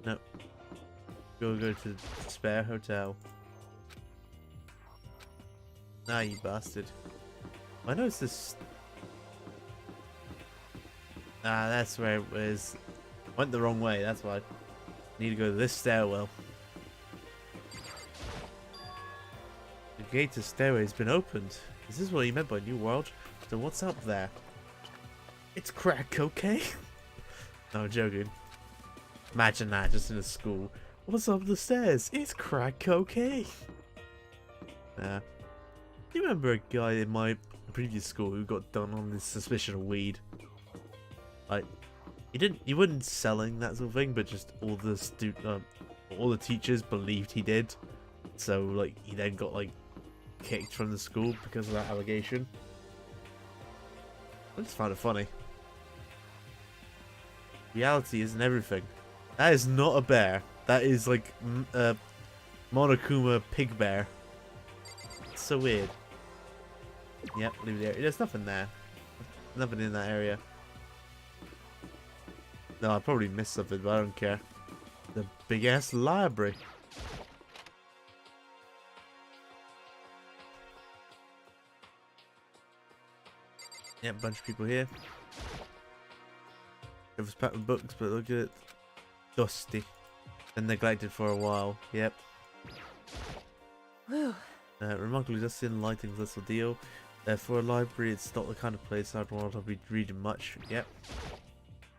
[SPEAKER 1] No. Go to the spare hotel. Nah, you bastard. I know it's this. Ah, that's where it was. Went the wrong way, that's why. Need to go to this stairwell. The gate to stairway has been opened. Is this what you meant by new world? So what's up there? It's crack cocaine? No, I'm joking. Imagine that, just in a school. What's up the stairs? It's crack cocaine. Nah. Do you remember a guy in my previous school who got done on this suspicion of weed? Like, he wasn't selling that sort of thing, but just all the teachers believed he did. So like, he then got like kicked from the school because of that allegation. I just found it funny. Reality isn't everything. That is not a bear. That is like Monokuma Pig Bear. so weird. Yep, leave the area. There's nothing there. Nothing in that area. No, I probably missed something, but I don't care. The big ass library. Yeah, bunch of people here. It was packed with books, but look at it. Dusty. Been neglected for a while. Yep.
[SPEAKER 6] Whew.
[SPEAKER 1] Remarkably dusty and lighting's less deal. For a library, it's not the kind of place I'd want to be reading much. Yep.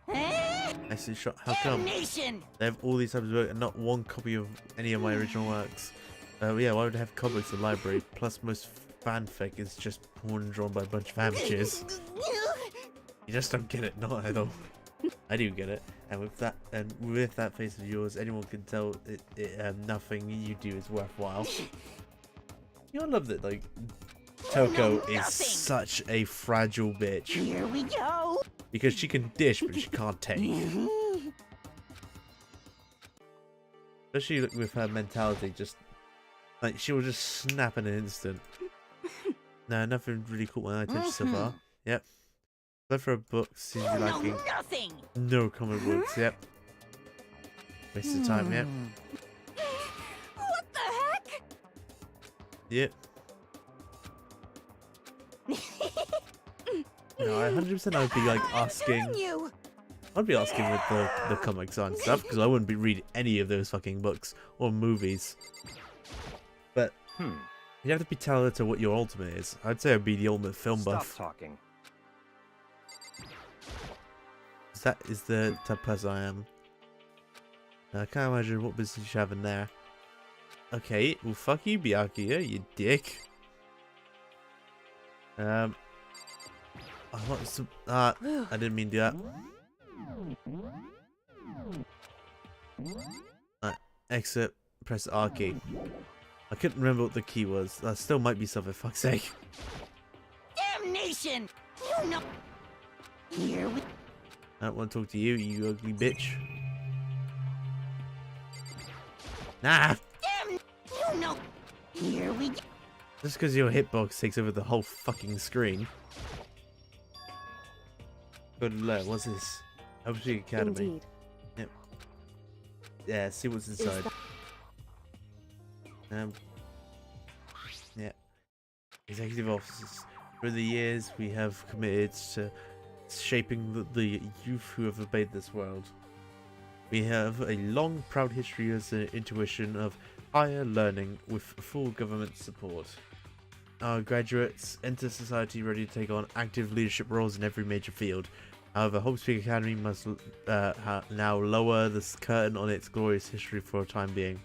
[SPEAKER 1] I see. How come? They have all these types of books and not one copy of any of my original works. Yeah, why would they have comics in the library? Plus, most fanfic is just porn drawn by a bunch of amateurs. You just don't get it, not at all. I do get it, and with that face of yours, anyone can tell nothing you do is worthwhile. You know, I love that, like, Toko is such a fragile bitch.
[SPEAKER 5] Here we go.
[SPEAKER 1] Because she can dish, but she can't take. Especially with her mentality, just like she will just snap in an instant. No, nothing really caught my attention so far. Yep. Look for a book, seems to be lacking. No comic books, yep. Waste of time, yep.
[SPEAKER 2] What the heck?
[SPEAKER 1] Yep. No, 100% I would be like asking. I'd be asking with the comics and stuff because I wouldn't be reading any of those fucking books or movies. But you have to be tailored to what your ultimate is. I'd say I'd be the ultimate film buff.
[SPEAKER 3] Stop talking.
[SPEAKER 1] That is the type of person I am. I can't imagine what business you have in there. Okay, well fuck you, Byakuya, you dick. I want some. I didn't mean to do that. Exit. Press R key. I couldn't remember what the key was. That still might be something. Fuck's sake.
[SPEAKER 5] Damnation! You know. Here we.
[SPEAKER 1] I don't want to talk to you, you ugly bitch. Nah.
[SPEAKER 5] Damn! You know. Here we go.
[SPEAKER 1] Just because your hitbox takes over the whole fucking screen. Good alert. What's this? Empties Academy.
[SPEAKER 6] Indeed.
[SPEAKER 1] Yep. Yeah, see what's inside. Yeah. Executive officers. For the years we have committed to shaping the youth who have obeyed this world. We have a long, proud history as an intuition of higher learning with full government support. Our graduates enter society ready to take on active leadership roles in every major field. However, Hope Speak Academy must now lower the curtain on its glorious history for a time being.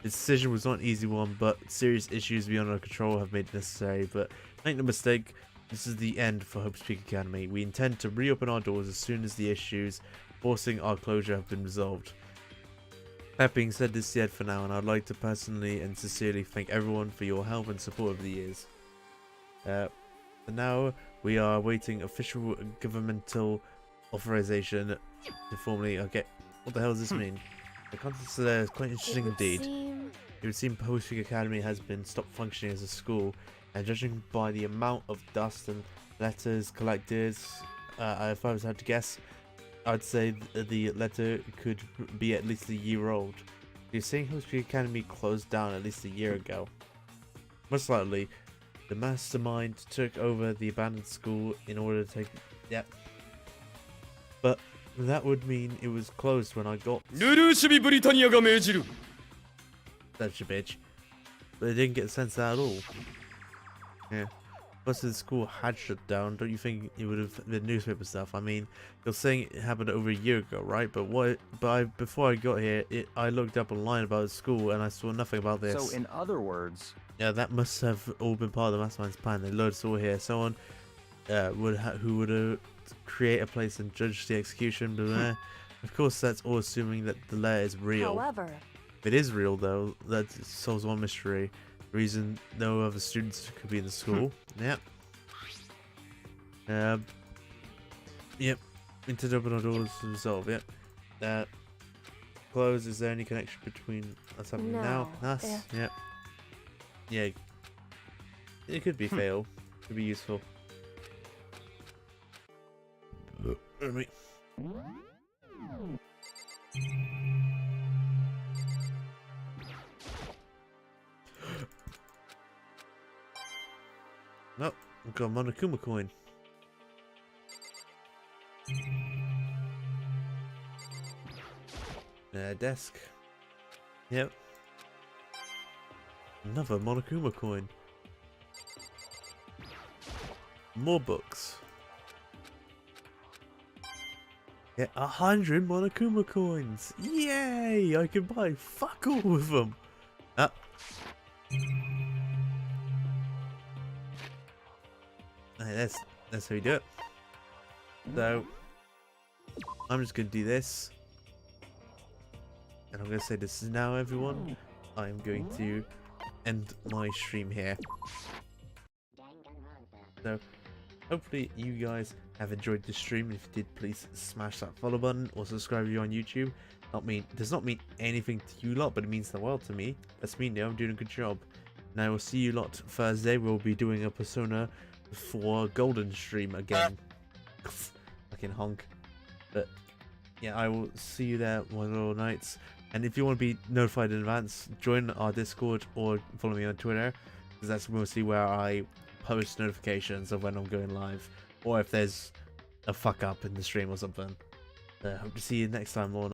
[SPEAKER 1] This decision was not an easy one, but serious issues beyond our control have made it necessary. But make no mistake, this is the end for Hope Speak Academy. We intend to reopen our doors as soon as the issues forcing our closure have been resolved. That being said, this is the end for now, and I'd like to personally and sincerely thank everyone for your help and support over the years. For now, we are awaiting official governmental authorization to formally. Okay, what the hell does this mean? The context of there is quite interesting indeed. It would seem Hope Speak Academy has been stopped functioning as a school, and judging by the amount of dust and letters collected, if I was to have to guess, I'd say the letter could be at least a year old. You're saying Hope Speak Academy closed down at least a year ago. Most likely, the mastermind took over the abandoned school in order to take. Yep. But that would mean it was closed when I got. Such a bitch. But I didn't get the sense of that at all. Yeah. Most of the school had shut down. Don't you think it would have been newspaper stuff? I mean, you're saying it happened over a year ago, right? But before I got here, I looked up online about the school and I saw nothing about this.
[SPEAKER 3] So in other words,
[SPEAKER 1] yeah, that must have all been part of the mastermind's plan. They lured us all here. Someone who would create a place and judge the execution. Blah. Of course, that's all assuming that the letter is real.
[SPEAKER 6] However,
[SPEAKER 1] if it is real, though, that solves one mystery. Reason no other students could be in the school. Yep. Yep. Into the open doors to resolve. Yep. Close. Is there any connection between what's happening now? Us.
[SPEAKER 6] Yeah.
[SPEAKER 1] Yep. Yeah. It could be fail. Could be useful. Wait. No, I've got a Monokuma coin. Desk. Yep. Another Monokuma coin. More books. Yeah, 100 Monokuma coins. Yay! I can buy fuck all with them. Ah. That's how you do it. So I'm just gonna do this. And I'm gonna say this is now, everyone. I am going to end my stream here. So hopefully you guys have enjoyed the stream. If you did, please smash that follow button or subscribe if you're on YouTube. Does not mean anything to you lot, but it means the world to me. That's me now. I'm doing a good job. And I will see you lot Thursday. We'll be doing a Persona 4 Golden stream again. Fucking honk. But yeah, I will see you there, my little knights. And if you want to be notified in advance, join our Discord or follow me on Twitter, because that's mostly where I post notifications of when I'm going live, or if there's a fuck up in the stream or something. Hope to see you next time, Lorna.